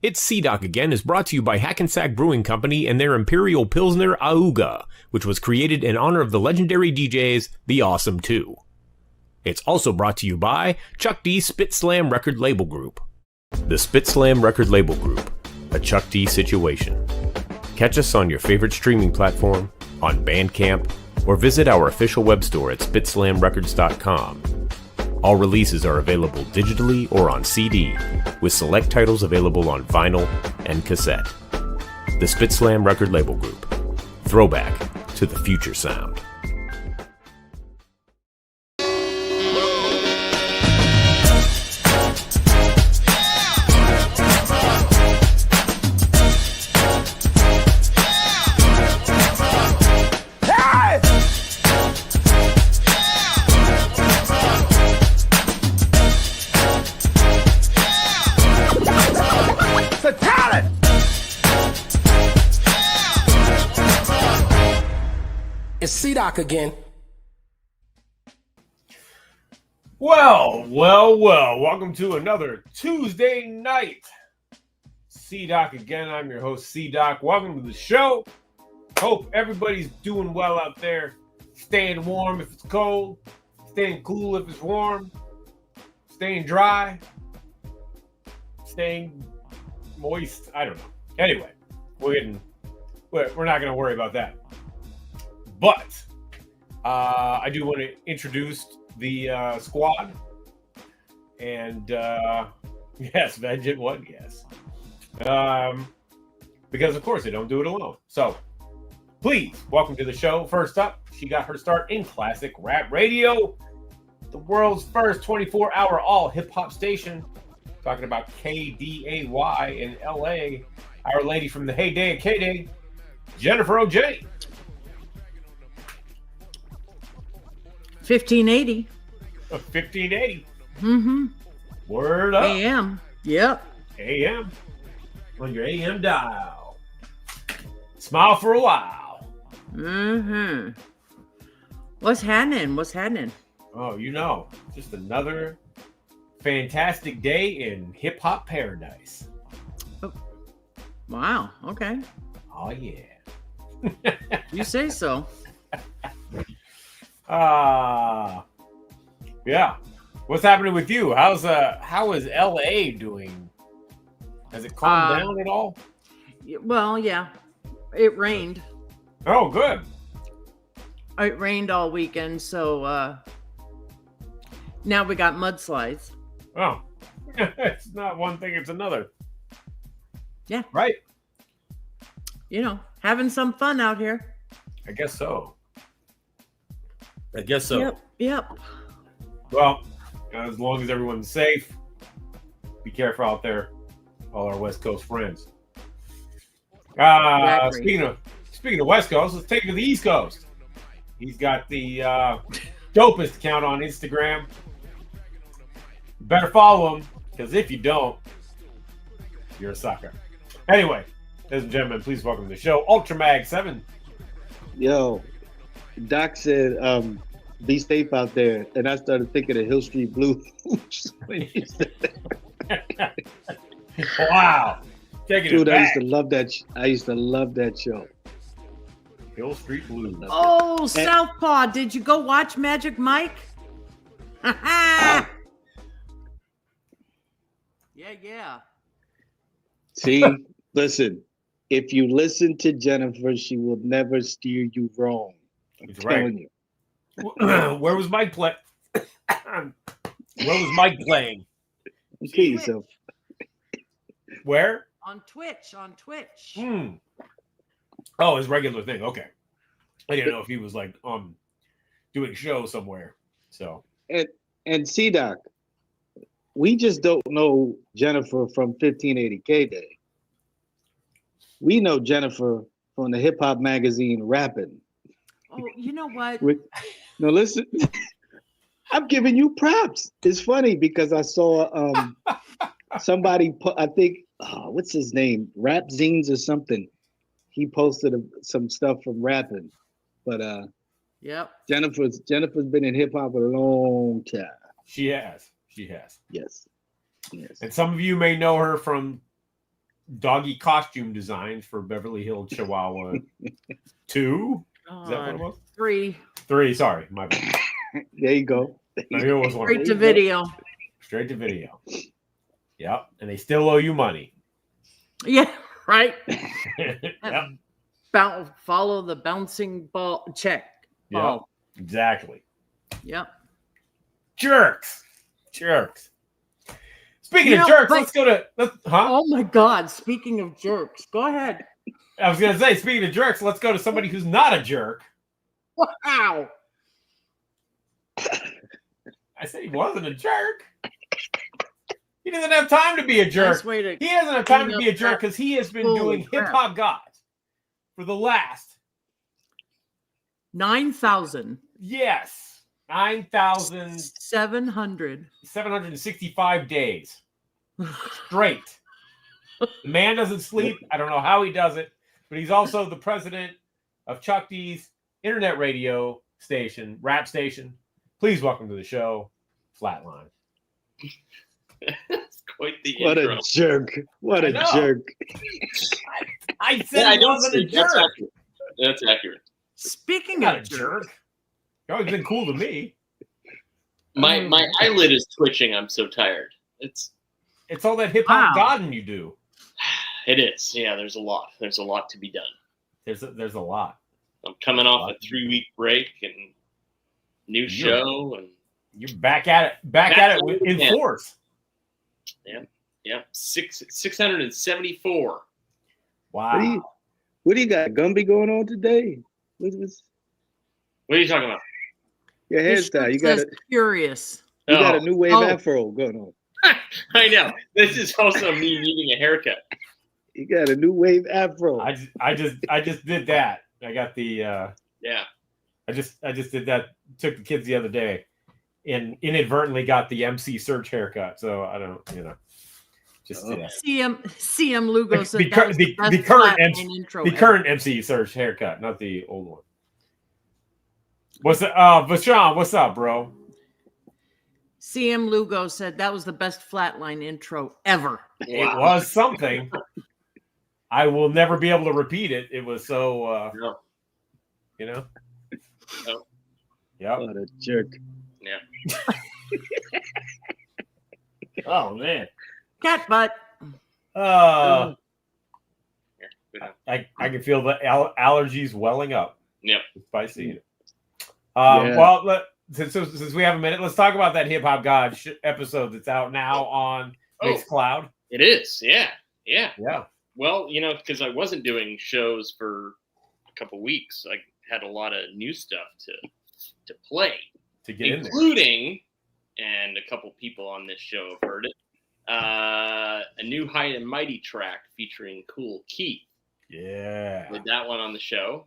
It's C-Doc Again is brought to you by Hackensack Brewing Company and their Imperial Pilsner Auga, which was created in honor of the legendary DJs, The Awesome 2. It's also brought to you by Chuck D. Spit Slam Record Label Group. The Spit Slam Record Label Group, a Chuck D situation. Catch us on your favorite streaming platform, on Bandcamp, or visit our official web store at spitslamrecords.com. All releases are available digitally or on CD, with select titles available on vinyl and cassette. The Spit Slam Record Label Group. Throwback to the future sound. It's C-Doc again. Well. Welcome to another Tuesday night. C-Doc again. I'm your host, C-Doc. Welcome to the show. Hope everybody's doing well out there. Staying warm if it's cold. Staying cool if it's warm. Staying dry. Staying moist. I don't know. Anyway, we're not going to worry about that. But I do want to introduce the squad. And yes, Vengeant one, yes. Because, of course, they don't do it alone. So, please, welcome to the show. First up, she got her start in classic rap radio, the world's first 24-hour all-hip-hop station. Talking about KDAY in L.A., our lady from the heyday of K-Day, Jennifer O.J. 1580. 1580. Mm-hmm. Word up. AM. Yep. AM. On your AM dial. Smile for a while. Mm-hmm. What's happening? Oh, just another fantastic day in hip-hop paradise. Oh. Wow. Okay. Oh, yeah. You say so. Yeah. What's happening with you? How is LA doing? Has it calmed down at all? Well, yeah. It rained. Oh, good. It rained all weekend, so now we got mudslides. Oh. It's not one thing, it's another. Yeah. Right. Having some fun out here. I guess so. Yep. Well, as long as everyone's safe, be careful out there, all our West Coast friends. Speaking of West Coast, let's take it to the East Coast. He's got the dopest account on Instagram. You better follow him, because if you don't, you're a sucker. Anyway, ladies and gentlemen, please welcome to the show, UltraMag7. Yo, Doc said, be safe out there. And I started thinking of Hill Street Blues when he said that. Wow. Taking Dude, it back. I used to love that show. Hill Street Blues. Oh, Southpaw. Did you go watch Magic Mike? Yeah. See, listen, if you listen to Jennifer, she will never steer you wrong. I'm telling you. Where was Mike playing? Kill yourself. Where? On Twitch. Oh, his regular thing. Okay. I didn't know if he was like doing shows somewhere. So and C-Doc, we just don't know Jennifer from 1580K Day. We know Jennifer from the hip hop magazine Rapping. Oh, you know what? No, listen. I'm giving you props. It's funny because I saw somebody put, I think, what's his name? Rap Zines or something. He posted some stuff from Rapping. But yep. Jennifer's been in hip hop a long time. She has. Yes. And some of you may know her from doggy costume designs for Beverly Hills Chihuahua 2. Is that what it was? 3. 3, sorry. My bad. There you go. I knew it was one. Straight to video. Straight to video. Yep. And they still owe you money. Yeah, right. Yep. Follow the bouncing ball check. Yep. Ball. Exactly. Yep. Jerks. Speaking of jerks, let's go to. Oh my God! Speaking of jerks, go ahead. I was going to say, speaking of jerks, let's go to somebody who's not a jerk. Wow. I said he wasn't a jerk. He doesn't have time to be a jerk. He doesn't have time to be a jerk because he has been doing Hip Hop Gods for the last 9,000. Yes. 9,765 days straight. The man doesn't sleep. I don't know how he does it, but he's also the president of Chuck D's internet radio station, rap station. Please welcome to the show, Flatline. That's quite the What intro. a jerk. What a jerk. I said I wasn't a jerk. That's accurate. Speaking Not of a jerk. You've always been cool to me. My eyelid is twitching. I'm so tired. It's all that hip hop godding you do. It is. Yeah, there's a lot. There's a lot to be done. There's a lot. I'm coming off a 3-week break and new show, and you're back at it in force. Yeah. 674. Wow. What do you got? Gumby going on today? What are you talking about? Your hairstyle. You got curious. You got a new wave afro going on. I know. This is also me needing a haircut. You got a new wave afro. I just did that. I got the yeah. I just did that. Took the kids the other day, and inadvertently got the MC Search haircut. So I don't, just CM Lugo said the current MC Search haircut, not the old one. What's up, Vashon? What's up, bro? CM Lugo said that was the best Flatline intro ever. It was something. I will never be able to repeat it. It was so, No. Yeah. What a jerk. Yeah. Oh man. Cat butt. I can feel the allergies welling up. Yep. Just by seeing it. Well, since we have a minute, let's talk about that Hip Hop God episode that's out now on Mixcloud. It is. Yeah. Yeah. Well, because I wasn't doing shows for a couple weeks, I had a lot of new stuff to play, to get including, and a couple people on this show have heard it, a new High and Mighty track featuring Cool Keith. Yeah. With that one on the show.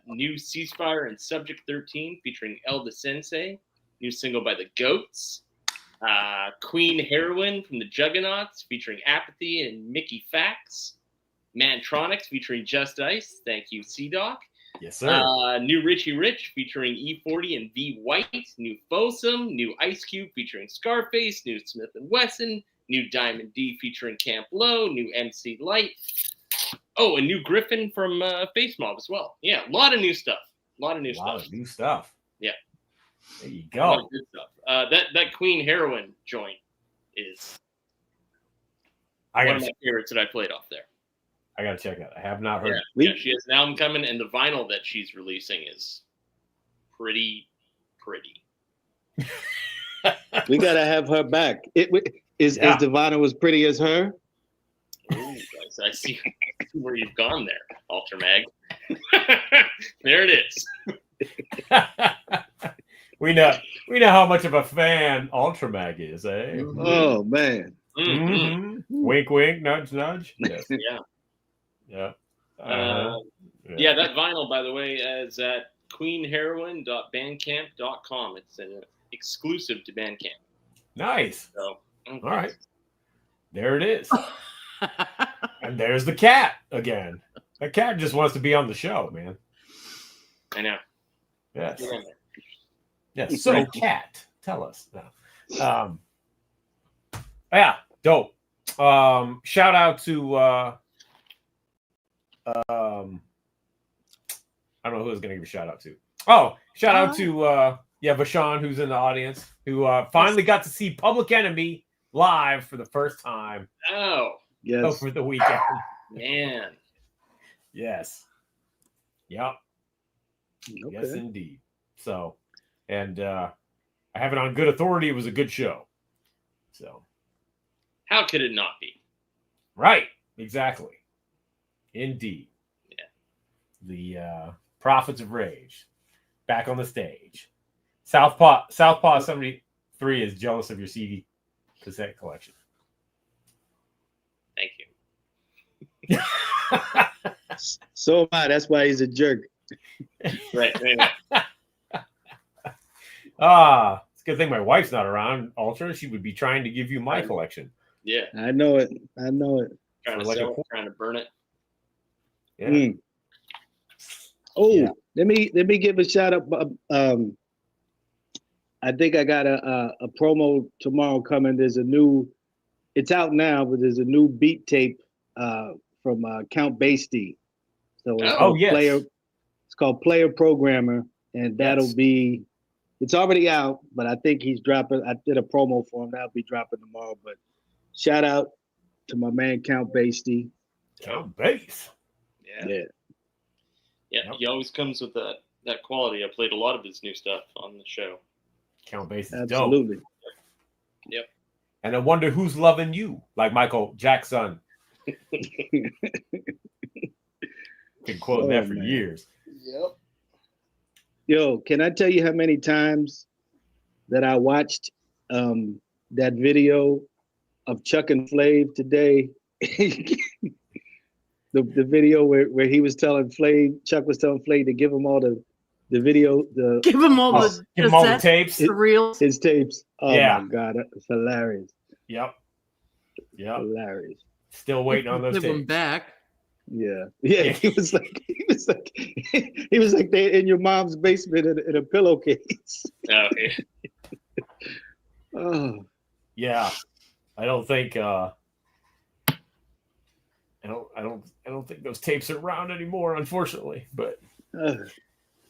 New Ceasefire and Subject 13 featuring El Da Sensei. New single by The Goats. Queen Heroine from the Juggernauts featuring Apathy and Mickey Fax. Mantronics featuring Just Ice. Thank you, C-Doc. Yes, sir. New Richie Rich featuring E40 and V White. New Fossum. New Ice Cube featuring Scarface. New Smith & Wesson. New Diamond D featuring Camp Low. New MC Light. Oh, a new Griffin from Face Mob as well. Yeah, a lot of new stuff. A lot of new stuff. Yeah. There you go. A lot of good stuff. That Queen Heroine joint is one of my favorites that I played off there. I gotta check it. I have not heard. Yeah, she has an album coming, and the vinyl that she's releasing is pretty. We gotta have her back. Is the vinyl as pretty as her? Ooh, I see where you've gone there, Ultramag. There it is. We know how much of a fan Ultramag is, eh? Mm-hmm. Oh man. Mm-hmm. Wink, wink, nudge, nudge. Yes. Yeah. Yeah. Yeah, that vinyl, by the way, is at queenheroine.bandcamp.com. It's an exclusive to Bandcamp. Nice. So, all right. There it is. And there's the cat again. That cat just wants to be on the show, man. I know. Yes. Yes. So, cat, tell us now. Yeah, dope. Shout out to I don't know who I was gonna give a shout out to. Oh, shout out to Vashon, who's in the audience, who finally got to see Public Enemy live for the first time. Oh, Yes. Over the weekend. man. Yes. Yep. Okay. Yes, indeed. So, and I have it on good authority. It was a good show. So, How could it not be? right. Exactly. Indeed. Yeah. The Prophets of Rage back on the stage. Southpaw 73 is jealous of your CD cassette collection. Thank you. So am I. That's why he's a jerk. Right. It's a good thing my wife's not around, Ultra. She would be trying to give you my collection. Yeah. I know it. Trying to Like sell it, trying to burn it. Yeah. Mm. Oh, Yeah. let me give a shout out. I think I got a promo tomorrow coming. It's out now, but there's a new beat tape from Count Basie. So yes. It's called Player Programmer, and that'll be. It's already out, but I think he's dropping. I did a promo for him. That'll be dropping tomorrow. But shout out to my man Count Basie. Count Bass. Yeah. Yep. He always comes with that quality. I played a lot of his new stuff on the show. Count Bass is Absolutely. dope. Yep. And I wonder who's loving you, like Michael Jackson. Been quoting that for years. Yep. Yo, can I tell you how many times that I watched that video of Chuck and Flav today? the video where he was telling Chuck was telling Flav to give him all the video, Give him all the tapes, the reels. his tapes. Oh Yeah. my God, it's hilarious. Yep. Hilarious. Still waiting on those Give them tapes. back. Yeah. He was like they in your mom's basement in a pillowcase. Oh, yeah. Oh. Yeah. I don't think I don't think those tapes are around anymore, unfortunately. But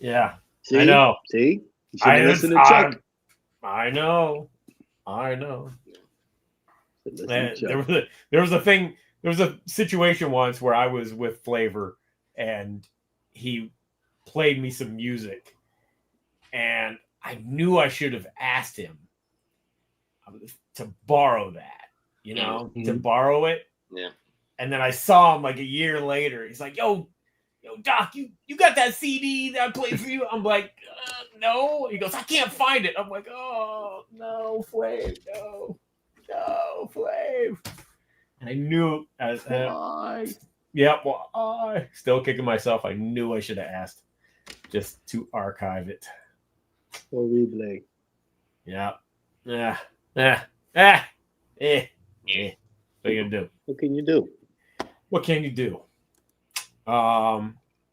yeah. See? I know. See? You should listen to Chuck. I know. Listen to Chuck. There was a situation once where I was with Flavor and he played me some music and I knew I should have asked him to borrow that, to borrow it. Yeah. And then I saw him like a year later. He's like, yo, Doc, you got that CD that I played for you? I'm like, no. He goes, I can't find it. I'm like, oh, no, Flav, no, Flav. And I knew still kicking myself. I knew I should have asked just to archive it. Or replay. Yeah. What are you gonna do? What can you do? What can you do?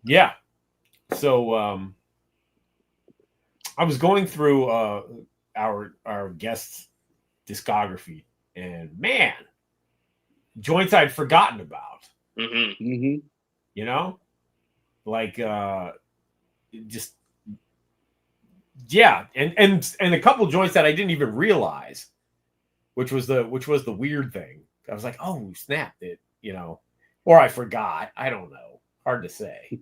Yeah. So I was going through our guest's discography, and man, joints I'd forgotten about. Mm-hmm. Mm-hmm. Like just yeah, and a couple joints that I didn't even realize, which was the weird thing. I was like, oh snap, it, or I forgot. I don't know. Hard to say.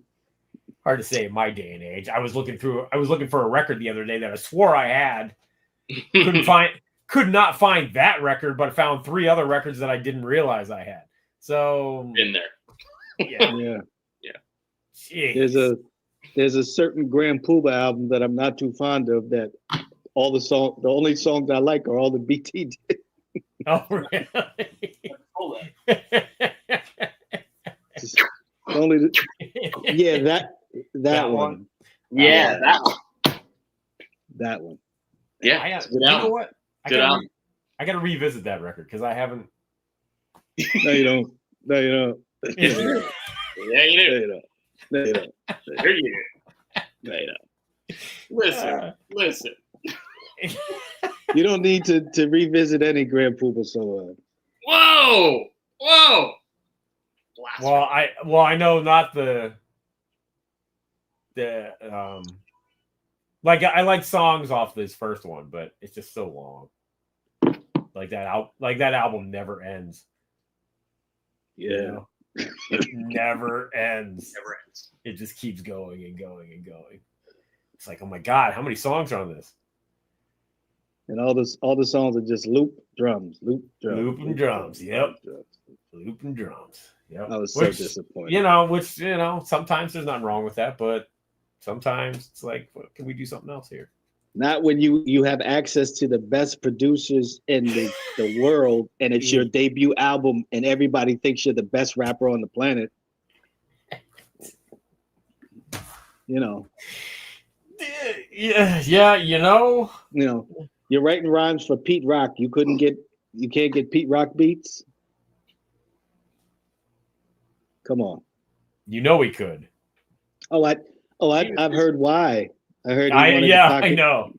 Hard to say in my day and age. I was looking for a record the other day that I swore I had. Could not find that record, but found 3 other records that I didn't realize I had. So Been there. Yeah. Jeez. There's a certain Grand Puba album that I'm not too fond of. That the only songs I like are all the BT did. Oh really? Hold on. That one. Yeah, that one. That one. Yeah. You know what? I Good gotta revisit that record because I haven't. No, you don't. No, you don't. Yeah, you do. No, you don't. Here you do. No, you don't. Listen. You don't need to revisit any Grand Puba song. Whoa! Whoa! Blasphemy. I know not like I like songs off this first one, but it's just so long. Like that album never ends. Yeah. You know? It never ends. Never ends. It just keeps going and going and going. It's like, oh my God, how many songs are on this? And all the songs are just loop drums. Loop and drums. Yep. Loop and drums. Yep. I was so disappointed. Sometimes there's nothing wrong with that, but sometimes it's like, well, can we do something else here? Not when you have access to the best producers in the world, and it's your debut album, and everybody thinks you're the best rapper on the planet. You know. Yeah. You're writing rhymes for Pete Rock. You can't get Pete Rock beats. Come on. You know he could. I've heard why. I heard. I know.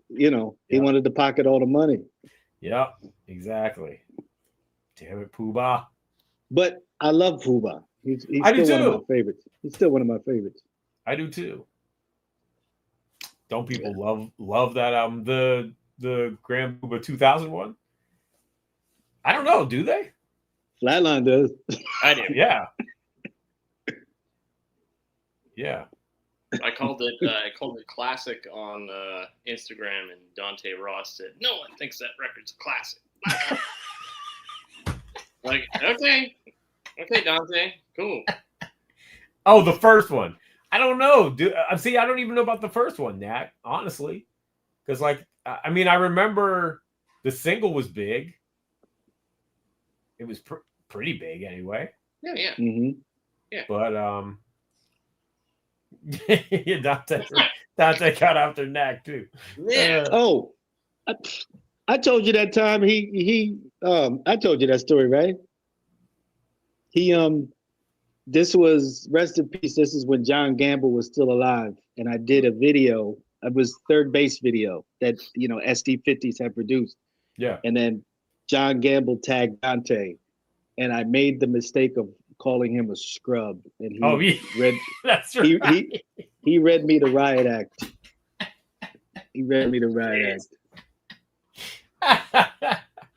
He wanted to pocket all the money. Yep, exactly. Damn it, Pooh-Bah. But I love Pooh-Bah. He's still one of my favorites. He's still one of my favorites. I do too. Don't people love that album? The Grand Pooh-Bah 2001? I don't know. Do they? Flatline does. I do. Yeah. Yeah. I called it classic on Instagram, and Dante Ross said, "No one thinks that record's a classic." Like, okay, Dante, cool. Oh, the first one. I don't know. See, I don't even know about the first one, Nat. Honestly, because I remember the single was big. It was pretty big, anyway. Yeah. Mm-hmm. Yeah. But Dante got after Knack too. Yeah. I told you that time I told you that story, right? This was, rest in peace, this is when John Gamble was still alive, and I did a video. It was third base video that SD50s had produced. Yeah. And then John Gamble tagged Dante, and I made the mistake of calling him a scrub, and he read. That's right. He read me the riot act. He read me the riot act.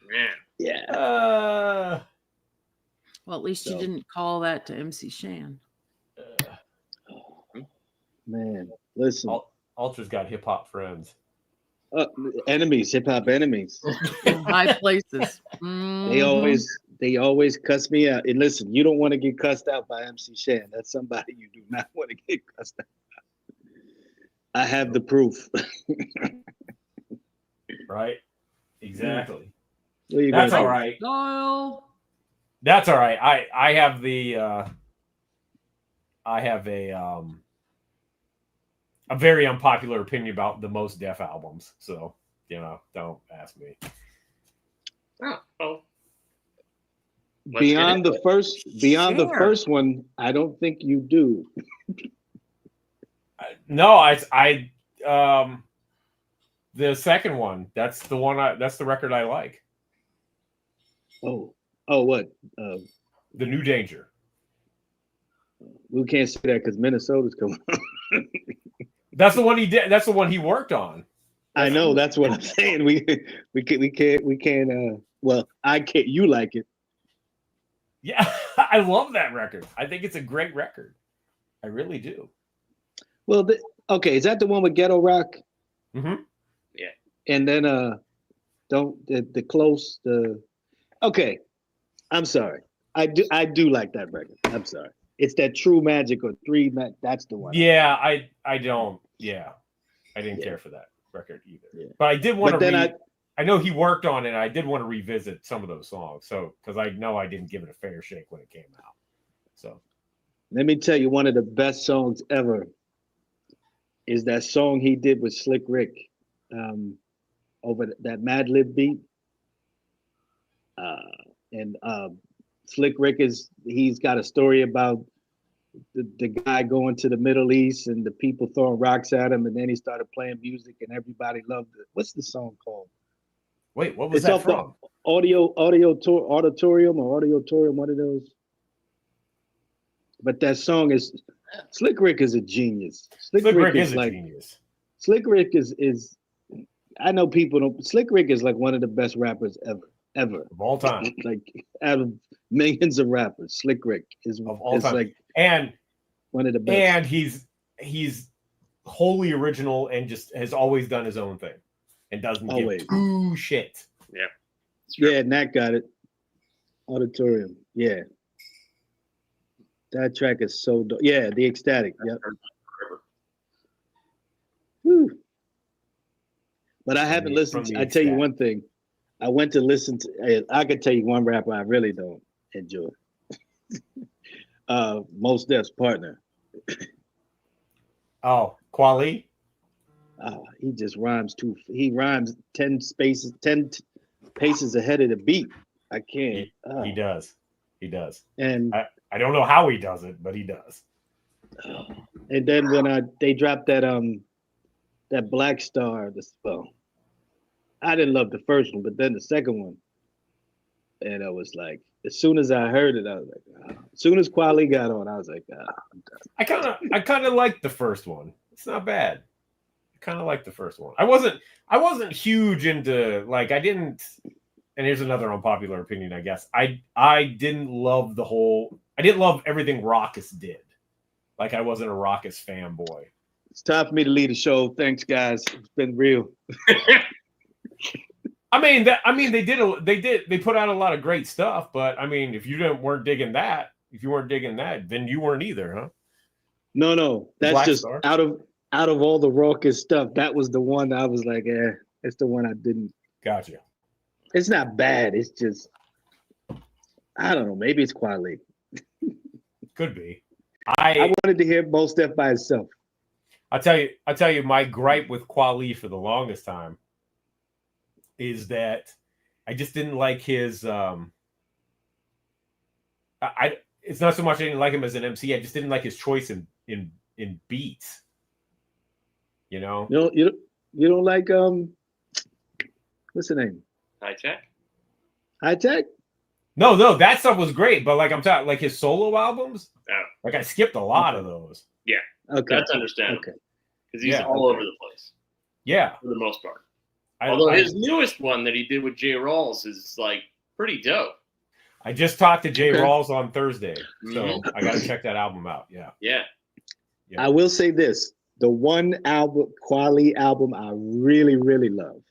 Man. Yeah. Well, at least you didn't call that to MC Shan. Man, listen. Ultra's got hip hop friends. Enemies, hip hop enemies. In high places. Mm-hmm. They always cuss me out. And listen, you don't want to get cussed out by MC Shan. That's somebody you do not want to get cussed out. I have the proof. Right? Exactly. That's all right. Doyle. That's all right. I have a very unpopular opinion about the Most Def albums. So, don't ask me. Oh, well. Beyond the first one, I don't think you do. No, the second one. That's the one. That's the record I like. Oh, what? The New Danger. We can't say that because Minnesota's coming. That's the one he did. That's the one he worked on. I know. That's what I'm saying. We can't. Well, I can't. You like it? Yeah, I love that record. I think it's a great record. I really do. Well, okay. Is that the one with Ghetto Rock? Mm-hmm. Yeah. And then okay. I'm sorry. I do like that record. I'm sorry. It's that True Magic or that's the one. Yeah, I don't. Yeah, I didn't care for that record either. Yeah. But I did want to. I know he worked on it. And I did want to revisit some of those songs. So because I know I didn't give it a fair shake when it came out. So let me tell you, one of the best songs ever is that song he did with Slick Rick, over that Mad Lib beat. And Slick Rick he's got a story about the guy going to the Middle East and the people throwing rocks at him, and then he started playing music and everybody loved it. What's the song called? Wait, what was that from? auditorium, one of those. But that song is Slick Rick is a genius. Slick Rick is a like genius. Slick Rick is I know people don't. Slick Rick is like one of the best rappers ever Of all time. Like out of millions of rappers, Slick Rick is Of all time. like and one of the best. And he's wholly original and just has always done his own thing and doesn't give two shit. Yeah. Yeah, Nat got it. Auditorium. Yeah. That track is so dope. Yeah, the ecstatic. Yep. Whew. But I haven't listened to, I tell you one thing. I went to listen to, I could tell you one rapper I really don't enjoy. Mos Def's partner. Oh, Kweli? He just rhymes he rhymes 10 paces ahead of the beat. I can't. He does. He does. And I don't know how he does it, but he does. And then when they dropped that Black Star, I didn't love the first one, but then the second one, and I was like, as soon as I heard it, I was like, as soon as Kweli got on, I was like, I'm done. I kind of liked the first one. It's not bad. I kind of liked the first one. I wasn't huge into I didn't. And here's another unpopular opinion, I guess. I didn't love I didn't love everything Raucus did. Like I wasn't a Raucus fanboy. It's time for me to lead the show. Thanks, guys. It's been real. They put out a lot of great stuff, but I mean, if you weren't digging that, then you weren't either, huh? No. That's Black just Star? out of all the Raucus stuff, that was the one I was like, it's the one I didn't. Gotcha. It's not bad. It's just, I don't know. Maybe it's Kweli. Could be. I wanted to hear Mos Def by itself. I'll tell you my gripe with Kweli for the longest time is that I just didn't like his it's not so much I didn't like him as an MC, I just didn't like his choice in beats. You know? You don't like what's the name? High Tech? No, that stuff was great, but I'm talking like his solo albums. Yeah. I skipped a lot of those. Yeah. Okay. That's understandable. Okay. Because he's all over the place. Yeah. For the most part. Although his newest one that he did with Jay Rawls is pretty dope. I just talked to Jay Rawls on Thursday, so I got to check that album out. Yeah. I will say this: the one Kweli album I really, really love,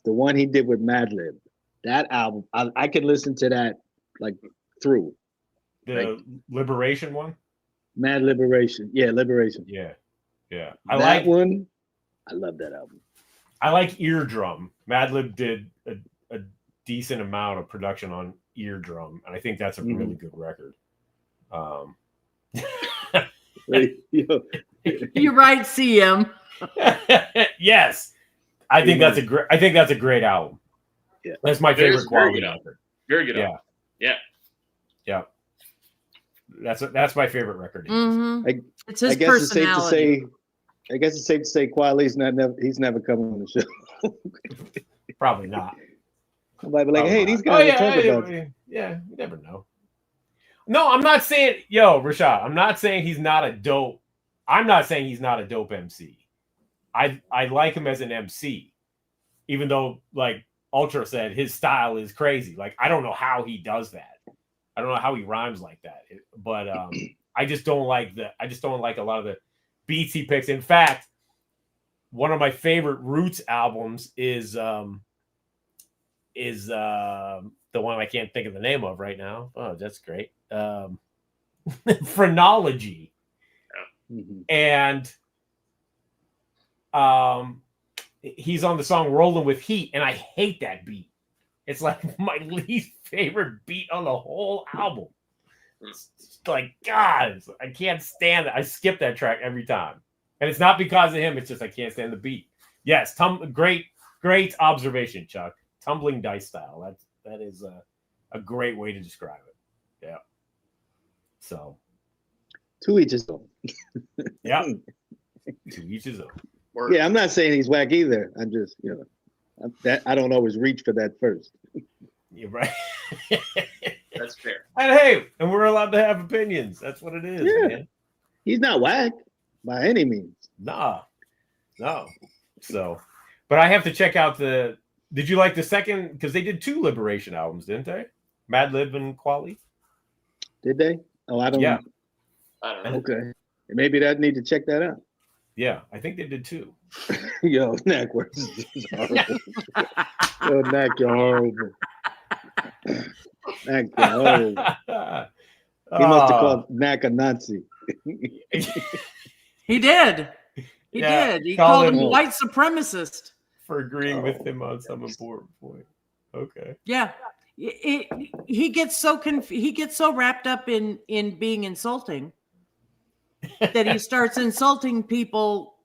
the one he did with Madlib. That album, I could listen to that through. The Liberation one. Mad Liberation, Liberation. Yeah. That one. I love that album. I like Eardrum. Madlib did a decent amount of production on Eardrum, and I think that's a really good record. You're right, CM. Yes, I think that's a great album. Yeah, that's my favorite Kweli record. Very good album. Yeah. That's my favorite record. Mm-hmm. It's his I guess personality. I guess it's safe to say Kweli's he's never coming on the show. Probably not. Somebody be like, hey, these guys are talking about. Yeah, you never know. No, I'm not saying, Rashad, I'm not saying he's not a dope. I'm not saying he's not a dope MC. I like him as an MC, even though Ultra said his style is crazy. I don't know how he does that. I don't know how he rhymes like that. But I just don't like a lot of the beats he picks. In fact, one of my favorite Roots albums is the one I can't think of the name of right now. Oh, that's great. Phrenology. And he's on the song Rolling with Heat, and I hate that beat. It's my least favorite beat on the whole album. It's God, I can't stand it. I skip that track every time. And it's not because of him, it's just I can't stand the beat. Yes, great observation, Chuck. Tumbling dice style. That is a great way to describe it. Yeah. So. To each his own. Yeah. To each his own. Yeah, I'm not saying he's whack either. I'm just, That I don't always reach for that first. You're right. That's fair. And hey, and we're allowed to have opinions. That's what it is, Yeah. man. He's not whack by any means. Nah, no. So, but I have to check out the. Did you like the second? Because they did 2 Liberation albums, didn't they? Madlib and Quali. Did they? Oh, I don't. Yeah. I don't know. Okay. Maybe that need to check that out. Yeah, I think they did 2. Yo, Knack works is horrible. Yo, Knack, you're horrible. Knack, you're horrible. He must have called Knack a Nazi. He did. He Yeah, did. He called called him him- a white supremacist. for agreeing with him on some important point. Okay. Yeah. He gets so he gets so wrapped up in being insulting that he starts insulting people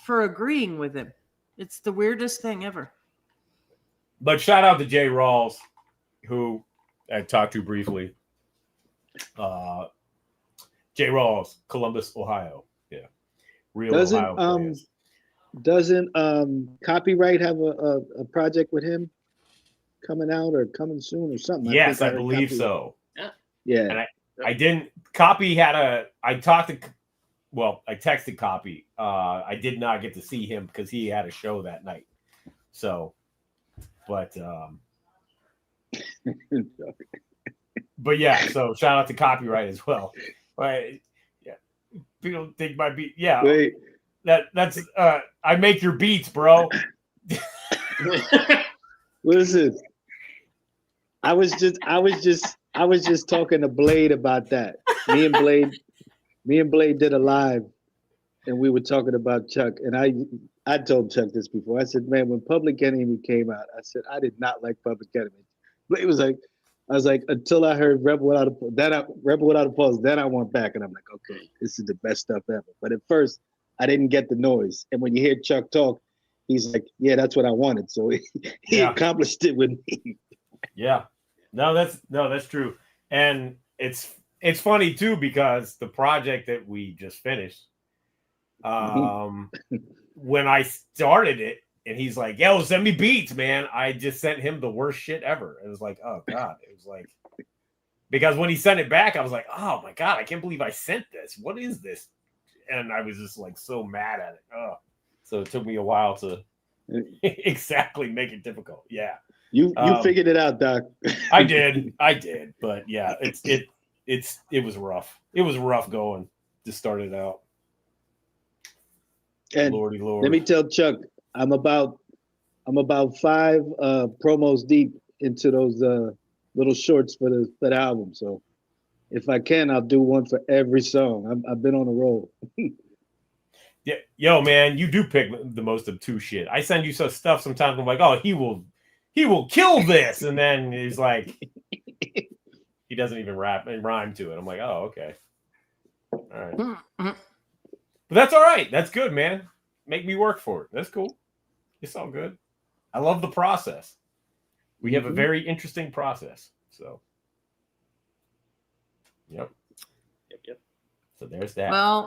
for agreeing with him. It's the weirdest thing ever. But shout out to Jay Rawls, who I talked to briefly. Jay Rawls, Columbus, Ohio. Yeah. Real Ohio players. Doesn't Copyright have a project with him coming out or coming soon or something? Yes, I heard believe Copyright. so. Yeah. And I didn't Copy had I texted Copy. I did not get to see him because he had a show that night. So, but yeah, so shout out to Copyright as well. But yeah, people think my beat. Yeah, Wait. that's I make your beats, bro. Listen, I was just talking to Blade about that. Me and Blade did a live, and we were talking about Chuck. And I told Chuck this before. I said, man, when Public Enemy came out, I said I did not like Public Enemy. But it was like, I was like, until I heard Rebel Without a Pause, then I went back, and I'm like, okay, this is the best stuff ever. But at first, I didn't get the noise. And when you hear Chuck talk, he's like, yeah, that's what I wanted. So he accomplished it with me. Yeah. No, that's true. And it's funny too, because the project that we just finished, when I started it and he's like, yo, send me beats, man. I just sent him the worst shit ever. It was like, oh God. It was like, because when he sent it back, I was like, oh my God, I can't believe I sent this. What is this? And I was just like so mad at it. Oh. So it took me a while to exactly make it difficult. Yeah. You figured it out, Doc. I did. But yeah, it was rough. It was rough going to start it out. And Lordy Lord. let me tell Chuck, I'm about 5 promos deep into those little shorts for the album. So if I can, I'll do one for every song. I've been on a roll. Yeah, yo, man, you do pick the most obtuse shit. I send you some stuff sometimes. I'm like, oh, he will kill this, and then he's like, he doesn't even rhyme to it. I'm like, oh, okay, all right, but that's all right. That's good, man. Make me work for it. That's cool. It's all good. I love the process. We have a very interesting process. So, yep. So there's that. Well,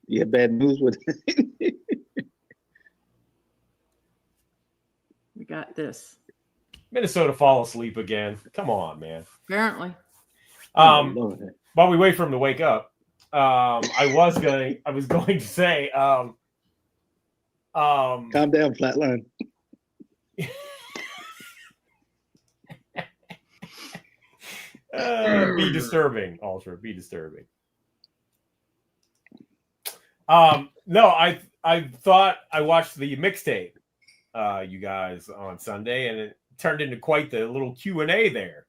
You have bad news with it. we got this. Minnesota fall asleep again. Come on, man. Apparently. Lord. While we wait for him to wake up, I was going to say, Calm down, Flatline. be disturbing, Ultra. Be disturbing. No, I thought I watched the mixtape, you guys, on Sunday, and it turned into quite the little Q&A there.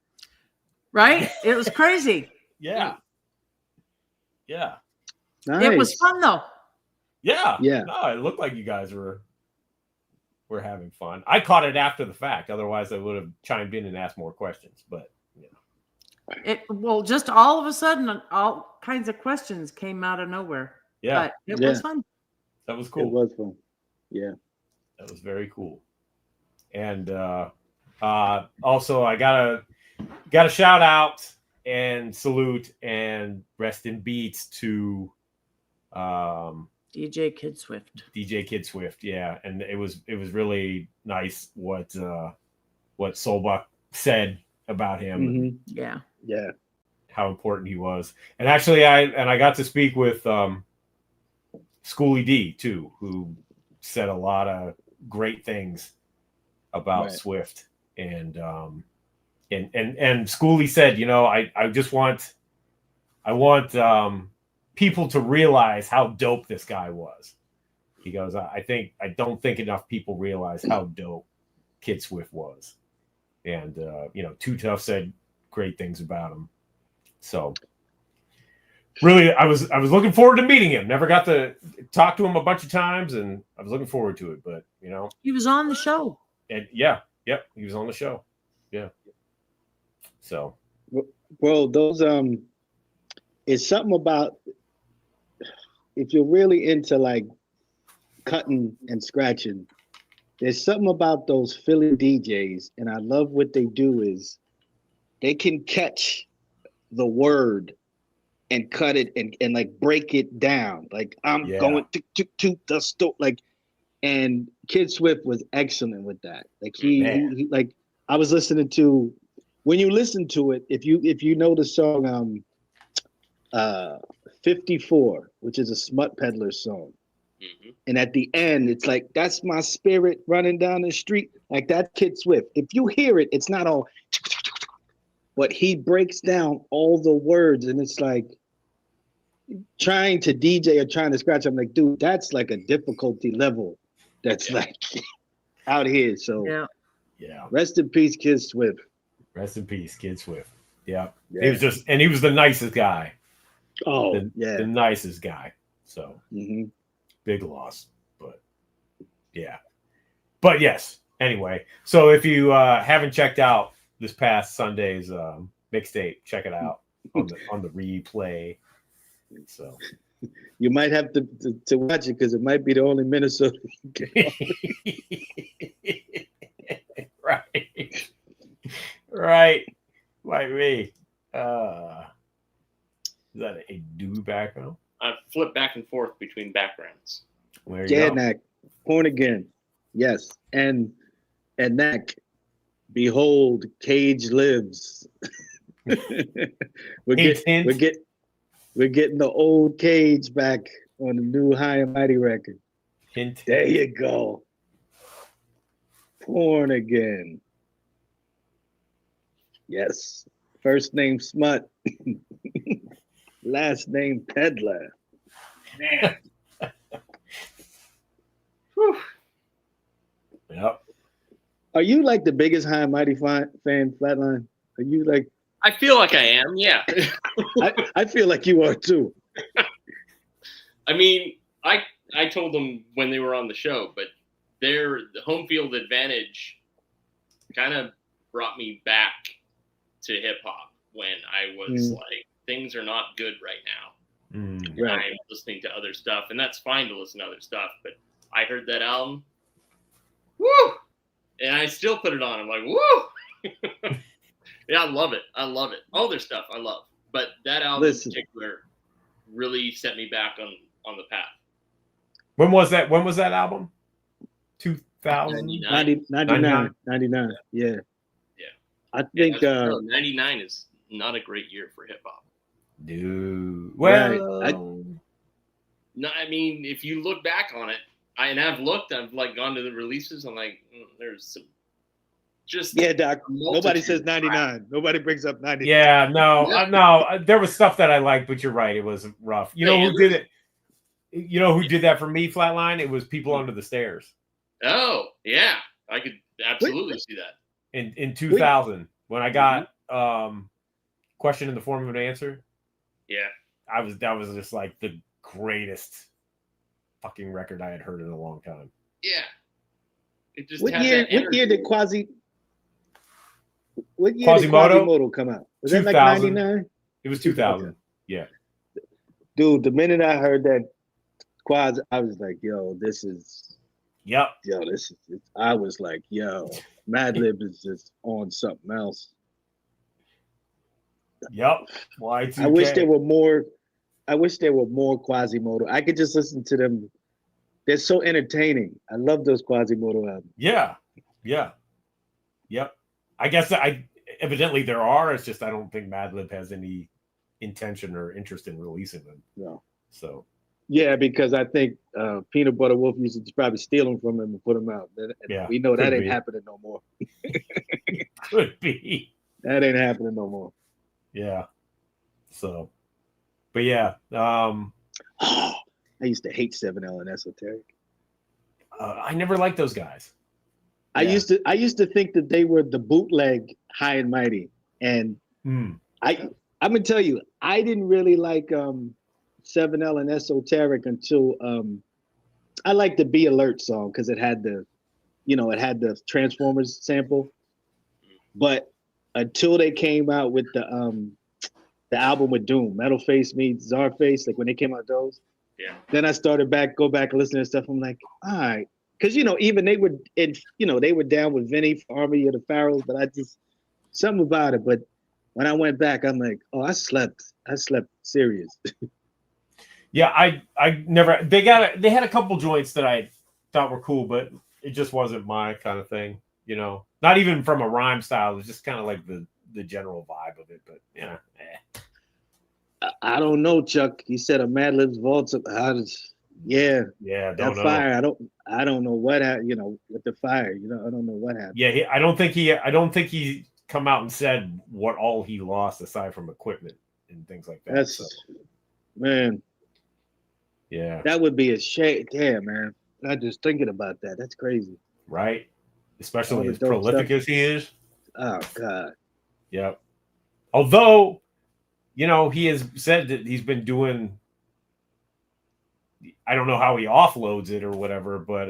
Right? It was crazy. Yeah. Nice. It was fun though. Yeah. Yeah. No, it looked like you guys were having fun. I caught it after the fact. Otherwise, I would have chimed in and asked more questions. But Just all of a sudden, all kinds of questions came out of nowhere. yeah, But it was fun. that was cool. It was fun. Yeah. That was very cool. And also, I got a shout out and salute and rest in beats to DJ Kid Swift. DJ Kid Swift, yeah, and it was really nice what Solbach said about him, and Yeah. how important he was. And actually, I got to speak with Schoolie D too, who said a lot of great things about Swift, and Schoolie said, I want people to realize how dope this guy was. He goes, I don't think enough people realize how dope Kid Swift was. And Too Tough said great things about him. So really, I was looking forward to meeting him. Never got to talk to him a bunch of times, and I was looking forward to it. But he was on the show. And he was on the show. Yeah. So, well, those it's something about, if you're really into like cutting and scratching, there's something about those Philly DJs, and I love what they do is they can catch the word and cut it and like break it down. Like I'm going to the store, like, and Kid Swift was excellent with that. Like he like, I was listening to, when you listen to it, if you know the song 54, which is a Smut Peddler song. And at the end, it's like, that's my spirit running down the street. Like that Kid Swift. If you hear it, it's not all, but he breaks down all the words, and it's like trying to DJ or trying to scratch. I'm like, dude, that's like a difficulty level that's like out here. So yeah. Rest in peace, Kid Swift. Rest in peace, Kid Swift. Yeah. He was he was the nicest guy. Oh, the nicest guy. So big loss, but yeah. But yes. Anyway, so if you haven't checked out this past Sunday's mixtape, check it out on the replay. So you might have to watch it, because it might be the only Minnesota game. Right. Might be. Is that a new background? I flip back and forth between backgrounds. There you go. Janak, born again. Yes. And Nak, behold, Cage lives. We're getting the old Cage back on the new High and Mighty record. Hint. There you go. Born again. Yes. First name Smut. Last name Peddler. Man. Yep. Are you like the biggest High and Mighty fan, Flatline? Are you like? I feel like I am, yeah. I feel like you are too. I mean, I told them when they were on the show, but the home field advantage kind of brought me back to hip hop when I was like, things are not good right now. Right. I'm listening to other stuff, and that's fine to listen to other stuff, but I heard that album, woo! And I still put it on. I'm like, woo! Yeah, I love it. All their stuff I love. But that album in particular really set me back on the path. When was that album? 2000? 99. Yeah. I think 99 is not a great year for hip hop. Dude. Well, right. No, I mean, if you look back on it, I've like gone to the releases. I'm like, there's some just Doc. Nobody says 99. Nobody brings up 99. Yeah, no. There was stuff that I liked, but you're right, it was rough. You know who did it? You know who did that for me, Flatline? It was People Under the Stairs. Oh, yeah. I could absolutely see that. In 2000, when I got Question in the Form of an Answer. Yeah. Mm-hmm. That was just like the greatest fucking record I had heard in a long time. Yeah. It just What year did Quasimodo come out? Was that like 99? It was 2000. Okay. Yeah. Dude, the minute I heard that Quas, I was like, yo, this is. Yep. Yo, I was like, yo, Madlib is just on something else. Yep. Y2K. I wish there were more I wish there were more Quasimodo. I could just listen to them. They're so entertaining. I love those Quasimodo albums. Yeah. Yep. I guess evidently there are. It's just I don't think Madlib has any intention or interest in releasing them. No. So. Yeah, because I think Peanut Butter Wolf used to probably steal them from him and put them out. Yeah, we know that ain't be. happening no more. Could be. That ain't happening no more. Yeah. So, but yeah. I used to hate 7L and Esoteric. I never liked those guys. I used to think that they were the bootleg High and Mighty, and I'm gonna tell you, I didn't really like 7L and Esoteric until I liked the Be Alert song because it had the Transformers sample, but until they came out with the album with Doom, Metal Face meets Czarface, like when they came out those. Yeah. Then I started go back and listen to stuff. I'm like, all right, because even they would, they were down with Vinny for Army of the Pharaohs, but I just something about it. But when I went back, I'm like, oh, I slept serious. Yeah, I never. They had a couple joints that I thought were cool, but it just wasn't my kind of thing. Not even from a rhyme style. It was just kind of like the general vibe of it. But yeah. I don't know, Chuck. He said a Madlib's vault. Yeah. Don't that know. fire. I don't know what happened. With the fire. I don't know what happened. Yeah, I don't think he come out and said what all he lost aside from equipment and things like that. Man. Yeah. That would be a shame. Damn, man. Not just thinking about that. That's crazy. Right. Especially as prolific as he is. Oh God. Yep. Although, he has said that he's been doing, I don't know how he offloads it or whatever, but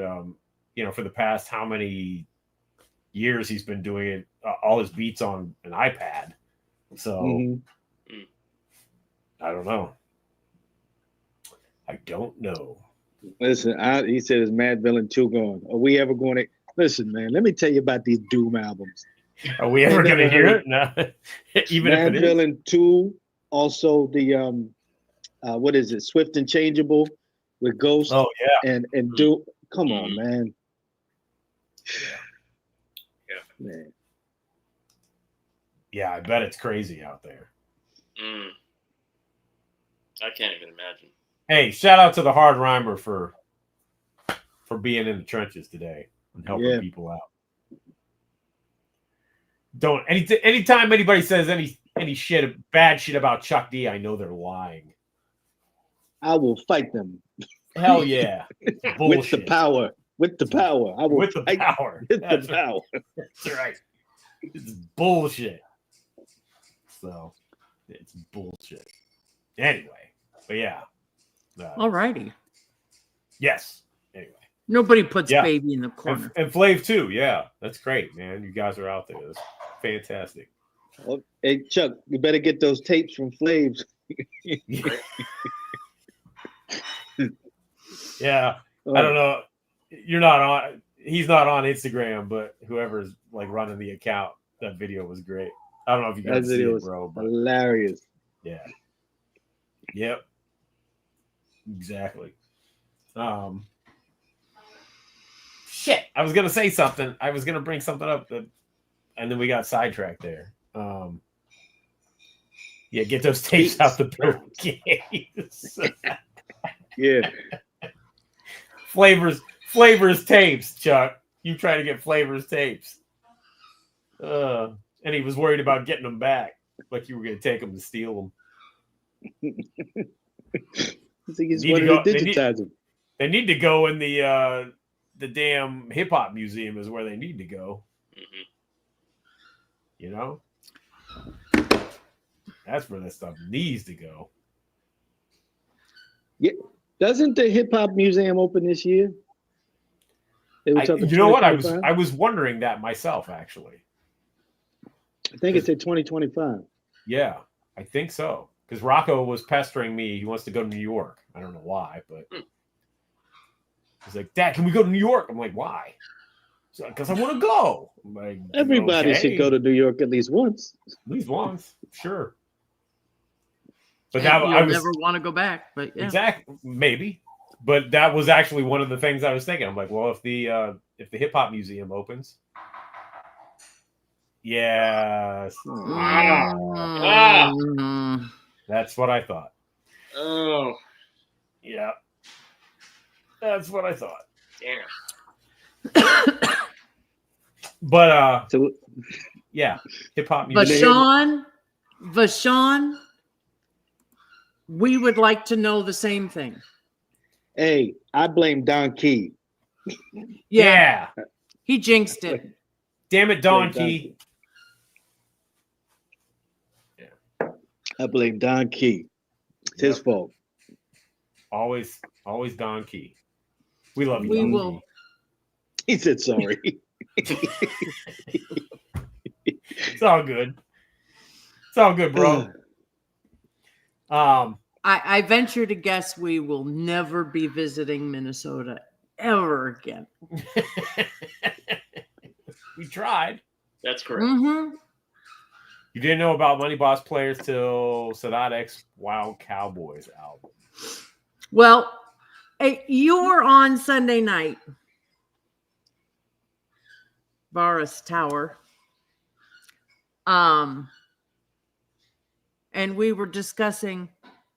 for the past how many years he's been doing it, all his beats on an iPad. So I don't know. Listen, he said, "Is Mad Villain 2 going? Are we ever going to listen, man? Let me tell you about these Doom albums. Are we ever going to hear it? No. Even Mad if it Villain 2, also the what is it? Swift and Changeable with Ghost. Oh yeah, and Doom. Come on, man. Yeah. Man. Yeah, I bet it's crazy out there. I can't even imagine. Hey, shout out to the Hard Rhymer for being in the trenches today and helping people out. Anytime anybody says any bad shit about Chuck D, I know they're lying. I will fight them. Hell yeah. With the power. I will with the power. With the power. That's right. It's bullshit. So it's bullshit. Anyway, but yeah. All righty. Yes. Anyway. Nobody puts baby in the corner. And Flav too. Yeah. That's great, man. You guys are out there. That's fantastic. Well, hey, Chuck, you better get those tapes from Flav's. Yeah. I don't know. He's not on Instagram, but whoever's like running the account, that video was great. I don't know if you guys see it, bro. But hilarious. Yeah. Yep. Exactly. Shit. I was gonna say something. I was gonna bring something up, and then we got sidetracked there. Yeah, get those tapes out the pillowcase. Yeah. Flavors tapes, Chuck. You try to get Flavors tapes. And he was worried about getting them back, like you were going to take them to steal them. I think he's wanted to digitize them. They need to go in the damn hip hop museum is where they need to go. That's where that stuff needs to go. Yeah. Doesn't the hip hop museum open this year? You know what? I was wondering that myself, actually. I think it said 2025. Yeah, I think so. Because Rocco was pestering me. He wants to go to New York. I don't know why, but he's like, "Dad, can we go to New York?" I'm like, "Why?" Because I want to go. I'm like, everybody should go to New York at least once. At least once, sure. But And that you'll I was never want to go back. But yeah. exactly maybe. But that was actually one of the things I was thinking. I'm like, well, if the hip hop museum opens, yes, Mm. that's what I thought. Oh, Yeah, that's what I thought. damn. But So yeah, hip hop museum. Vashawn, we would like to know the same thing. hey, I blame Don Key. Yeah. He jinxed it. Damn it, Blame Don Key. I blame Don Key. It's his fault. Always Don Key. We love you, We Don will. Key. He said sorry. It's all good. It's all good, bro. I venture to guess we will never be visiting Minnesota ever again. We tried. That's correct. Mm-hmm. You didn't know about Money Boss Players till Sadat X Wild Cowboys album. Well, you were on Sunday night, Varus Tower. And we were discussing,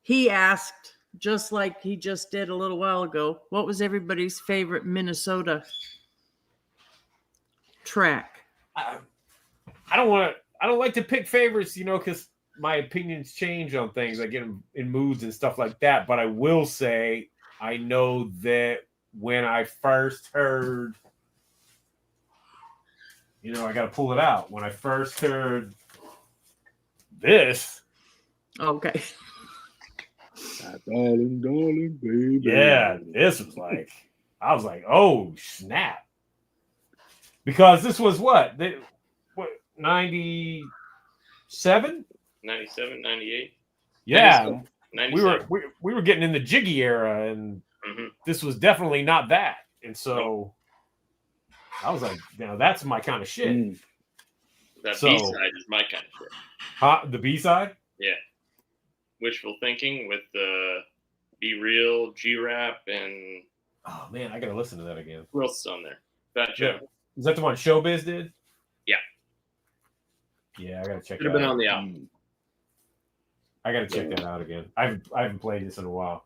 he asked, just like he just did a little while ago, what was everybody's favorite Minnesota track? I don't like to pick favorites, because my opinions change on things. I get in moods and stuff like that. But I will say, I know that when I first heard, I got to pull it out. When I first heard this. Okay. Darling, baby. Yeah, this was like, I was like, oh, snap. Because this was what 97? 97, 98. Yeah. 97. We were getting in the jiggy era, and this was definitely not that. And so I was like, that's my kind of shit. That B-side is my kind of shit. The B-side? Yeah. Wishful Thinking with the Be Real, G-Rap, and... Oh, man, I got to listen to that again. Who else is on there? Fat Joe. Yeah. Is that the one Showbiz did? Yeah. Yeah, I got to check Should have been on the album. I got to check that out again. I haven't played this in a while.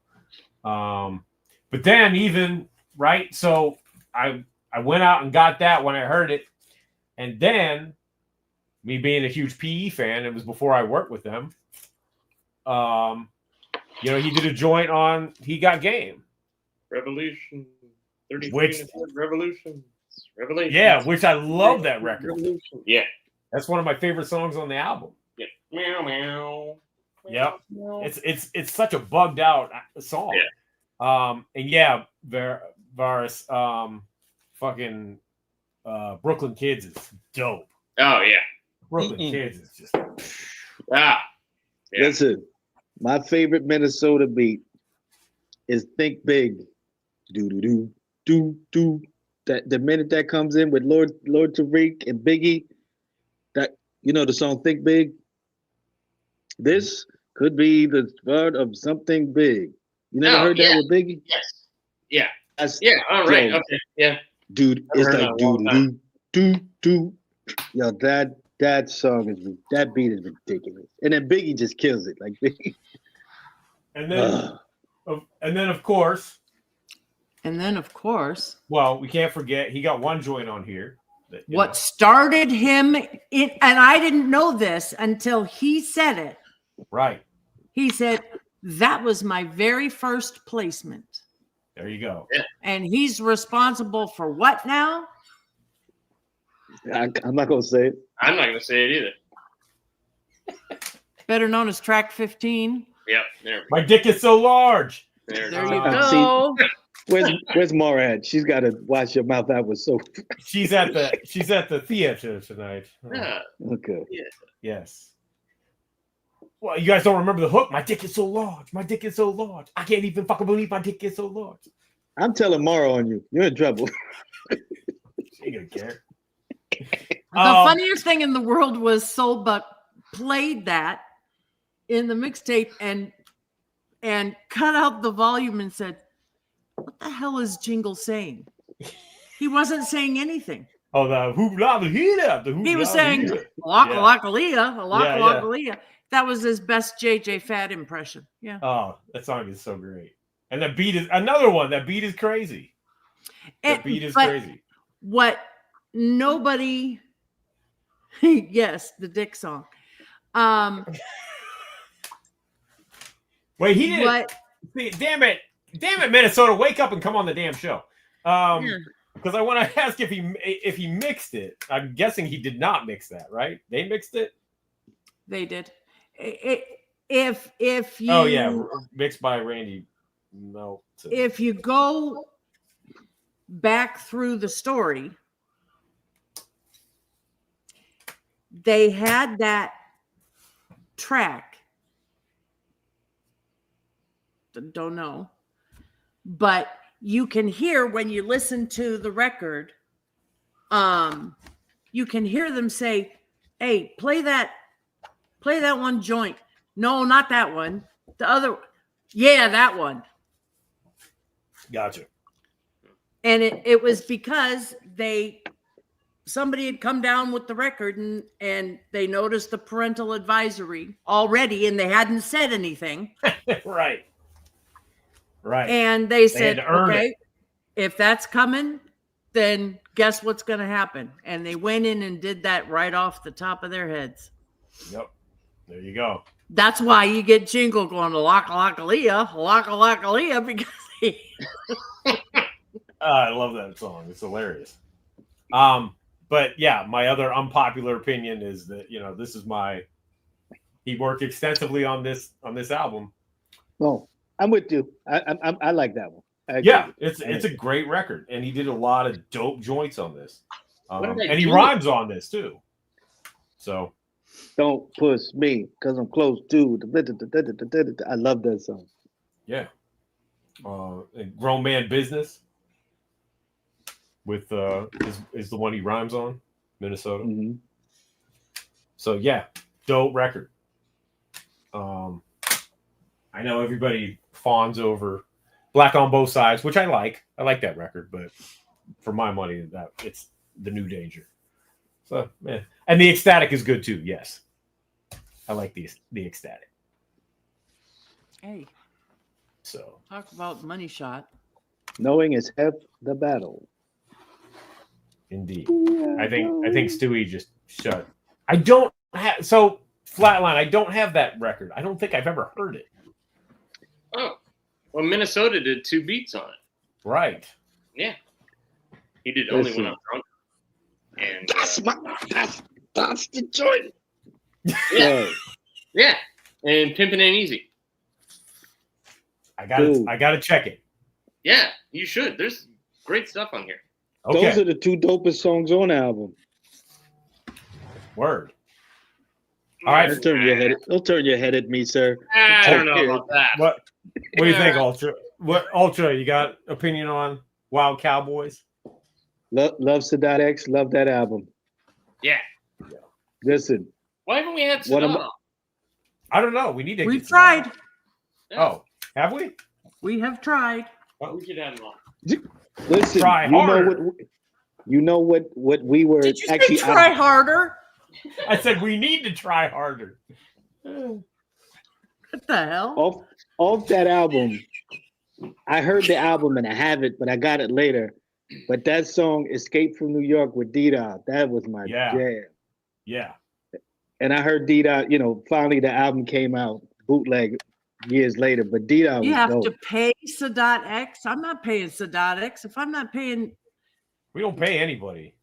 But then even, right, so I went out and got that when I heard it. And then, me being a huge PE fan, it was before I worked with them. He did a joint on He Got Game. Revolution. 33 Revolution. Revelation. Yeah, which I love that record. Revolution. Yeah. That's one of my favorite songs on the album. Yeah. Meow, meow. Yep. It's such a bugged out song. Yeah. And yeah, Varus, fucking Brooklyn Kids is dope. Oh yeah. Brooklyn Kids is just Yeah. Listen, my favorite Minnesota beat is Think Big. Do do do do do. That the minute that comes in with Lord Tariq and Biggie, that the song Think Big. This could be the start of something big. You never heard that with Biggie? Yes. Yeah. That's, All right. Okay. Yeah. Dude, it's like do do do. Yo, that song that beat is ridiculous. And then Biggie just kills it. Like Biggie. And then of course. Well, we can't forget he got one joint on here. What started him in, and I didn't know this until he said it. Right. He said, that was my very first placement. There you go. Yeah. And he's responsible for what now? I'm not going to say it. I'm not going to say it either. Better known as track 15. Yep. There My dick is so large. There you go. Where's Mara at? She's got to wash your mouth out with soap. She's at the theater tonight. Yeah. Okay. Yeah. Yes. Well, you guys don't remember the hook? My dick is so large. My dick is so large. I can't even fucking believe my dick is so large. I'm telling Mara on you. You're in trouble. She ain't gonna care. The funniest thing in the world was Soulbuck played that in the mixtape, and and cut out the volume and said, "What the hell is Jingle saying?" He wasn't saying anything. Oh, the hoop la the heat up. The hoop He was la saying the heat. "Locka-locka-lia." That was his best JJ Fad impression. Yeah. Oh, that song is so great. And that beat is another one. That beat is crazy. That beat is crazy. What nobody yes, the Dick song. Wait, he didn't. What? Damn it, Minnesota, wake up and come on the damn show. Because I want to ask if he mixed it. I'm guessing he did not mix that, right? They mixed it. They did. If you oh yeah, mixed by Randy. No. If you go back through the story, they had that track. Don't know, but you can hear when you listen to the record. You can hear them say, "Hey, play that one joint." No, not that one. The other, yeah, that one. Gotcha. And it was because somebody had come down with the record and they noticed the parental advisory already and they hadn't said anything. Right. And they said, okay, it. if that's coming, then guess what's going to happen? And they went in and did that right off the top of their heads. Yep. There you go. That's why you get Jingle going to Locka-locka-lia, because I love that song. It's hilarious. But yeah, my other unpopular opinion is that, this is he worked extensively on this album. Oh, I'm with you. I like that one. It's a great record, and he did a lot of dope joints on this. And he rhymes on this too. So don't push me because I'm close to. I love that song. Yeah. Grown Man Business with is the one he rhymes on, Minnesota. Mm-hmm. So yeah, dope record. I know everybody fawns over Black on Both Sides, which I like. I like that record, but for my money, that it's the New Danger. So man, and the Ecstatic is good too. Yes, I like the Ecstatic. Hey, so talk about money shot. Knowing is half the battle. Indeed, I think Stewie just shut. I don't have Flatline. I don't have that record. I don't think I've ever heard it. Oh, well, Minnesota did 2 beats on it. Right. Yeah, he did only when I'm drunk. And that's the joint. Yeah, and Pimpin' Ain't Easy. I gotta check it. Yeah, you should. There's great stuff on here. Okay. Those are the 2 dopest songs on the album. Word. All right. Don't turn your head at me, sir. I don't know about that. What do you think, Ultra? Ultra, you got opinion on Wild Cowboys? Love Sadat X. Love that album. Yeah. Listen. Why haven't we had Sadat? I don't know. We need to. We've tried. Yeah. Oh, have we? We have tried. Well, we should have him on. Listen. Try harder. You know what we were Did you actually say try harder? I said we need to try harder. What the hell? Off that album, I heard the album and I have it, but I got it later. But that song, Escape from New York with D-Dot, that was my jam. Yeah. And I heard D-Dot, finally the album came out, bootleg years later, but D-Dot You was have dope. to pay Sadat X. I'm not paying Sadat X. If I'm not paying... We don't pay anybody.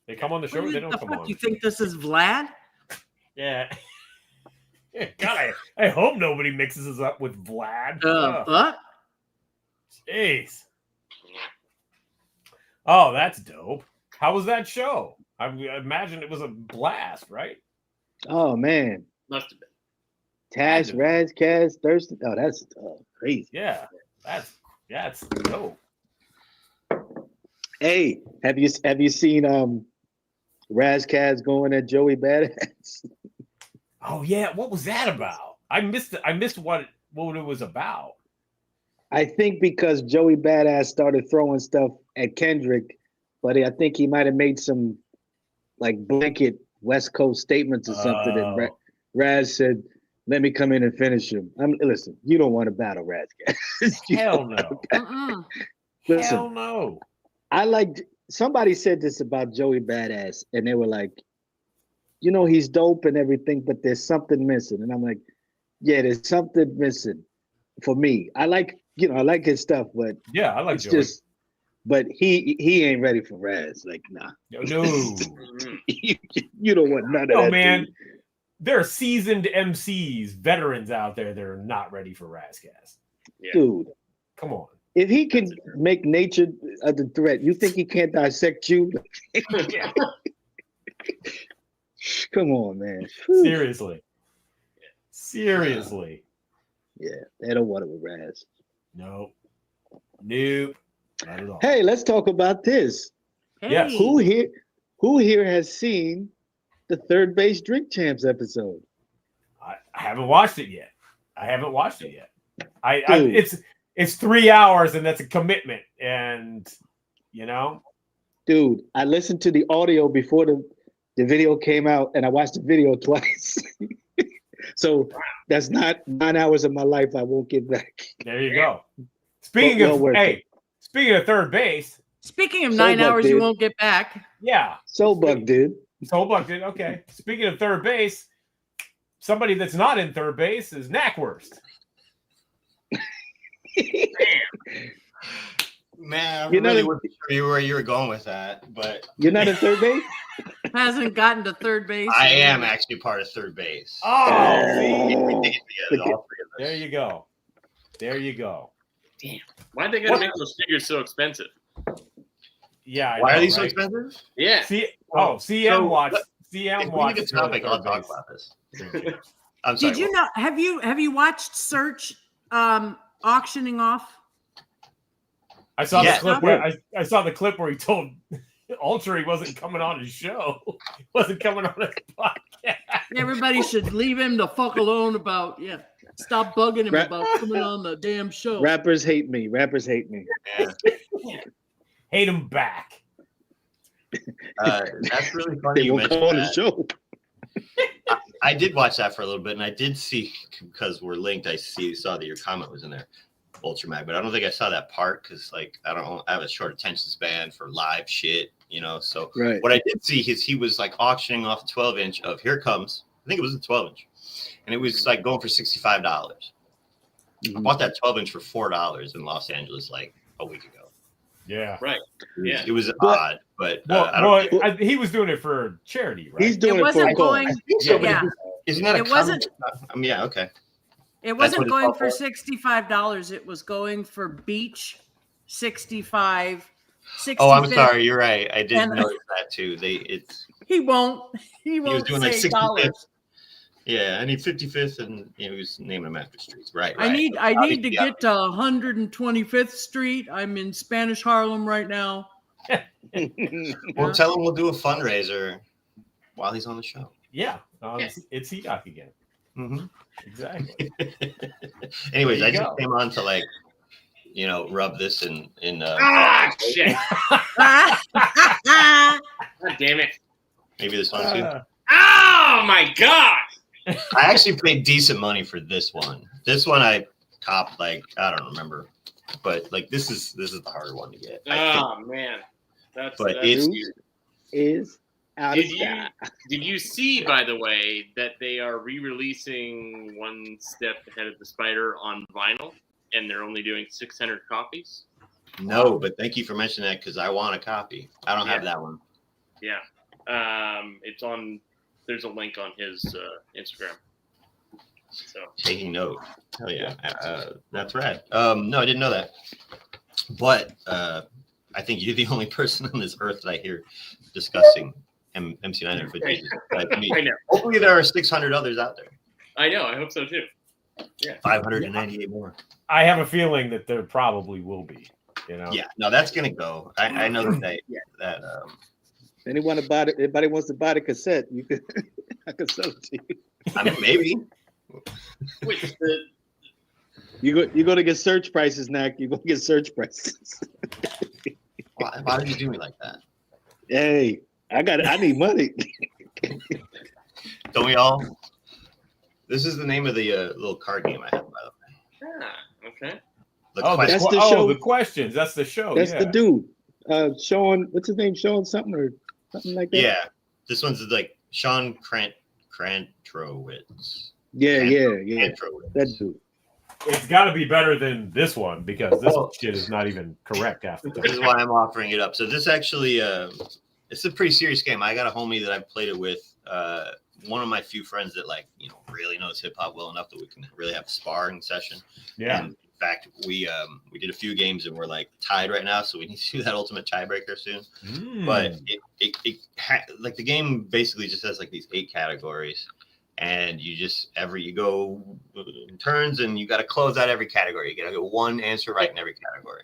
They come on the show, they don't come on. You think this is Vlad? Yeah. God, I hope nobody mixes us up with Vlad. What? Jeez. Oh, that's dope. How was that show? I imagine it was a blast, right? Oh, man. Must have been. Tash, Raz, Kaz, Thurston. Oh, that's crazy. Yeah, that's dope. Hey, have you seen Raz Kaz going at Joey Badass? Oh yeah, what was that about? I missed it. I missed what what it was about. I think because Joey Badass started throwing stuff at Kendrick, but I think he might have made some like blanket West Coast statements or something. And Raz said, "Let me come in and finish him." Listen, you don't want to battle Raz, guys. Hell no. Listen, Hell no. I liked. Somebody said this about Joey Badass, and they were like, "You know, he's dope and everything, but there's something missing." And I'm like, "Yeah, there's something missing for me. I like his stuff, but Yeah, I like it's Joey. just, but he ain't ready for Raz. Like, nah, No. you don't want none of No, that, man. dude. There are seasoned MCs, veterans out there that are not ready for Razzcast. Yeah. Dude. Come on. If he can make nature the threat, you think he can't dissect you? Come on, man. Seriously. Seriously. Yeah, they don't want it with Raz. No. Nope. Not at all. Hey, let's talk about this. Yes. Hey. Who here has seen the Third Base Drink Champs episode? I haven't watched it yet. Dude. It's 3 hours and that's a commitment. And Dude, I listened to the audio before the video came out, and I watched the video twice. So that's not 9 hours of my life I won't get back. there you go. Speaking of third base. Speaking of So 9 Buck hours you did. won't get back. Yeah. So Buck did. So Buck did. Okay. Speaking of third base, somebody that's not in third base is Knackwurst. Man, I You're not really a- wasn't sure where you were going with that, but You're not in third base? Hasn't gotten to third base. I am actually part of third base. Oh, see? We take it together, all three of us. There you go. There you go. Why'd they gotta make those figures so expensive? Yeah. Why I know, are these so right? expensive? Yeah. CM watched. CM If we watched. get a topic, I'll talk about this. I'm sorry. Did you know? Have you watched Search auctioning off? I saw Yeah. the clip. I saw the clip where he told Ultra he wasn't coming on his show. He wasn't coming on his podcast. Everybody should leave him the fuck alone about stop bugging him Rap- about coming on the damn show. Rappers hate me. Yeah. Hate him back. That's really funny. They You won't come mentioned on the that. show. I did watch that for a little bit, and I did see, because we're linked, saw that your comment was in there, Ultra Mag, but I don't think I saw that part because, like, I have a short attention span for live shit, So Right. what I did see is he was like auctioning off a 12-inch of Here Comes. I think it was a 12-inch, and it was like going for $65. I bought that 12-inch for $4 in Los Angeles like a week ago. Yeah. Right. Yeah. It was odd, but he was doing it for charity, right? He's doing It it for a wasn't cause. going. I think so, but Yeah. isn't that a It wasn't- common? I mean, yeah, okay. It That's wasn't what it's going all for for? $65. It was going for Beach 65. Oh, I'm 65th. sorry. You're right. I did And- notice that too. He won't. He He was won't doing like say 65th. dollars. Yeah, I need 55th, and he was naming them after streets. Right. I need to Obviously, get to 125th Street. I'm in Spanish Harlem right now. Well, tell him we'll do a fundraiser while he's on the show. Yeah. It's He-Doc again. Mm-hmm. Exactly. Anyways, There I you just go. came on to rub this in. Shit. Ah! God damn it. Maybe this one too. Oh my god. I actually paid decent money for this one. This one I copped I don't remember, but this is the harder one to get. I think. Oh man. That's It's- weird. Is out of stock. Did you see, by the way, that they are re-releasing One Step Ahead of the Spider on vinyl, and they're only doing 600 copies? No, but thank you for mentioning that because I want a copy. I don't have that one. Yeah. It's on. There's a link on his Instagram. So Taking note. Hell yeah. That's rad. No, I didn't know that. But I think you're the only person on this earth that I hear discussing MC900 footage. I know. Hopefully there are 600 others out there. I know. I hope so too. Yeah. 598 more. I have a feeling that there probably will be. Yeah, no, that's gonna go. I know that Anybody wants to buy the cassette, you could I could sell it to you. I mean, maybe. Wait, You're gonna get search prices, Knack. You're gonna get search prices. Why did you do me like that? Hey, I need money. Don't we all? This is the name of the little card game I have, by the way. Okay. The That's question. the show. the questions. That's the show. That's yeah. the dude. Sean, what's his name? Sean something or something like that. Yeah, this one's like Sean Krantrowitz. Yeah. Krantrowitz. That dude. It's got to be better than this one because this shit is not even correct half the This is time. why I'm offering it up. So this actually, it's a pretty serious game. I got a homie that I've played it with. One of my few friends that really knows hip hop well enough that we can really have a sparring session. Yeah. And in fact, we did a few games and we're like tied right now, so we need to do that ultimate tiebreaker soon. But like the game basically just has like these 8 categories, and you go in turns, and you got to close out every category. You got to get one answer right in every category.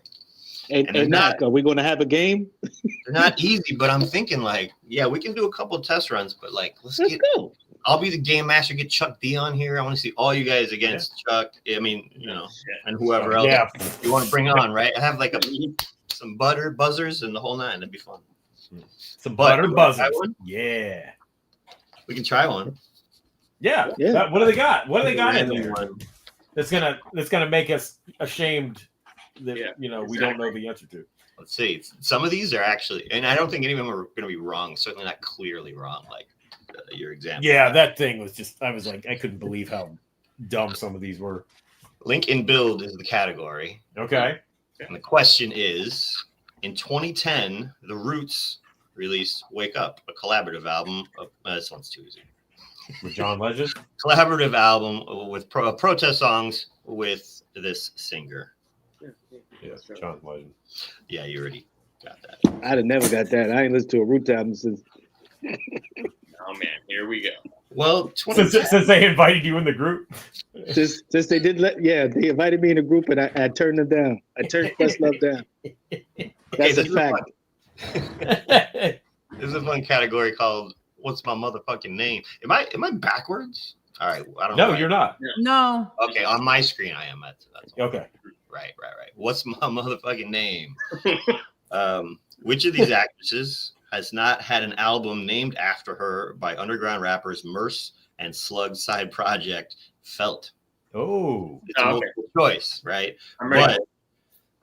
And Knack, are we going to have a game? They're not easy, but I'm thinking like, yeah, we can do a couple of test runs, but like, let's go. I'll be the game master. Get Chuck D on here. I want to see all you guys against Chuck. I mean, and whoever else you want to bring on, right? I have like some buzzers and the whole nine. That'd be fun. Some butter buzzers. Yeah. We can try one. Yeah. What do they got? What do they got in there? That's gonna make us ashamed that we don't know the answer to. Let's see. Some of these are actually, and I don't think any of them are going to be wrong. Certainly not clearly wrong, like your example. Yeah, that thing was just. I was like, I couldn't believe how dumb some of these were. Link in build is the category. Okay. And the question is: in 2010, The Roots released "Wake Up," a collaborative album. This one's too easy. With John Legend. Collaborative album with protest songs with this singer. Yeah, John Legend. Yeah, you already got that. I'd have never got that. I ain't listened to a Root album since. Oh man, here we go. Well, since they invited you in the group. Since they did they invited me in a group and I turned them down. I turned Questlove down. That's a fact. There's a fun category called "What's My Motherfucking Name?" Am I backwards? All right, I don't know. No, you're not. No. Okay, on my screen I am. That's okay. Right. What's my motherfucking name? Which of these actresses has not had an album named after her by underground rappers Merce and Slug's side project Felt? Oh, It's a multiple choice, right? But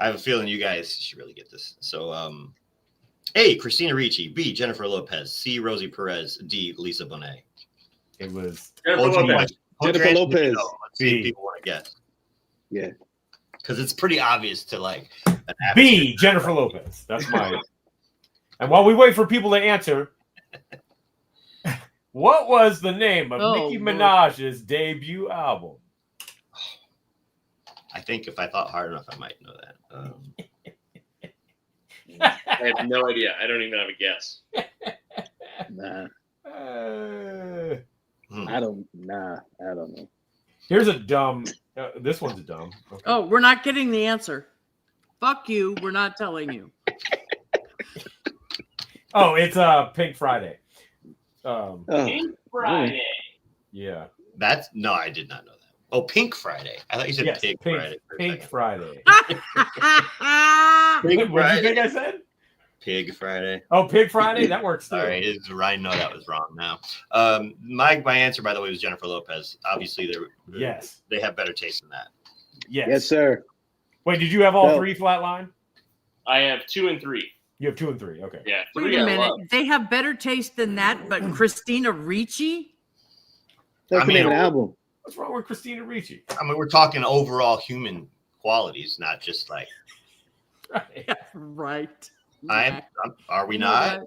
I have a feeling you guys should really get this. So, A, Christina Ricci. B, Jennifer Lopez. C, Rosie Perez. D, Lisa Bonet. It was Jennifer Lopez. Let's see if people want to guess. Yeah. Because it's pretty obvious to like B, Jennifer Lopez. That's my. And while we wait for people to answer, what was the name of Nicki Minaj's debut album? I think if I thought hard enough, I might know that. I have no idea. I don't even have a guess. Nah. I don't know. Here's a dumb. This one's a dumb. Okay. Oh, we're not getting the answer. Fuck you. We're not telling you. Oh, it's Pink Friday. Pink Friday. Yeah. That's no, I did not know that. Oh, Pink Friday. I thought you said Pig Friday. Pink Friday. Pig What did you think I said? Pig Friday. Oh, Pig Friday? That works too. All right, I know that was wrong now. My answer, by the way, was Jennifer Lopez. Obviously, they have better taste than that. Yes, sir. Wait, did you have all three flatline? I have 2 and 3. You have 2 and 3. Okay. Yeah. Wait a minute. They have better taste than that, but Christina Ricci? That's the name of the album. What's wrong with Christina Ricci? I mean, we're talking overall human qualities, not just like. Right. Are we not?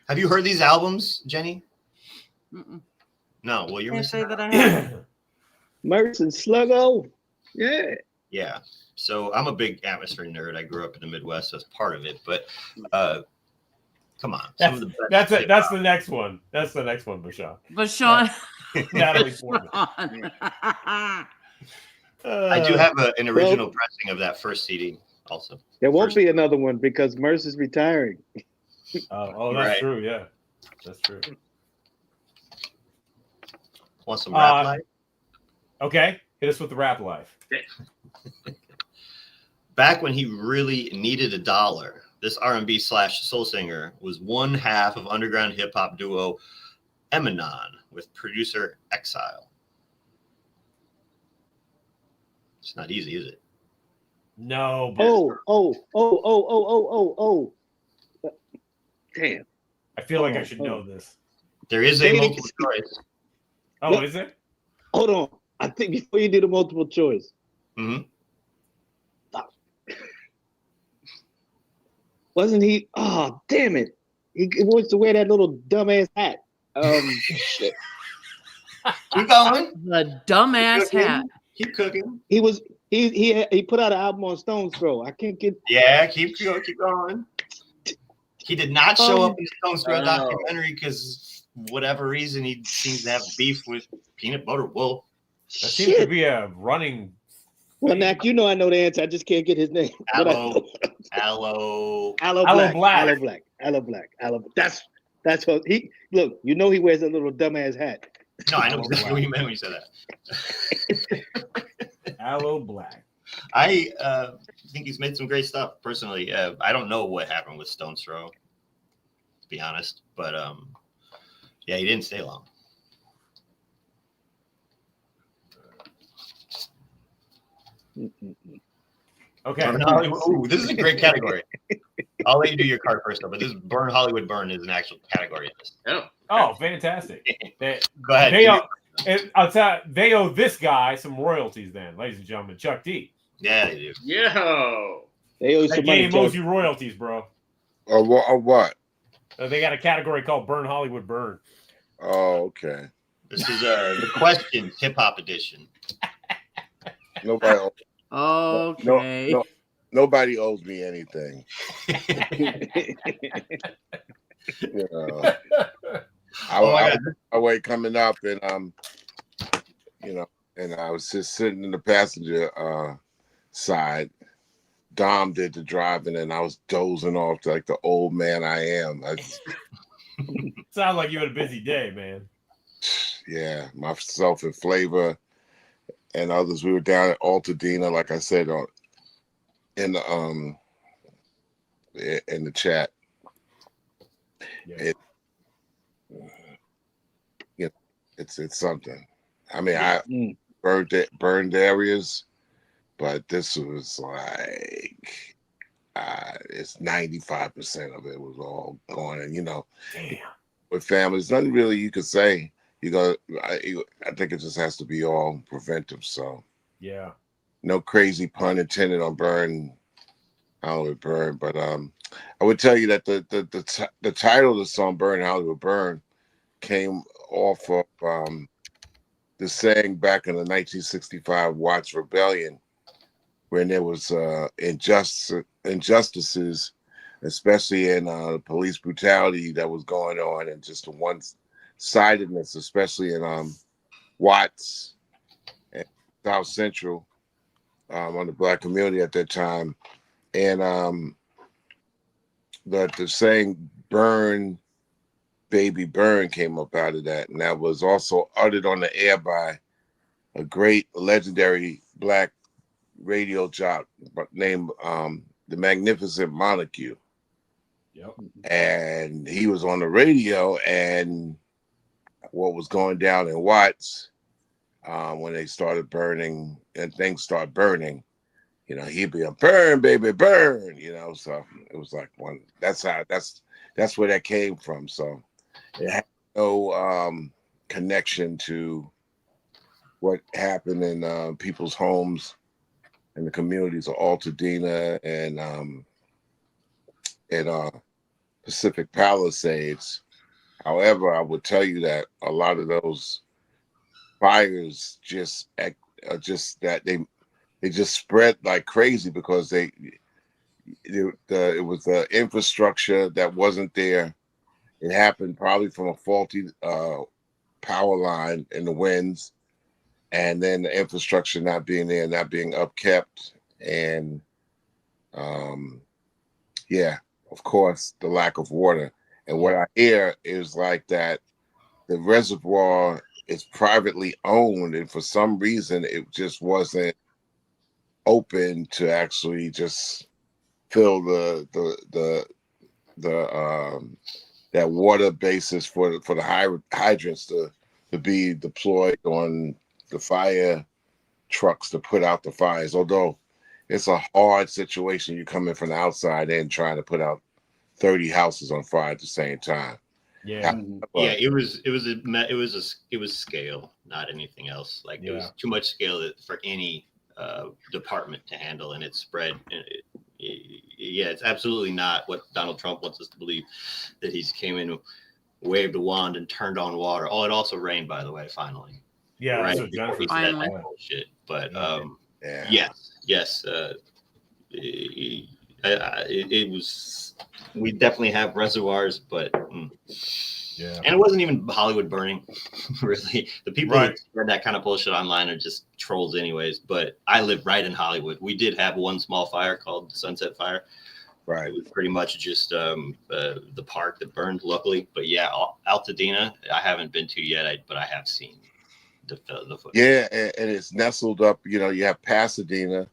Have you heard these albums, Jenny? Mm-mm. No. Well, you're Can't missing say out. that I have. Merce and Sluggo. Yeah. Yeah. So I'm a big atmosphere nerd. I grew up in the Midwest, so it's part of it. But come on, that's the next one. That's the next one, Bashan. Bashan. Natalie Portman. I do have an original pressing of that first CD. Also, there won't be another one because Merce is retiring. That's true. Yeah, that's true. Want some rap light? Okay. Hit us with the rap life. Back when he really needed a dollar, this R&B / soul singer was one half of underground hip hop duo Eminem with producer Exile. It's not easy, is it? No. But Oh. Damn. I feel like I should know this. There is a multiple choice. Oh, What? is there? Hold on. I think before you do the multiple choice. Mm-hmm. Wasn't he? Oh, damn it. He wants to wear that little dumbass hat. Shit. Keep going. The dumbass hat. Keep cooking. He put out an album on Stone's Throw. I can't get. Yeah, keep going. He did not show up in the Stone's Throw documentary because whatever reason he seems to have beef with Peanut Butter Wolf. That seems to be a running. Well, Mac, you know I know the answer. I just can't get his name. Aloe Black. That's what he look. You know he wears a little dumbass hat. No, I know exactly what you meant when you said that. Aloe Black. I think he's made some great stuff. Personally, I don't know what happened with Stone's Throw, to be honest. But yeah, he didn't stay long. Okay. Burn Hollywood. Ooh, this is a great category. I'll let you do your card first, though. But this Burn Hollywood Burn is an actual category in this. Oh, fantastic. Go ahead. They owe this guy some royalties then, ladies and gentlemen. Chuck D. Yeah, they do. Yo. They owe you That some money. game owes you royalties, bro. Or what? They got a category called Burn Hollywood Burn. Oh, okay. This is the Questions Hip Hop Edition. Nobody. Okay. Nobody owes me anything. You know, I wait coming up, and and I was just sitting in the passenger side. Dom did the driving, and I was dozing off like the old man I am. Sounds like you had a busy day, man. Yeah, myself and Flavor and others. We were down at Altadena, like I said, in the chat. Yeah. It's something. I mean, I burned areas, but this was like it's 95% of it was all gone, and Damn. with families, nothing really you could say. I think it just has to be all preventive. So Yeah. no crazy pun intended on Burn Hollywood Burn, but I would tell you that the title of the song Burn Hollywood Burn came off of the saying back in the 1965 Watts Rebellion, when there was injustices, especially in police brutality that was going on, and just the one-sidedness, especially in Watts and South Central, on the Black community at that time. And the saying "Burn, Baby Burn" came up out of that, and that was also uttered on the air by a great legendary Black radio jock named the Magnificent Montague. Yep. And he was on the radio, and what was going down in Watts when they started burning and things start burning, he'd be a "Burn, baby, burn," so it was like that's where that came from. So it had no connection to what happened in people's homes in the communities of Altadena and Pacific Palisades. However, I would tell you that a lot of those fires just spread like crazy because it was the infrastructure that wasn't there. It happened probably from a faulty power line in the winds, and then the infrastructure not being there, not being upkept, and of course, the lack of water. And what I hear is like that the reservoir it's privately owned, and for some reason it just wasn't open to actually just fill the that water basis for the hydrants to be deployed on the fire trucks to put out the fires. Although it's a hard situation, you come in from the outside and trying to put out 30 houses on fire at the same time. Yeah. Yeah, it was scale, not anything else. Like it was too much scale for any department to handle, and it spread. Yeah, it's absolutely not what Donald Trump wants us to believe, that he's came in, waved a wand, and turned on water. Oh, it also rained, by the way, finally. Yeah, right. so Jennifer said Finally. that. Bullshit. But Yeah. yes. It was. We definitely have reservoirs, but Yeah. and it wasn't even Hollywood burning. Really, the people Right. that spread that kind of bullshit online are just trolls, anyways. But I live right in Hollywood. We did have one small fire called the Sunset Fire. Right. It was pretty much just the park that burned, luckily. But yeah, Altadena, I haven't been to yet, but I have seen the footage. Yeah, and it's nestled up. You know, you have Pasadena,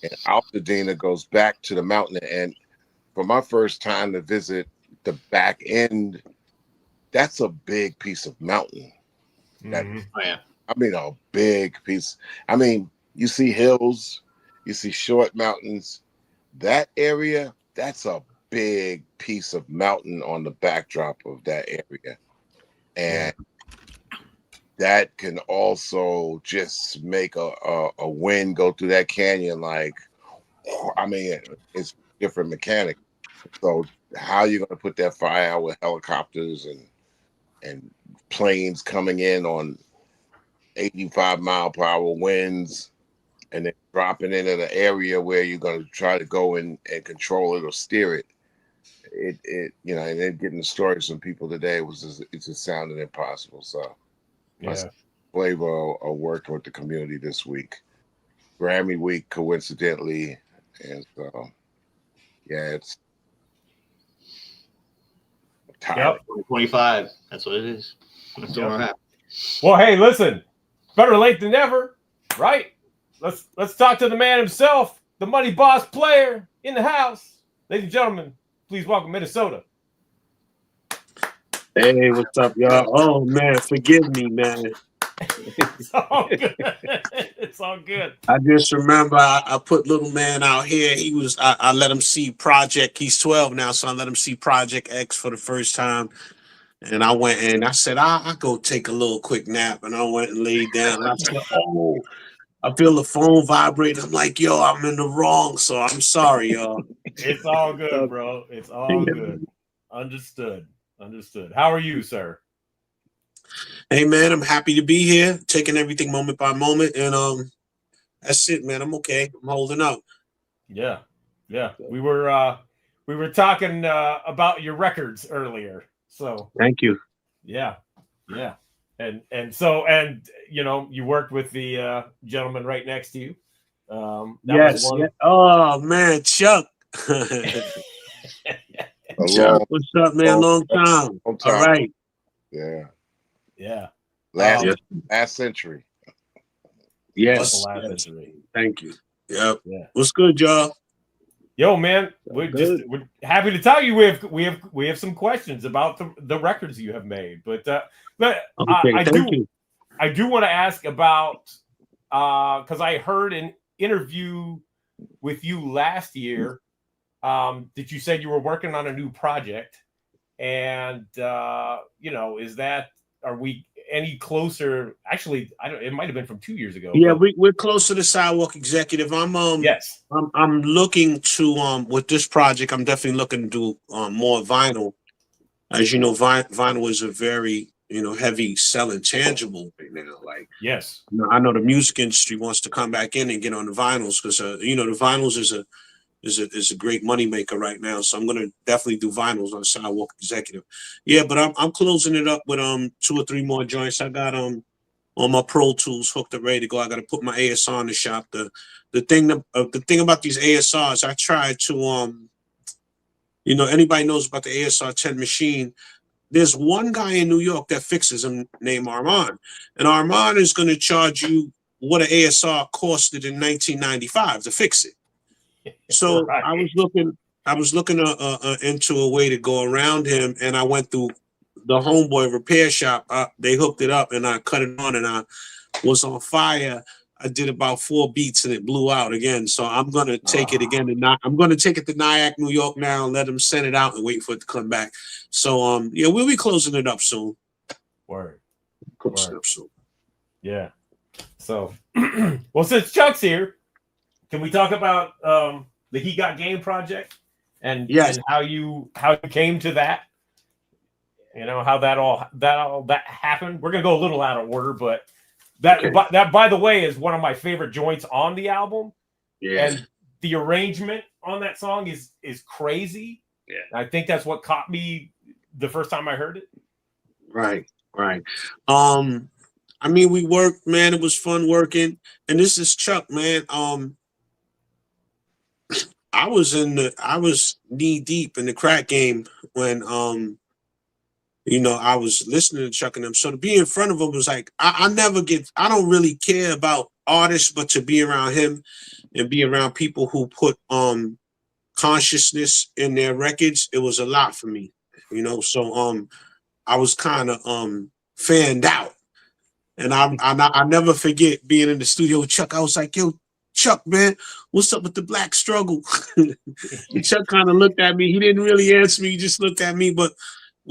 and Altadena goes back to the mountain. And for my first time to visit the back end, that's a big piece of mountain. Mhm. Oh yeah. I mean, a big piece. I mean, you see hills, you see short mountains. That area, that's a big piece of mountain on the backdrop of that area. And that can also just make a wind go through that canyon. Like, I mean, it's different mechanics. So how you going to put that fire out with helicopters and planes coming in on 85-mile-per-hour winds, and then dropping into the area where you're going to try to go in and control it or steer it. It you know, and then getting the stories from people today it just sounded impossible. So my flavor of working with the community this week, Grammy week, coincidentally, and so yeah, it's tired. 25. That's what it is. That's where we're at. Well, hey, listen, better late than never, right? Let's talk to the man himself, the money boss player in the house. Ladies and gentlemen, please welcome Minnesota. Hey, what's up, y'all? Oh man, forgive me, man. It's all good. It's all good. I just remember I put little man out here. I let him see Project. He's 12 now, so I let him see Project X for the first time. And I went and I said, I'll go take a little quick nap. And I went and laid down. And I said, oh, I feel the phone vibrate. I'm like, yo, I'm in the wrong. So I'm sorry, y'all. It's all good, bro. It's all good. Understood. How are you, sir? Hey, man, I'm happy to be here, taking everything moment by moment. And that's it, man. I'm okay. I'm holding up. Yeah. We were talking about your records earlier. So Thank you. yeah. And you know, you worked with the gentleman right next to you. Yes. Oh man, Chuck. Chuck, what's up, man? Long time. All right. Yeah. Last century. Yes. Yes. Thank you. Yep. Yeah. What's good, y'all? Yo, man, we're happy to tell you we have some questions about the records you have made, but I do want to ask about because I heard an interview with you last year that you said you were working on a new project, and you know, are we any closer? Actually, it might have been from 2 years ago. Yeah, we're close to the Sidewalk Executive. I'm looking to with this project. I'm definitely looking to do more vinyl. As you know, vinyl is a very heavy selling tangible right now. Like yes, I know the music industry wants to come back in and get on the vinyls because the vinyls is a great moneymaker right now. So I'm gonna definitely do vinyls on Sidewalk Executive. Yeah, but I'm closing it up with 2 or 3 more joints. I got all my Pro Tools hooked up, ready to go. I got to put my ASR in the shop. The thing about these ASRs, I tried to anybody knows about the ASR 10 machine. there's one guy in New York that fixes them named Armand, and Armand is going to charge you what an ASR costed in 1995 to fix it. So Right. I was looking into a way to go around him, and I went through the Homeboy repair shop. They hooked it up, and I cut it on, and I was on fire. I did about 4 beats and it blew out again. So I'm gonna take it again to I'm gonna take it to Nyack, New York now, and let them send it out and wait for it to come back. So yeah, we'll be closing it up soon. Word. Closing Word. up soon. Yeah. So, well, since Chuck's here, can we talk about the He Got Game project and Yes. and how you came to that? You know how that happened. We're gonna go a little out of order, but that by the way is one of my favorite joints on the album. Yeah. And the arrangement on that song is crazy. Yeah. I think that's what caught me the first time I heard it. Right. I mean, we worked, man. It was fun working. And this is Chuck, man. I was knee deep in the crack game when I was listening to Chuck and them. So to be in front of him was like, I don't really care about artists, but to be around him and be around people who put consciousness in their records, it was a lot for me, So I was kind of fanned out. And I never forget being in the studio with Chuck. I was like, yo, Chuck, man, what's up with the black struggle? Chuck kind of looked at me. He didn't really answer me. He just looked at me, but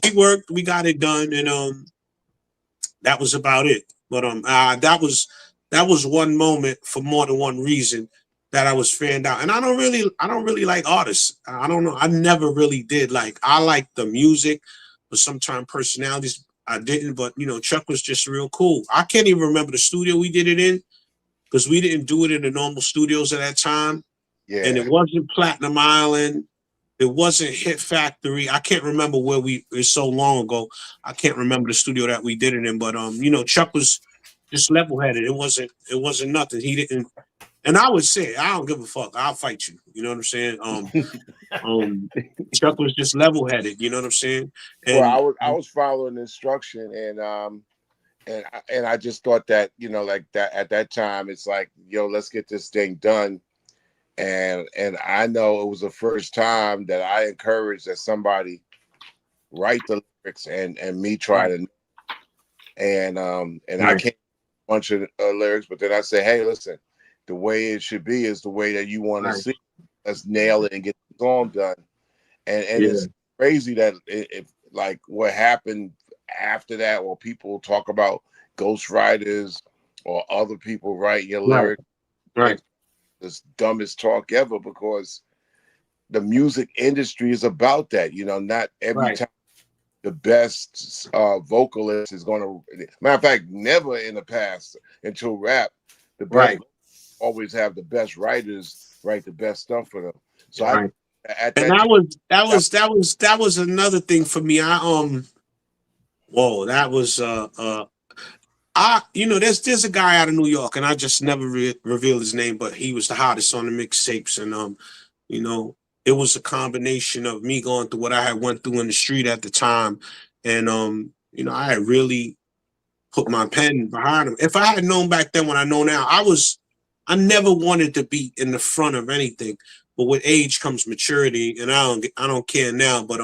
we worked, we got it done, and that was about it. But that was one moment for more than one reason that I was fanned out. And I don't really like artists. I don't know. I never really did. Like, I like the music, but sometimes personalities I didn't. But Chuck was just real cool. I can't even remember the studio we did it in, because we didn't do it in the normal studios at that time. Yeah. And it wasn't Platinum Island. It wasn't Hit Factory. I can't remember where it's so long ago. I can't remember the studio that we did it in. But Chuck was just level-headed. It wasn't nothing. He didn't, and I would say, I don't give a fuck. I'll fight you. You know what I'm saying? Chuck was just level-headed, you know what I'm saying? And Well, I was following instruction, and I just thought that, like that at that time, it's like, yo, let's get this thing done. And I know it was the first time that I encouraged that somebody write the lyrics and me try to, and I came a bunch of lyrics, but then I say, hey, listen, the way it should be is the way that you want to see. Let's nail it and get the song done. And it's crazy that if like what happened after that, or people talk about ghostwriters or other people write your lyrics. Right. This dumbest talk ever, because the music industry is about that. Not every time the best vocalist is going to. Matter of fact, never in the past until rap, the best always have the best writers write the best stuff for them. So that was another thing for me. There's a guy out of New York, and I just never revealed his name, but he was the hottest on the mixtapes, and it was a combination of me going through what I had went through in the street at the time, and I had really put my pen behind him. If I had known back then what I know now, I never wanted to be in the front of anything, but with age comes maturity, and I don't care now, but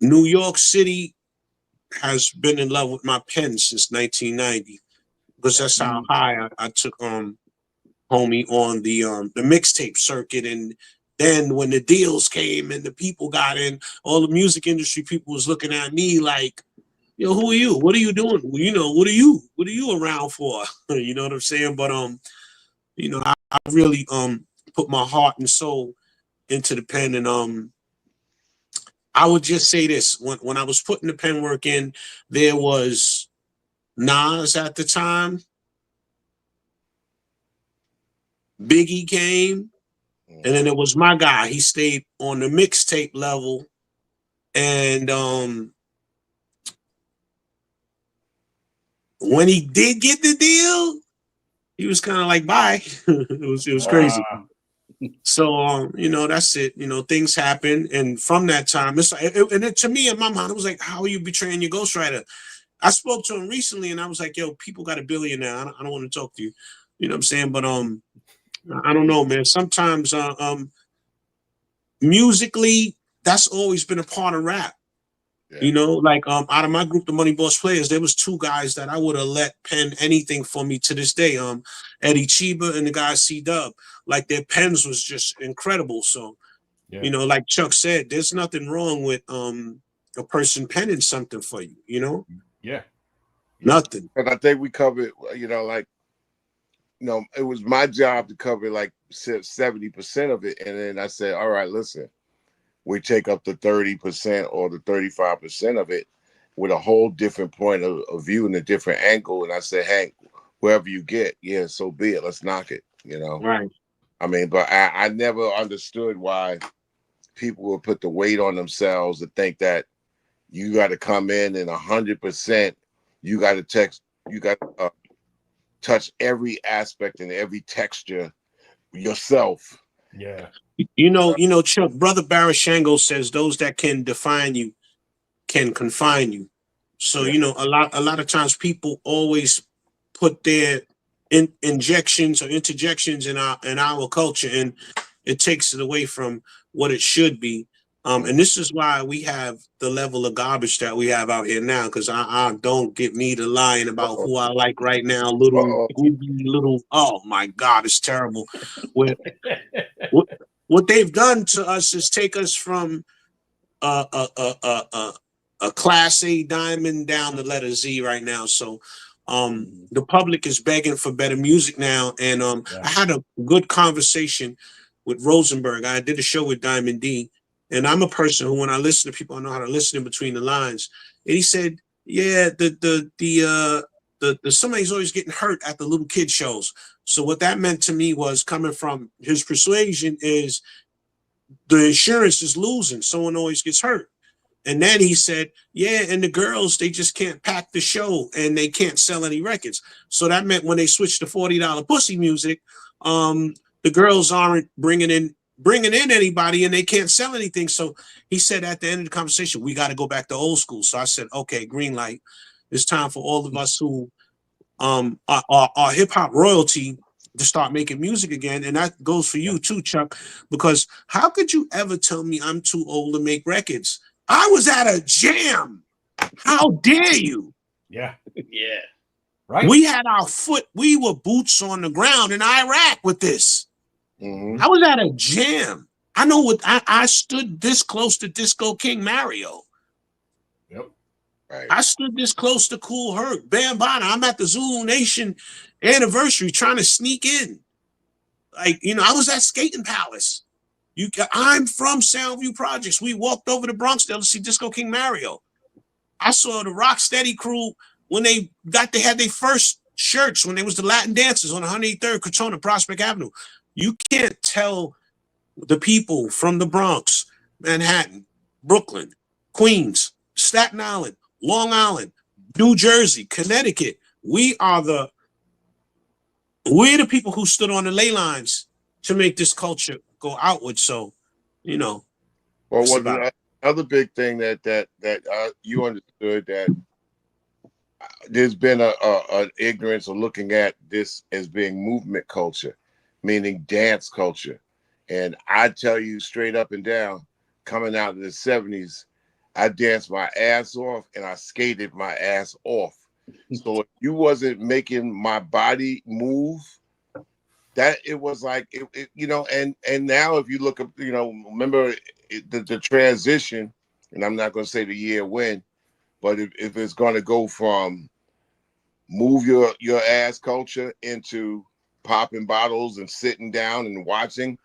New York City has been in love with my pen since 1990, because that's how high I took homie on the mixtape circuit. And then when the deals came and the people got in, all the music industry people was looking at me like, who are you? What are you doing? What are you around for? You know what I'm saying? But I really put my heart and soul into the pen, and I would just say this: when I was putting the pen work in, there was Nas at the time, Biggie came, and then it was my guy. He stayed on the mixtape level, and when he did get the deal, he was kind of like, bye. It was crazy. So, that's it. Things happen, and from that time, it's like, to me, in my mind, it was like, how are you betraying your ghostwriter? I spoke to him recently, and I was like, yo, people got $1 billion now. I don't want to talk to you. You know what I'm saying? But I don't know, man. Sometimes musically, that's always been a part of rap. Yeah. Like out of my group, the Money Boss Players, there was 2 guys that I would have let pen anything for me to this day. Eddie Chiba and the guy C-Dub. Like their pens was just incredible. So, like Chuck said, there's nothing wrong with a person penning something for you, Yeah. Nothing. And I think we covered, like, it was my job to cover like 70% of it. And then I said, all right, listen, we take up the 30% or the 35% of it with a whole different point of view and a different angle. And I said, Hank, wherever you get, yeah, so be it. Let's knock it, Right. I mean, but I never understood why people would put the weight on themselves to think that you got to come in and 100%, you got to touch every aspect and every texture yourself. Yeah. Chuck, Brother Barashango says those that can define you can confine you. So, Yeah. a lot of times people always put their injections or interjections in our culture, and it takes it away from what it should be. And this is why we have the level of garbage that we have out here now. Because I don't get me to lying about who I like right now. Little. Oh my God, it's terrible. What what they've done to us is take us from a class A diamond down to letter Z right now. So the public is begging for better music now. And I had a good conversation with Rosenberg. I did a show with Diamond D, and I'm a person who, when I listen to people, I know how to listen in between the lines. And he said, yeah, the somebody's always getting hurt at the little kid shows. So what that meant to me was, coming from his persuasion, is the insurance is losing. Someone always gets hurt. And then he said, yeah, and the girls, they just can't pack the show and they can't sell any records. So that meant when they switched to $40 pussy music, the girls aren't bringing in anybody and they can't sell anything. So he said at the end of the conversation, we got to go back to old school. So I said, okay, green light. It's time for all of us who are hip hop royalty to start making music again. And that goes for you too, Chuck, because how could you ever tell me I'm too old to make records? I was at a jam. How dare you? Yeah. Yeah. Right. We were boots on the ground in Iraq with this. Mm-hmm. I was at a jam. I know what I stood this close to Disco King Mario. Yep. Right. I stood this close to Cool Herc, Bambaataa. I'm at the Zulu Nation anniversary trying to sneak in. Like, I was at Skating Palace. I'm from Soundview Projects. We walked over to Bronxdale to see Disco King Mario. I saw the Rocksteady crew when they had their first shirts, when they was the Latin dancers on 183rd Crotona, Prospect Avenue. You can't tell the people from the Bronx, Manhattan, Brooklyn, Queens, Staten Island, Long Island, New Jersey, Connecticut. We're the people who stood on the ley lines to make this culture go outward. So, Well, was another big thing that you understood, that there's been an ignorance of looking at this as being movement culture, meaning dance culture. And I tell you straight up and down, coming out of the 70s, I danced my ass off and I skated my ass off. So if you wasn't making my body move, that it was like, and now if you look up, remember the transition, and I'm not going to say the year when, but if it's going to go from move your ass culture into popping bottles and sitting down and watching.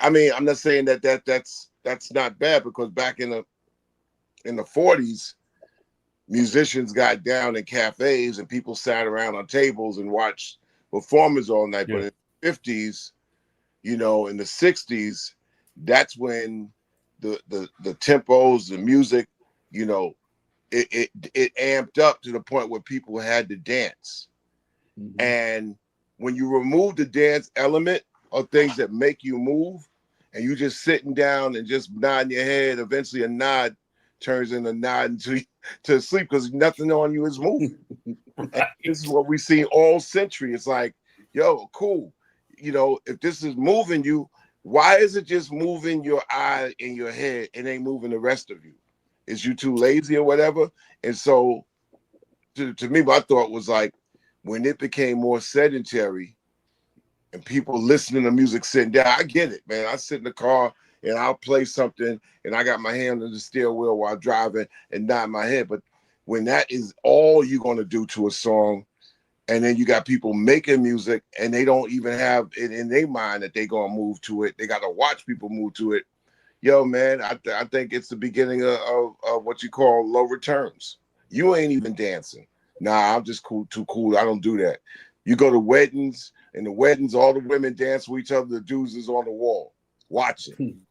I mean, I'm not saying that's not bad, because back in the 40s, musicians got down in cafes and people sat around on tables and watched performers all night. Yeah. But in the 50s, in the 60s, that's when the tempos, the music, it amped up to the point where people had to dance. Mm-hmm. And when you remove the dance element, are things that make you move, and you just sitting down and just nodding your head. Eventually, a nod turns into nodding to sleep because nothing on you is moving. This is what we've seen all century. It's like, yo, cool. You know, if this is moving you, why is it just moving your eye and your head and ain't moving the rest of you? Is you too lazy or whatever? And so, to me, my thought was like, when it became more sedentary and people listening to music sitting down, I get it, man. I sit in the car and I'll play something and I got my hand on the steering wheel while driving and nod my head. But when that is all you're going to do to a song, and then you got people making music and they don't even have it in their mind that they're going to move to it. They got to watch people move to it. Yo, man, I think it's the beginning of what you call low returns. You ain't even dancing. Nah, I'm just too cool. I don't do that. You go to weddings, and the weddings, all the women dance with each other. The dudes is on the wall watching.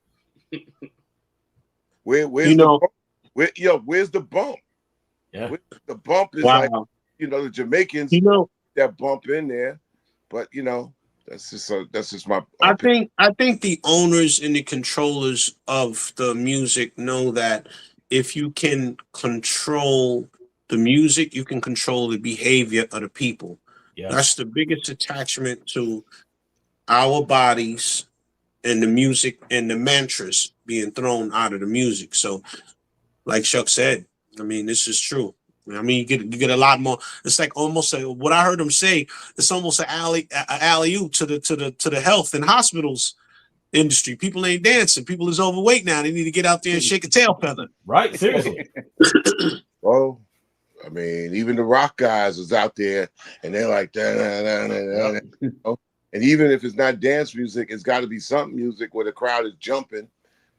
Where's the bump? Where's the bump? Yeah. The bump is Wow. like, the Jamaicans that bump in there, but that's just my opinion. I think the owners and the controllers of the music know that if you can control the music, you can control the behavior of the people. Yeah. That's the biggest attachment to our bodies and the music and the mantras being thrown out of the music. So, like Chuck said, I mean, this is true. I mean, you get a lot more. It's like almost what I heard him say. It's almost an alley-oop to the health and hospitals industry. People ain't dancing. People is overweight now. They need to get out there and shake a tail feather. Right? Seriously. Well, I mean, even the rock guys is out there, and they're like, da. And even if it's not dance music, it's got to be some music where the crowd is jumping.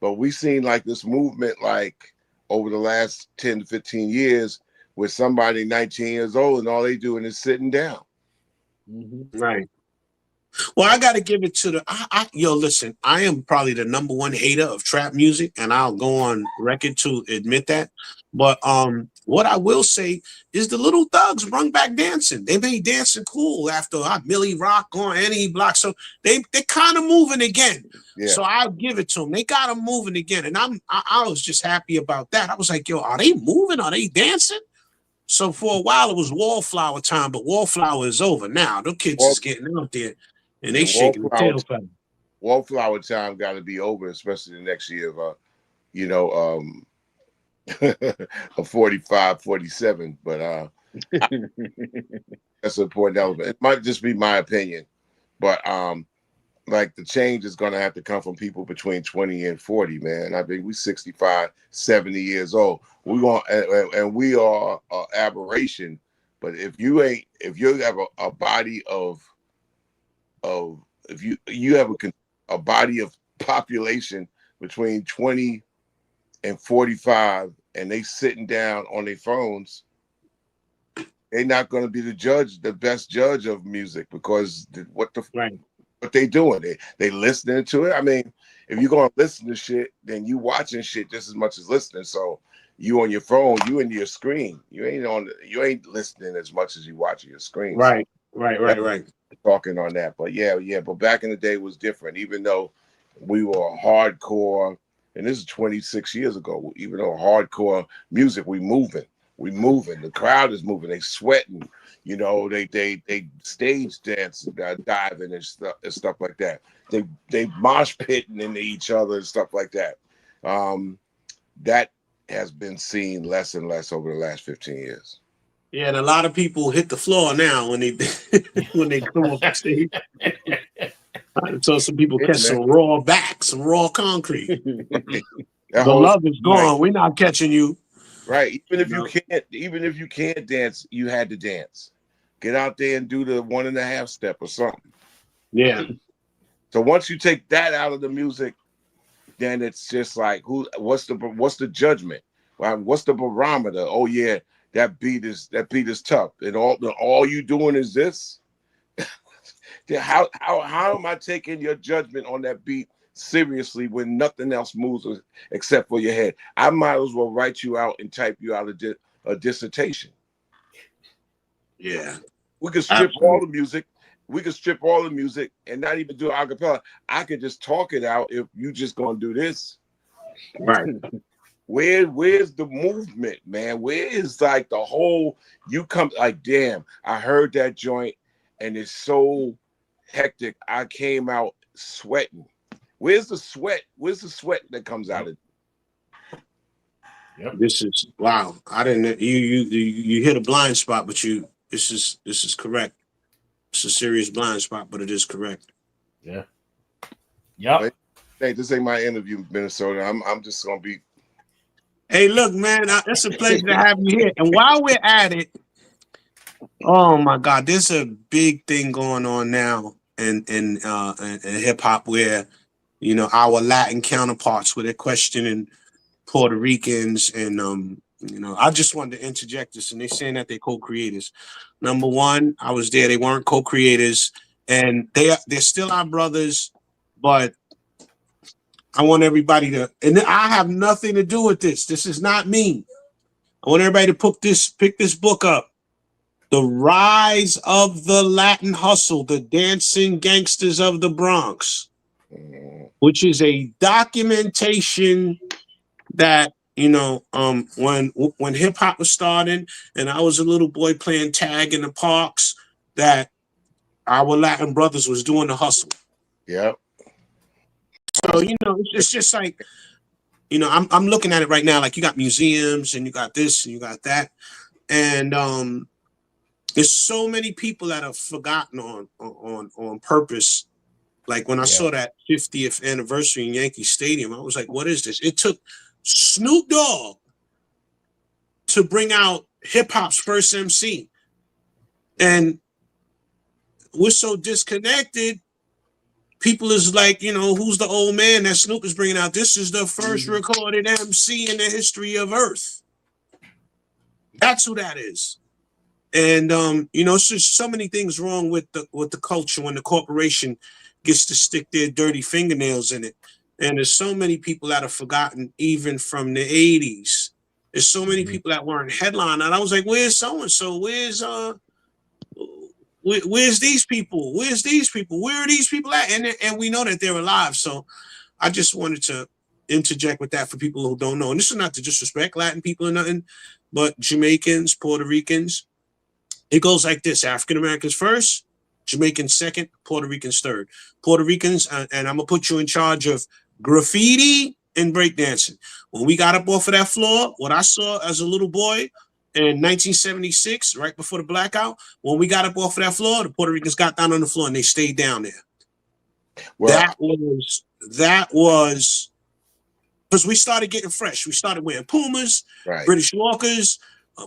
But we've seen like this movement, like over the last 10 to 15 years, where somebody 19 years old and all they doing is sitting down. Right. Well, I got to give it to listen, I am probably the number one hater of trap music, and I'll go on record to admit that. But what I will say is the Little Thugs brought back dancing. They made dancing cool after Millie Rock on any block. So they're kind of moving again. Yeah. So I'll give it to them. They got them moving again. And I was just happy about that. I was like, yo, are they moving? Are they dancing? So for a while it was Wallflower time, but Wallflower is over now. The kids is getting out there and they shaking the tail feather. Wallflower time got to be over, especially the next year of a 45, 47. But that's an important element. It might just be my opinion, but like the change is going to have to come from people between 20 and 40, man. I think we're 65, 70 years old. We are an aberration. But if you have a body of if you have a body of population between 20 and 45, and they sitting down on their phones, they're not going to be the best judge of music, because what they doing? They listening to it. I mean, if you're going to listen to shit, then you watching shit just as much as listening. So you on your phone, you in your screen. You ain't listening as much as you watching your screen. Right. Talking on that, but yeah. But back in the day was different. Even though we were hardcore, and this is 26 years ago. Even though hardcore music, we moving. The crowd is moving. They sweating. They stage dance, diving and stuff like that. They mosh pitting into each other and stuff like that. That has been seen less and less over the last 15 years. Yeah, and a lot of people hit the floor now when they come off the stage. So some people catch some raw back, some raw concrete. The love is gone. Right. We're not catching you. Right. Even if you can't dance, you had to dance. Get out there and do the 1.5 step or something. Yeah. So once you take that out of the music, then it's just like, what's the judgment? What's the barometer? Oh yeah, that beat is tough. And all you doing is this. How am I taking your judgment on that beat seriously when nothing else moves except for your head? I might as well write you out and type you out a dissertation. Yeah. We could strip all the music we could strip all the music and not even do a cappella. I could just talk it out if you just gonna do this. Right. Where's the movement, man? Where is like the whole you come like damn, I heard that joint and it's so hectic. I came out sweating. Where's the sweat? Where's the sweat that comes out of it? Yep. This is wow. I didn't you hit a blind spot, but this is correct. It's a serious blind spot, but it is correct. Yeah. Yep. Hey, this ain't my interview, Minnesota. I'm just gonna be. Hey, look, man, it's a pleasure to have you here. And while we're at it, oh my God, there's a big thing going on now in hip hop where our Latin counterparts where they're questioning Puerto Ricans and I just wanted to interject this, and they're saying that they're co-creators. Number one, I was there; they weren't co-creators, and they're still our brothers, but I want everybody to, and I have nothing to do with this. This is not me. I want everybody to pick this book up. The Rise of the Latin Hustle, The Dancing Gangsters of the Bronx, which is a documentation that, when hip hop was starting and I was a little boy playing tag in the parks, that our Latin brothers was doing the hustle. Yeah. So, it's just like, I'm looking at it right now. Like you got museums and you got this and you got that. And there's so many people that have forgotten on purpose. Like when I saw that 50th anniversary in Yankee Stadium, I was like, what is this? It took Snoop Dogg to bring out hip hop's first MC. And we're so disconnected. People is like, who's the old man that Snoop is bringing out? This is the first recorded MC in the history of Earth. That's who that is. And it's just so many things wrong with the culture when the corporation gets to stick their dirty fingernails in it. And there's so many people that are forgotten, even from the 80s. There's so many people that weren't headline. And I was like, where's so-and-so? Where's these people? Where's these people? Where are these people at? And we know that they're alive. So I just wanted to interject with that for people who don't know. And this is not to disrespect Latin people or nothing, but Jamaicans, Puerto Ricans, it goes like this: African Americans first, Jamaicans second, Puerto Ricans third. Puerto Ricans, and I'm gonna put you in charge of graffiti and breakdancing. When we got up off of that floor, what I saw as a little boy in 1976, right before the blackout, when we got up off of that floor, the Puerto Ricans got down on the floor and they stayed down there. Well, that was because we started getting fresh. We started wearing Pumas, right, British Walkers.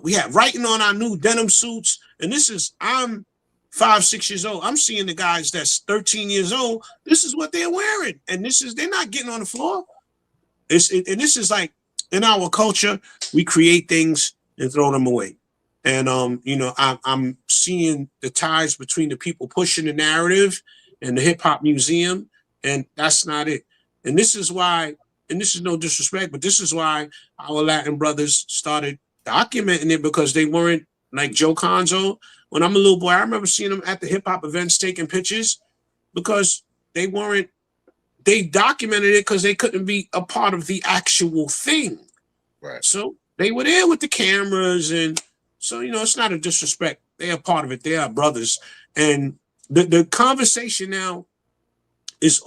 We had writing on our new denim suits. And I'm 5, 6 years old. I'm seeing the guys that's 13 years old. This is what they're wearing. And they're not getting on the floor. And this is like, in our culture, we create things and throw them away. And, I'm seeing the ties between the people pushing the narrative and the hip hop museum. And that's not it. And this is why, and this is no disrespect, but this is why our Latin brothers started documenting it, because they weren't like Joe Conzo. When I'm a little boy, I remember seeing them at the hip hop events taking pictures because they documented it because they couldn't be a part of the actual thing. Right. So they were there with the cameras. And so, it's not a disrespect. They are part of it. They are brothers. And the conversation now is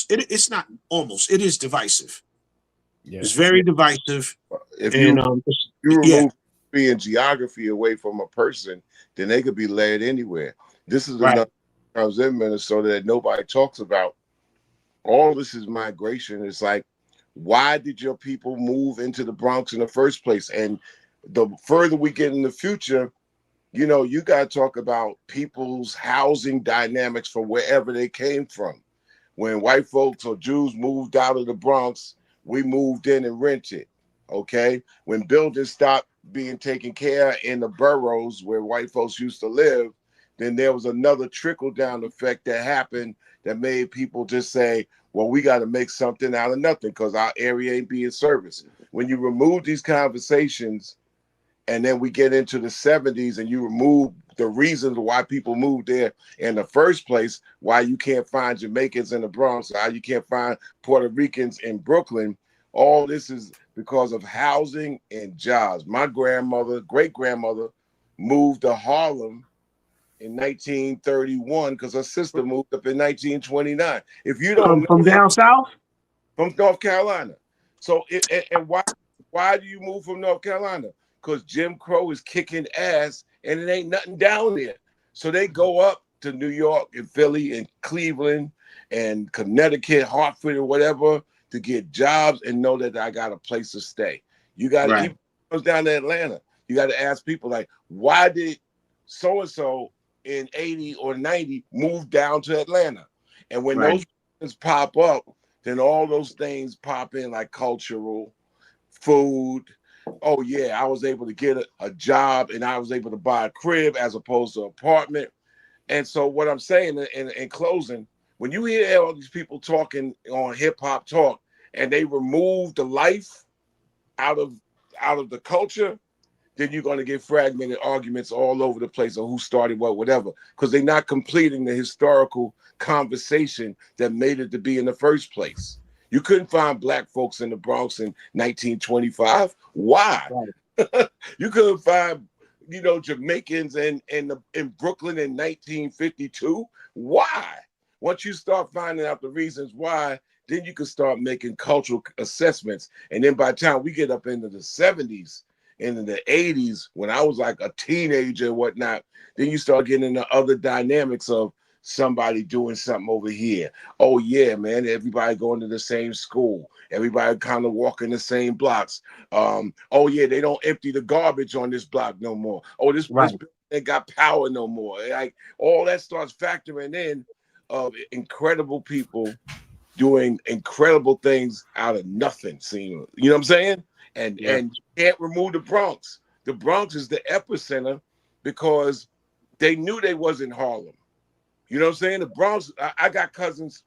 it is divisive. Yeah. It's very divisive. If you remove being geography away from a person, then they could be led anywhere. This is another comes in Minnesota that nobody talks about. All this is migration. It's like, why did your people move into the Bronx in the first place? And the further we get in the future, you got to talk about people's housing dynamics from wherever they came from. When white folks or Jews moved out of the Bronx, we moved in and rented. Okay, when buildings stopped being taken care of in the boroughs where white folks used to live, then there was another trickle-down effect that happened that made people just say, well, we got to make something out of nothing because our area ain't being serviced. When you remove these conversations And then we get into the 70s and you remove the reasons why people moved there in the first place, why you can't find Jamaicans in the Bronx, why you can't find Puerto Ricans in Brooklyn. All this is because of housing and jobs. My grandmother, great-grandmother, moved to Harlem in 1931 because her sister moved up in 1929. If you don't From know that, down south. from North Carolina. So, and why do you move from North Carolina? Because Jim Crow is kicking ass and it ain't nothing down there. So they go up to New York and Philly and Cleveland and Connecticut, Hartford, or whatever to get jobs and know that I got a place to stay. You got to even goes down to Atlanta. You got to ask people like, why did so and so in 80 or 90 move down to Atlanta? And when those things pop up, then all those things pop in like cultural, food. Oh yeah, I was able to get a job and I was able to buy a crib as opposed to an apartment. And so what I'm saying in closing, when you hear all these people talking on hip hop talk and they remove the life out of the culture, then you're going to get fragmented arguments all over the place on who started what, whatever, because they're not completing the historical conversation that made it to be in the first place. You couldn't find black folks in the Bronx in 1925. Why? Right. You couldn't find, Jamaicans in Brooklyn in 1952. Why? Once you start finding out the reasons why, then you can start making cultural assessments. And then by the time we get up into the 70s, and in the 80s, when I was like a teenager and whatnot, then you start getting into other dynamics of somebody doing something over here. Oh yeah, man, everybody going to the same school. Everybody kind of walking the same blocks. Oh yeah, they don't empty the garbage on this block no more. Oh, this they got power no more. Like all that starts factoring in of incredible people doing incredible things out of nothing. You know what I'm saying? And you can't remove the Bronx. The Bronx is the epicenter because they knew they was in Harlem. You know what I'm saying? The Bronx, I got cousins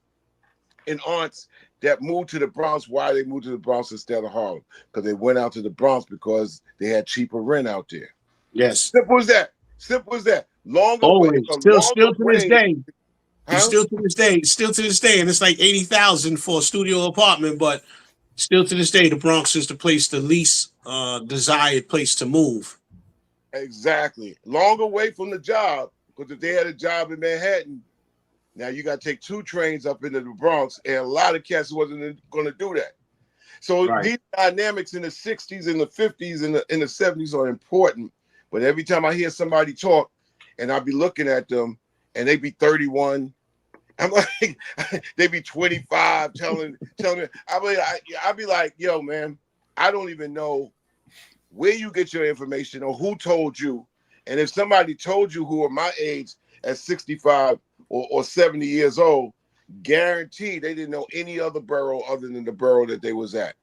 and aunts that moved to the Bronx. Why they moved to the Bronx instead of Harlem? Because they went out to the Bronx because they had cheaper rent out there. Yes. Simple as that. Simple as that. Always. Still to this day. Huh? Still to this day. And it's like 80,000 for a studio apartment, but still to this day, the Bronx is the least desired place to move. Exactly. Long away from the job, because if they had a job in Manhattan, now you got to take 2 trains up into the Bronx, and a lot of cats wasn't going to do that. So these dynamics in the 60s and the 50s and the 70s are important. But every time I hear somebody talk, and I'll be looking at them, and they be 31, I'm like, they be 25, telling me, I'll be like, yo, man, I don't even know where you get your information or who told you. And if somebody told you who are my age at 65 or 70 years old, guaranteed they didn't know any other borough other than the borough that they was at.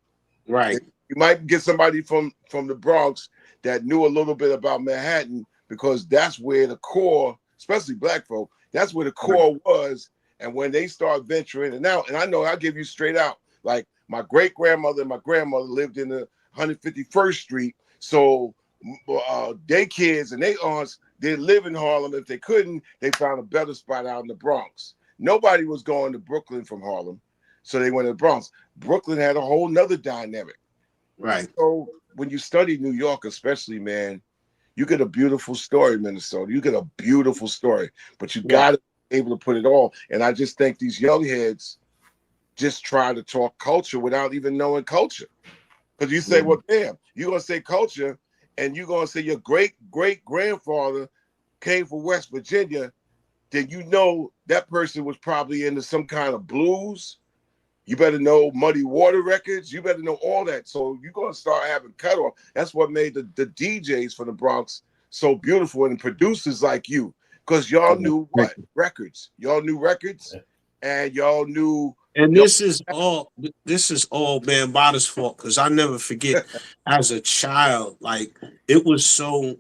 Right. You might get somebody from the Bronx that knew a little bit about Manhattan because that's where the core, especially black folk, that's where the core was. And when they start venturing and out, and I know I'll give you straight out, like my great-grandmother and my grandmother lived in the 151st Street. So they kids and they aunts, they live in Harlem. If they couldn't, they found a better spot out in the Bronx. Nobody was going to Brooklyn from Harlem. So they went to the Bronx. Brooklyn had a whole nother dynamic. Right. So when you study New York, especially, man, you get a beautiful story, Minnesota. You get a beautiful story, but you got to be able to put it all. And I just think these young heads just try to talk culture without even knowing culture. Because you say, well, damn, you're going to say culture, and you're going to say your great-great-grandfather came from West Virginia, then you know that person was probably into some kind of blues. You better know Muddy Water Records. You better know all that. So you're going to start having cutoff. That's what made the DJs from the Bronx so beautiful and producers like you. Because y'all knew what? Records. Y'all knew records, and y'all knew. And this is all Bambaata's fault, because I never forget as a child, like it was so,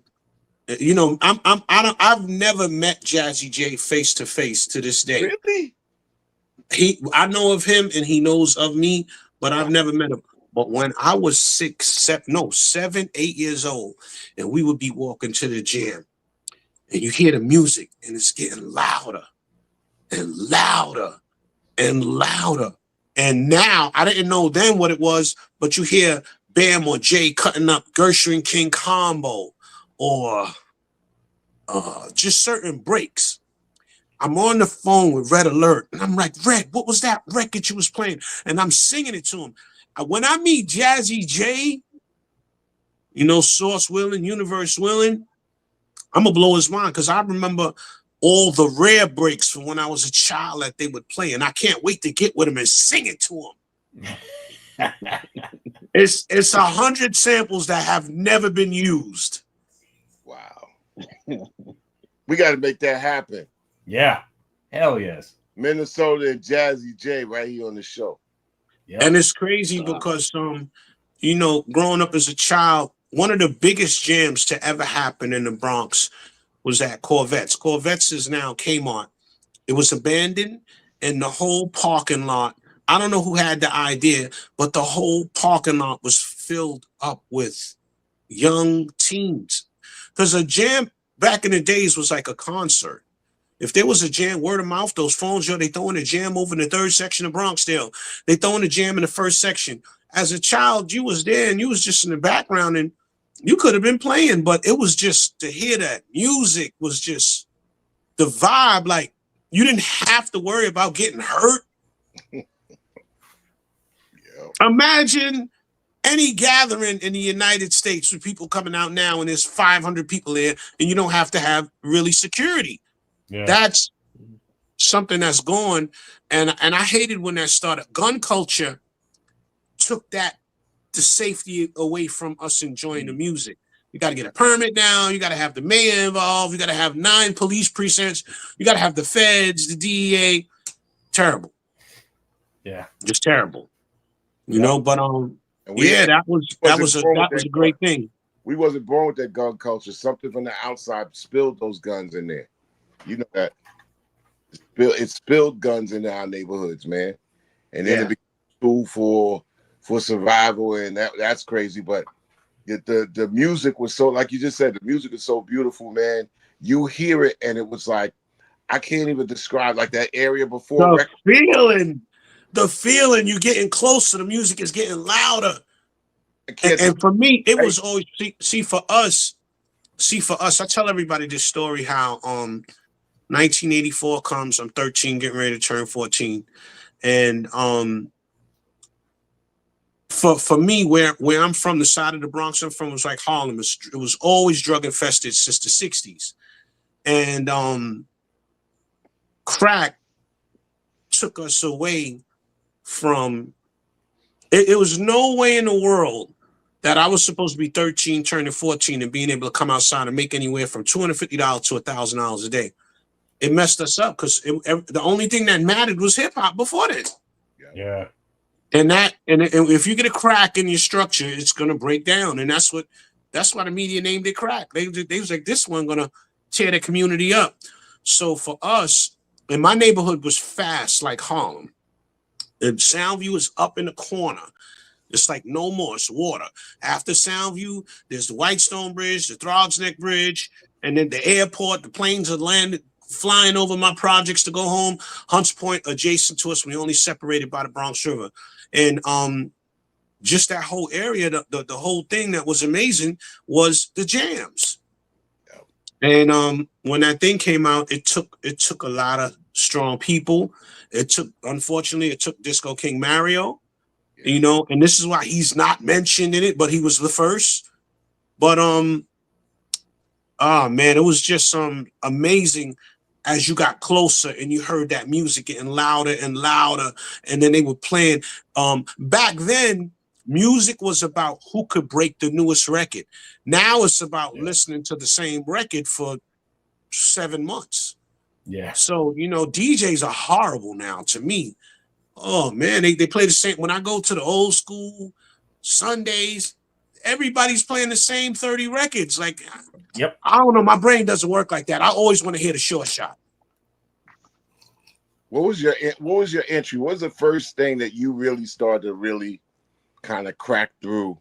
I've never met Jazzy J face to face to this day. Really? I know of him and he knows of me, but I've never met him. But when I was 7, 8 years old, and we would be walking to the jam, and you hear the music, and it's getting louder and louder and louder. And now I didn't know then what it was, but you hear Bam or Jay cutting up Gershwin King combo, or just certain breaks. I'm on the phone with Red Alert, and I'm like, Red, what was that record you was playing? And I'm singing it to him. When I meet Jazzy J, Source Willing, Universe Willing, I'm gonna blow his mind, because I remember all the rare breaks from when I was a child that they would play, and I can't wait to get with him and sing it to him. It's 100 samples that have never been used. Wow. We got to make that happen. Yeah. Hell yes. Minnesota and Jazzy J right here on the show. Yep. And it's crazy because, growing up as a child, one of the biggest jams to ever happen in the Bronx was at Corvettes. Corvettes is now Kmart. It was abandoned, and the whole parking lot, I don't know who had the idea, but the whole parking lot was filled up with young teens. Because a jam back in the days was like a concert. If there was a jam, word of mouth, those phones, they throwing a jam over in the third section of Bronxdale. They throwing a jam in the first section. As a child, you was there and you was just in the background, and you could have been playing, but it was just to hear that music was just the vibe. Like, you didn't have to worry about getting hurt. Imagine any gathering in the United States with people coming out now, and there's 500 people there, and you don't have to have really security. Yeah. That's something that's gone, and I hated when that started. Gun culture took the safety away from us enjoying the music. You got to get a permit now. You got to have the mayor involved. You got to have 9 police precincts. You got to have the feds, the DEA. Terrible. Yeah, just terrible. But that was a great thing. We wasn't born with that gun culture. Something from the outside spilled those guns in there. You know that it spilled guns into our neighborhoods, man. And then it became tool for survival, and that's crazy. But the music was so, like you just said, the music is so beautiful, man. You hear it, and it was like, I can't even describe, like, that area before. The feeling, you're getting closer, the music is getting louder. And for me, it was always, for us, I tell everybody this story how 1984 comes, I'm 13, getting ready to turn 14. And for me, where I'm from, the side of the Bronx I'm from, was like Harlem. It was always drug infested since the 60s. And crack took us away from it. Was no way in the world that I was supposed to be 13, turning 14, and being able to come outside and make anywhere from $250 to $1,000 a day. It messed us up because the only thing that mattered was hip hop before then. Yeah. And if you get a crack in your structure, it's gonna break down, and that's why the media named it crack. They was like, this one gonna tear the community up. So for us, and my neighborhood was fast like Harlem. And Soundview is up in the corner. It's like no more. It's water. After Soundview, there's the Whitestone Bridge, the Throgs Neck Bridge, and then the airport. The planes are flying over my projects to go home. Hunts Point adjacent to us. We only separated by the Bronx River. And just that whole area, the whole thing that was amazing was the jams. And when that thing came out, it took a lot of strong people. Unfortunately, it took Disco King Mario, and this is why he's not mentioned in it, but he was the first. But man, it was just amazing as you got closer and you heard that music getting louder and louder, and then they were playing. Back then, music was about who could break the newest record. Now it's about listening to the same record for 7 months. Yeah. So, DJs are horrible now to me. Oh man, they play the same. When I go to the old school Sundays, everybody's playing the same 30 records. Like, yep. I don't know. My brain doesn't work like that. I always want to hear the short shot. What was your entry? What was the first thing that you really started to really kind of crack through,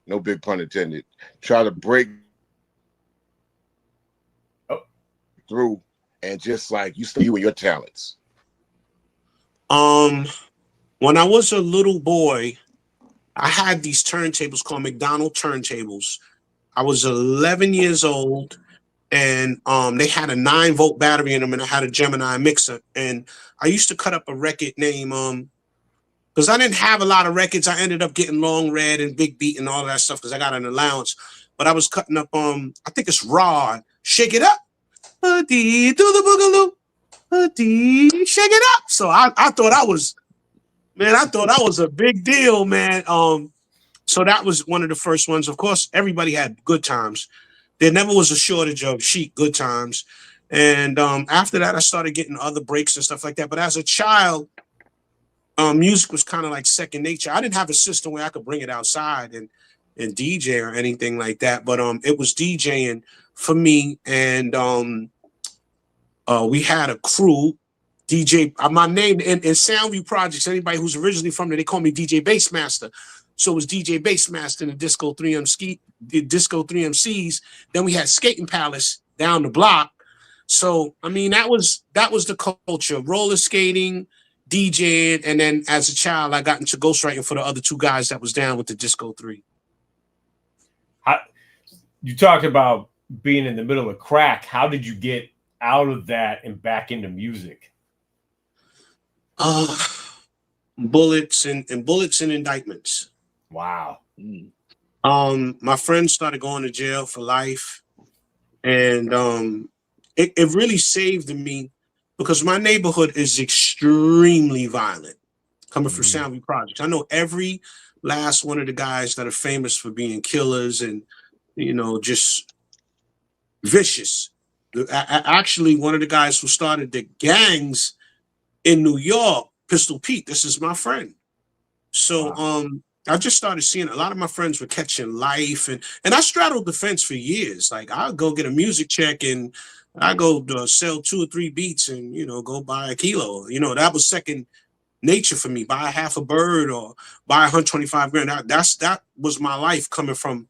no big pun intended, try to break through and just like you and your talents? When I was a little boy, I had these turntables called McDonald turntables. I was 11 years old, and they had a 9-volt battery in them, and I had a Gemini mixer. And I used to cut up a record named because I didn't have a lot of records. I ended up getting Long Red and Big Beat and all that stuff because I got an allowance. But I was cutting up I think it's Raw, Shake It Up, do the boogaloo, shake it up. So I thought I was a big deal, man. So that was one of the first ones. Of course, everybody had Good Times. There never was a shortage of Chic Good Times. And after that, I started getting other breaks and stuff like that. But as a child, music was kind of like second nature. I didn't have a system where I could bring it outside and DJ or anything like that. But it was DJing for me. And we had a crew. DJ, my name in Soundview Projects, anybody who's originally from there, they call me DJ Bassmaster. So it was DJ Bassmaster in the Disco 3MCs. Then we had Skating Palace down the block. So I mean, that was the culture: roller skating, DJing, and then as a child, I got into ghostwriting for the other two guys that was down with the Disco 3. You talked about being in the middle of crack. How did you get out of that and back into music? Bullets and indictments. Wow. My friends started going to jail for life, and it really saved me because my neighborhood is extremely violent. Coming from Soundview Projects, I know every last one of the guys that are famous for being killers and just vicious. Actually, one of the guys who started the gangs in New York, Pistol Pete, this is my friend. So I just started seeing a lot of my friends were catching life, and I straddled the fence for years. Like I'll go get a music check and I go sell 2 or 3 beats and go buy a kilo. That was second nature for me. Buy a half a bird or buy 125 grand. That was my life coming from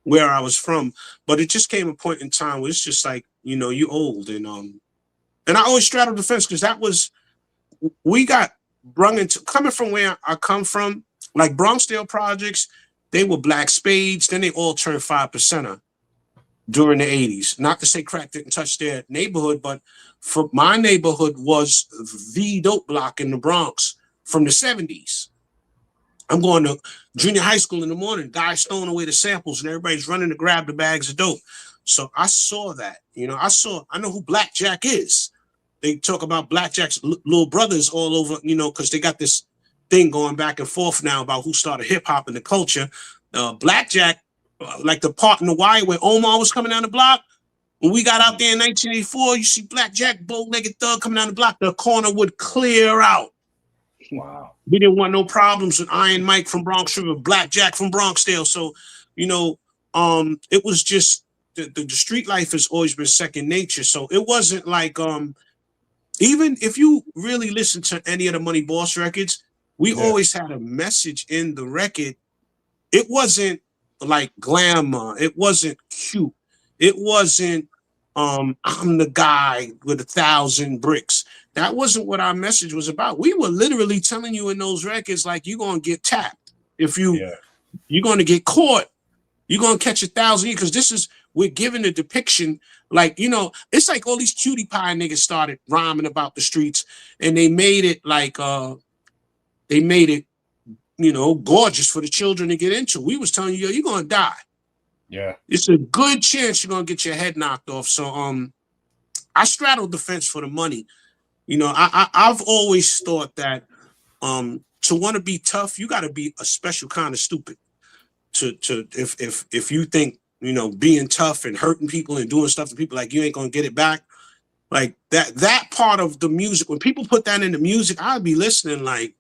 where I was from. But it just came a point in time where it's just like you old and I always straddled the fence because we got brung into coming from where I come from, like Bronxdale Projects, they were black spades, then they all turned 5%er during the 80s. Not to say crack didn't touch their neighborhood, but for my neighborhood was the dope block in the Bronx from the 70s. I'm going to junior high school in the morning, guys throwing away the samples and everybody's running to grab the bags of dope. So I saw that, I know who Blackjack is. They talk about Blackjack's little brothers all over, because they got this thing going back and forth now about who started hip hop in the culture. Blackjack, like the part in The Wire where Omar was coming down the block. When we got out there in 1984, you see Blackjack, bow-legged thug coming down the block, the corner would clear out. Wow. We didn't want no problems with Iron Mike from Bronx River, Blackjack from Bronxdale. So, it was just the street life has always been second nature. So it wasn't like even if you really listen to any of the Money Boss records, we always had a message in the record. It wasn't like glamour. It wasn't cute. It wasn't I'm the guy with 1,000 bricks. That wasn't what our message was about. We were literally telling you in those records, like, you're going to get tapped. If you're going to get caught, you're going to catch 1,000 because we're giving a depiction. Like, it's like all these cutie pie niggas started rhyming about the streets and they made it like, gorgeous for the children to get into. We was telling you, you're going to die. Yeah. It's a good chance you're going to get your head knocked off. So, I straddled the fence for the money. I've always thought that, to want to be tough, you got to be a special kind of stupid. If you think, being tough and hurting people and doing stuff to people, like, you ain't going to get it back. Like that part of the music, when people put that in the music, I'd be listening like,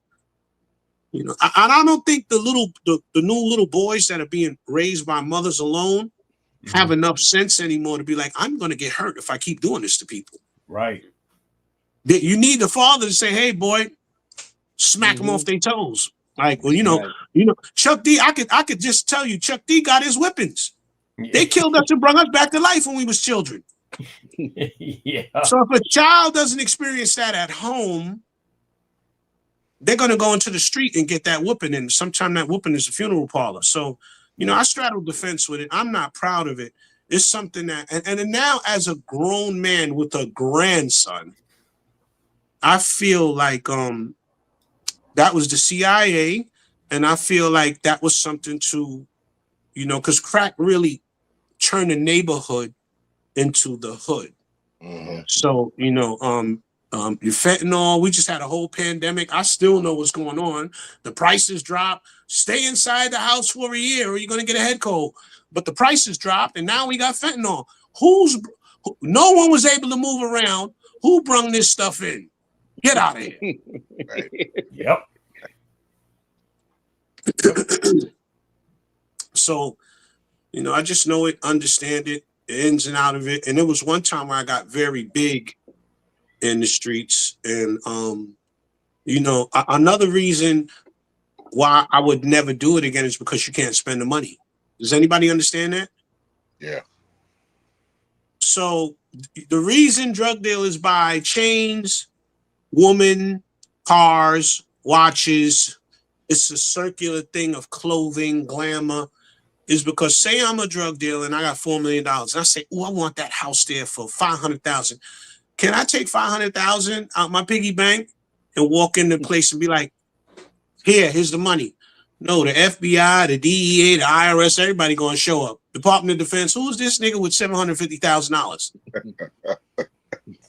I don't think the new little boys that are being raised by mothers alone have enough sense anymore to be like, I'm going to get hurt if I keep doing this to people. Right. You need the father to say, hey, boy, smack them off their toes. Like, well, Chuck D. I could just tell you, Chuck D. got his whippings. They killed us and brought us back to life when we was children. Yeah. So if a child doesn't experience that at home, they're gonna go into the street and get that whooping, and sometimes that whooping is a funeral parlor. So, I straddled the fence with it. I'm not proud of it. It's something that, and now as a grown man with a grandson, I feel like that was the CIA, and I feel like that was something to, because crack really turned the neighborhood into the hood. Mhm. So, your fentanyl, we just had a whole pandemic. I still know what's going on. The prices drop. Stay inside the house for a year or you're going to get a head cold. But the prices dropped and now we got fentanyl. No one was able to move around. Who brung this stuff in? Get out of here. Yep. So, I just know it, understand it, the ins and out of it. And there was one time where I got very big in the streets. And, another reason why I would never do it again is because you can't spend the money. Does anybody understand that? Yeah. So the reason drug dealers buy chains, women, cars, watches, it's a circular thing of clothing, glamour, is because say I'm a drug dealer and I got $4 million and I say, oh, I want that house there for $500,000. Can I take $500,000 out my piggy bank and walk in the place and be like, here's the money? No, the FBI, the DEA, the IRS, everybody going to show up. Department of Defense, who's this nigga with $750,000?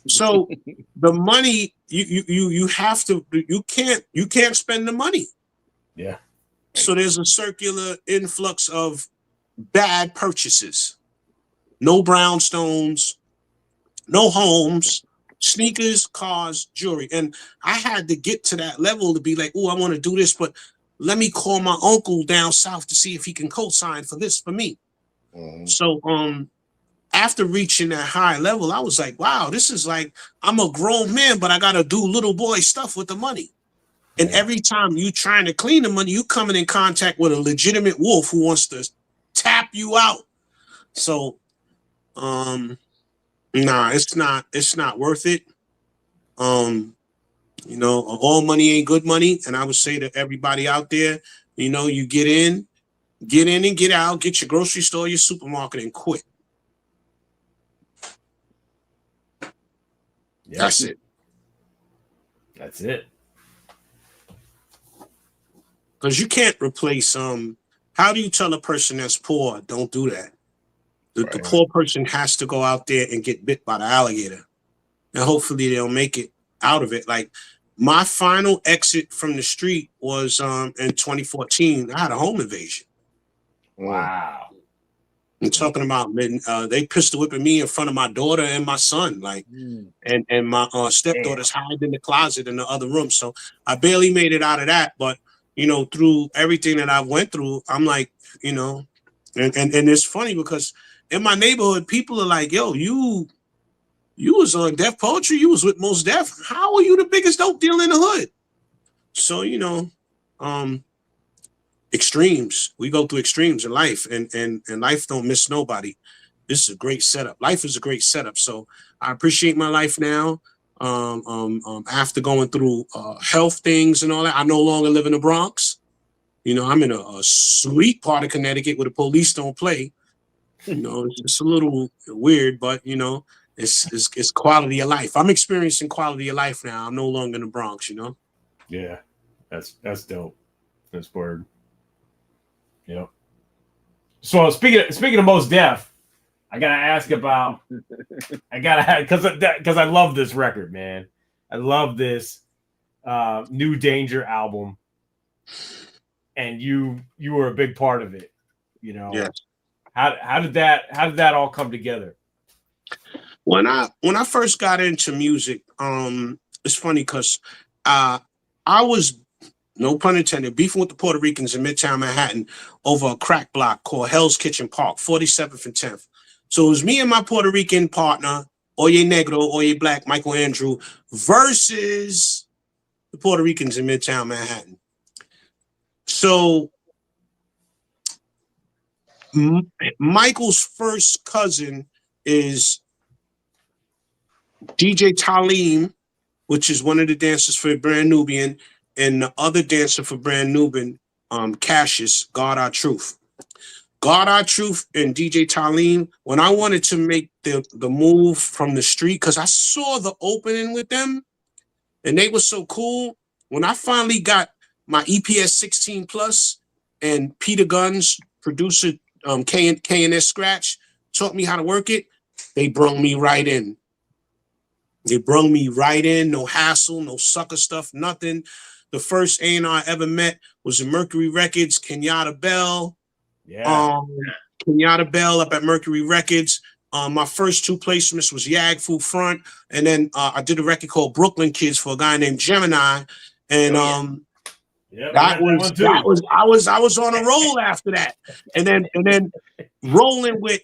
So the money, you have to, you can't spend the money. Yeah. So there's a circular influx of bad purchases. No brownstones, no homes, sneakers, cars, jewelry. And I had to get to that level to be like, oh, I want to do this, but let me call my uncle down south to see if he can co-sign for this for me. Mm-hmm. So after reaching that high level, I was like, wow, this is like, I'm a grown man, but I got to do little boy stuff with the money. And every time you trying to clean the money, you coming in contact with a legitimate wolf who wants to tap you out. So, nah, it's not worth it. All money ain't good money. And I would say to everybody out there, you get in and get out, get your grocery store, your supermarket, and quit. Yeah. That's it. That's it. Because you can't replace how do you tell a person that's poor, don't do that? The poor person has to go out there and get bit by the alligator. And hopefully they'll make it out of it. Like my final exit from the street was in 2014. I had a home invasion. Wow. I'm talking about they pistol whipping me in front of my daughter and my son, like, and my stepdaughter's hiding in the closet in the other room. So I barely made it out of that, but through everything that I went through, I'm like, and it's funny because in my neighborhood, people are like, yo, you was on Def Poetry, you was with Mos Def. How are you the biggest dope dealer in the hood? So, extremes. We go through extremes in life, and life don't miss nobody. This is a great setup. Life is a great setup. So I appreciate my life now. After going through health things and all that, I no longer live in the Bronx. I'm in a sweet part of Connecticut where the police don't play. It's a little weird, but it's quality of life. I'm experiencing quality of life now. I'm no longer in the Bronx. Yeah, that's dope. That's word. Yep. So speaking of Mos Def, I gotta ask about. Because I love this record, man. I love this New Danger album, and you were a big part of it. Yes. How did that all come together? When I first got into music, it's funny because I was, no pun intended, beefing with the Puerto Ricans in Midtown Manhattan over a crack block called Hell's Kitchen Park, 47th and 10th. So it was me and my Puerto Rican partner, Oye Negro, Oye Black, Michael Andrew, versus the Puerto Ricans in Midtown Manhattan. So Michael's first cousin is DJ Talim, which is one of the dancers for Brand Nubian, and the other dancer for Brand Nubian, Cassius, God Our Truth. God Our Truth and DJ Talim, when I wanted to make the move from the street, because I saw the opening with them, and they were so cool. When I finally got my EPS 16 Plus and Peter Gunn's producer, K&S Scratch, taught me how to work it, they brung me right in. They brung me right in, no hassle, no sucker stuff, nothing. The first A&R I ever met was in Mercury Records, Kenyatta Bell. Yeah. Kenyatta Bell up at Mercury Records. My first 2 placements was Yag Fu Front, and then I did a record called Brooklyn Kids for a guy named Gemini, and I was on a roll after that, and then rolling with,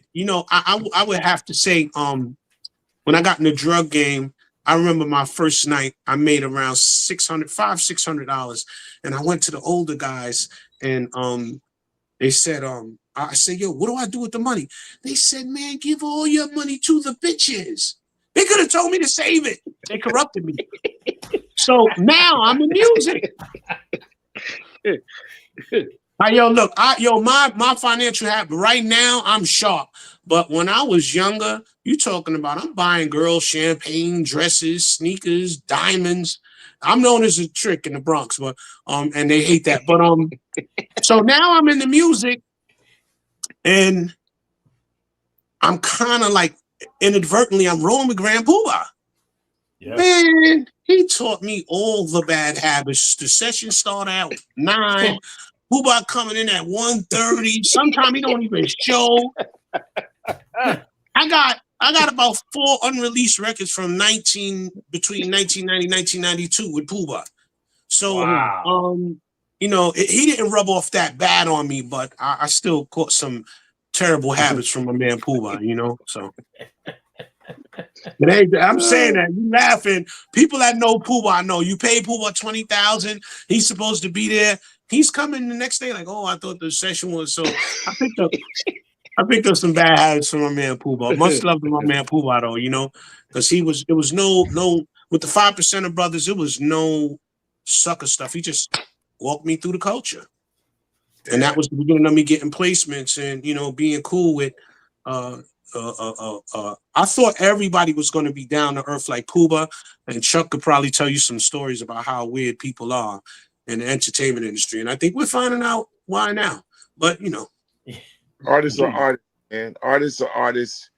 I would have to say, when I got in the drug game, I remember my first night, I made around $600, and I went to the older guys, and they said, I said, yo, what do I do with the money? They said, man, give all your money to the bitches. They could have told me to save it. They corrupted me. So now I'm in music. Look, my financial habit right now, I'm sharp. But when I was younger, you talking about, I'm buying girls champagne, dresses, sneakers, diamonds. I'm known as a trick in the Bronx, but and they hate that. But so now I'm in the music, and I'm kind of like inadvertently, I'm rolling with Grand Poobah. Yep. Man, he taught me all the bad habits. The session started at 9. Poobah coming in at 1:30. Sometimes he don't even show. I got about 4 unreleased records from between 1990 and 1992 with Poobah. So wow. He didn't rub off that bad on me, but I still caught some terrible habits from my man Poobah, so. But hey, I'm saying that, you laughing. People that know Poobah know. You pay Poobah $20,000. He's supposed to be there. He's coming the next day like, oh, I thought the session was so. I picked up some bad habits from my man Poobah. Much love to my man Poobah though, because it was no with the 5% brothers. It was no sucker stuff. He just walked me through the culture, and that was the beginning of me getting placements and being cool with. I thought everybody was going to be down to earth like Poobah, and Chuck could probably tell you some stories about how weird people are in the entertainment industry, and I think we're finding out why now. But artists are artists, man. Artists are artists.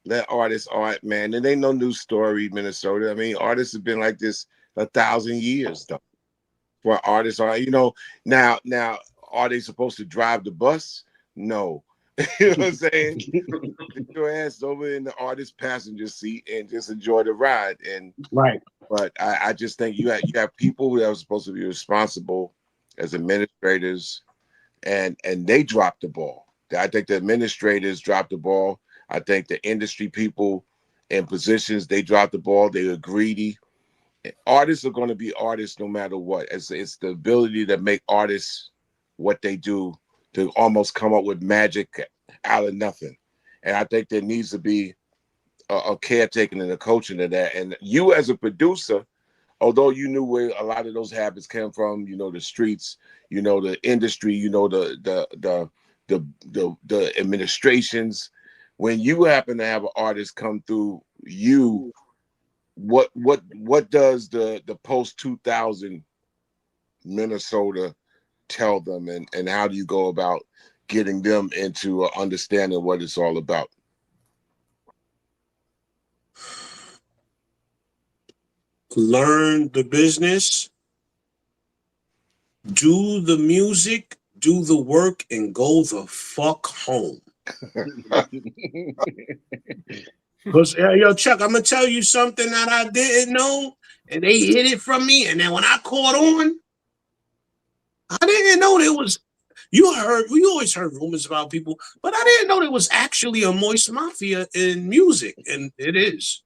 Let artists art, man. And ain't no new story, Minnesota. I mean, artists have been like this 1,000 years, though. Where artists are, now, are they supposed to drive the bus? No. You know what I'm saying? Put your ass over in the artist passenger seat and just enjoy the ride. And right. But I just think you have people that are supposed to be responsible as administrators, and they dropped the ball. I think the administrators dropped the ball. I think the industry people in positions, they dropped the ball. They were greedy. Artists are going to be artists no matter what. It's the ability to make artists what they do, to almost come up with magic out of nothing. And I think there needs to be a caretaking and a coaching of that. And you as a producer, although you knew where a lot of those habits came from, the streets, the industry, the administrations, when you happen to have an artist come through you, what does the post 2000 Minnesota tell them, and how do you go about getting them into understanding what it's all about? Learn the business, do the music, do the work, and go the fuck home. Because, Chuck, I'm going to tell you something that I didn't know, and they hid it from me, and then when I caught on, I didn't know there was, we always heard rumors about people, but I didn't know there was actually a moist mafia in music, and it is.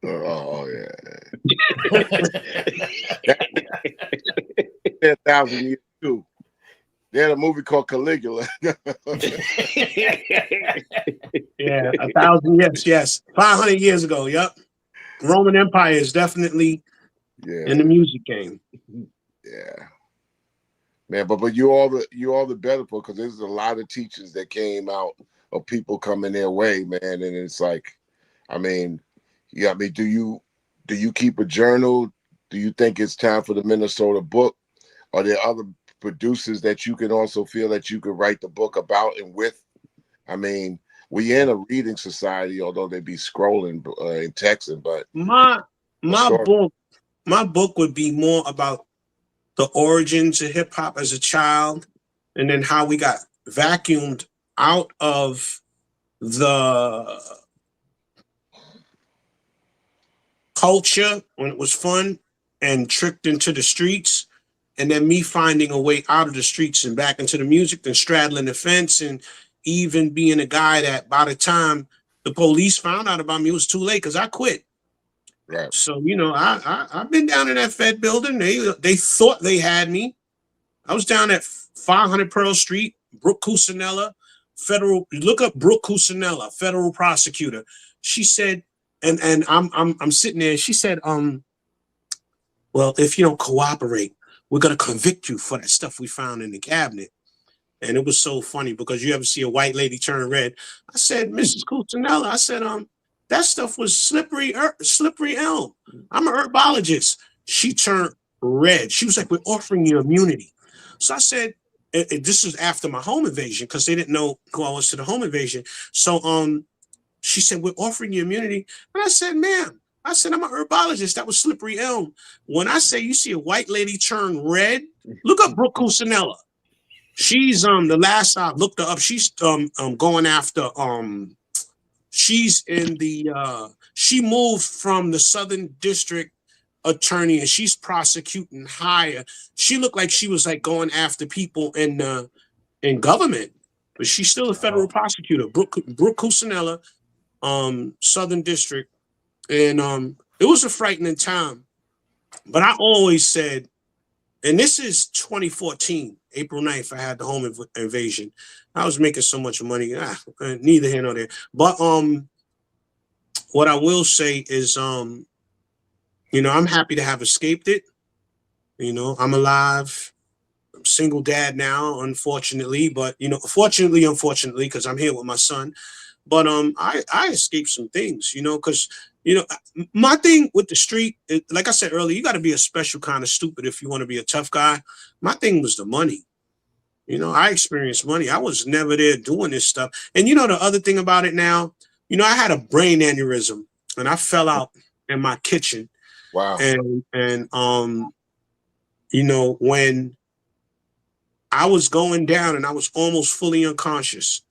Oh, yeah. 1,000 years too. They had a movie called Caligula. Yeah, 1,000 years, yes. 500 years ago, yep. Roman Empire is definitely in the Yeah, music game. yeah. Man, but you all the better for, because there's a lot of teachers that came out of people coming their way, man. And it's like, I mean, yeah, I mean, do you keep a journal? Do you think it's time for the Minnesota book? Are there other producers that you can also feel that you could write the book about and with? I mean, we in a reading society, although they be scrolling and texting, but My a my story. book, my book would be more about the origins of hip hop as a child, and then how we got vacuumed out of the culture when it was fun and tricked into the streets, and then me finding a way out of the streets and back into the music, then straddling the fence, and even being a guy that by the time the police found out about me, it was too late because I quit. Right. So I've been down in that Fed building. They thought they had me. I was down at 500 Pearl Street, Brooke Cusinella, federal. Look up Brooke Cusinella, federal prosecutor. She said, and I'm sitting there. She said, well, if you don't cooperate, we're gonna convict you for that stuff we found in the cabinet. And it was so funny because you ever see a white lady turn red? I said, Mrs. Cusinella, I said, that stuff was slippery elm. I'm an herbologist. She turned red. She was like, we're offering you immunity. So I said, this is after my home invasion because they didn't know who I was to the home invasion. So she said, we're offering you immunity. And I said, ma'am, I said, I'm a herbologist. That was slippery elm. When I say you see a white lady turn red, look up Brooke Cusinella. She's the last I looked her up, she's going after she's in the she moved from the Southern District Attorney and she's prosecuting higher. She looked like she was like going after people in government, but she's still a federal prosecutor. Brooke Cusinella, Southern District, and it was a frightening time. But I always said, and this is 2014, April 9th, I had the home invasion. I was making so much money. Neither here nor there. But what I will say is, I'm happy to have escaped it. I'm alive. I'm single dad now, unfortunately. But, fortunately, unfortunately, because I'm here with my son. But I escaped some things, because my thing with the street, like I said earlier, you got to be a special kind of stupid if you want to be a tough guy. My thing was the money. I experienced money. I was never there doing this stuff. And the other thing about it now, I had a brain aneurysm and I fell out in my kitchen. Wow. And when I was going down and I was almost fully unconscious,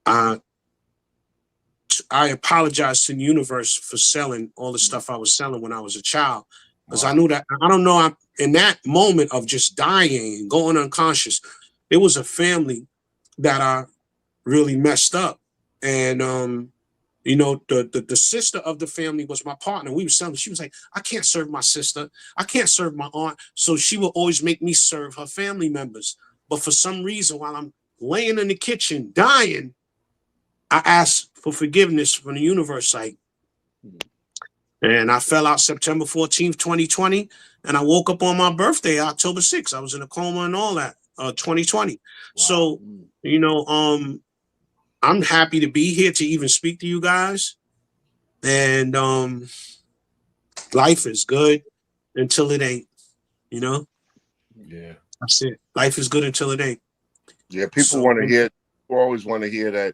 I apologize to the universe for selling all the stuff I was selling when I was a child, because I knew that, I don't know, in that moment of just dying and going unconscious, it was a family that I really messed up. And, the sister of the family was my partner. We were selling. She was like, I can't serve my sister. I can't serve my aunt. So she would always make me serve her family members. But for some reason, while I'm laying in the kitchen dying, I asked for forgiveness from the universe, and I fell out September 14th, 2020, and I woke up on my birthday, October 6th. I was in a coma and all that, 2020. Wow. So, I'm happy to be here to even speak to you guys, and life is good until it ain't, Yeah. That's it. Life is good until it ain't. Yeah, people always want to hear that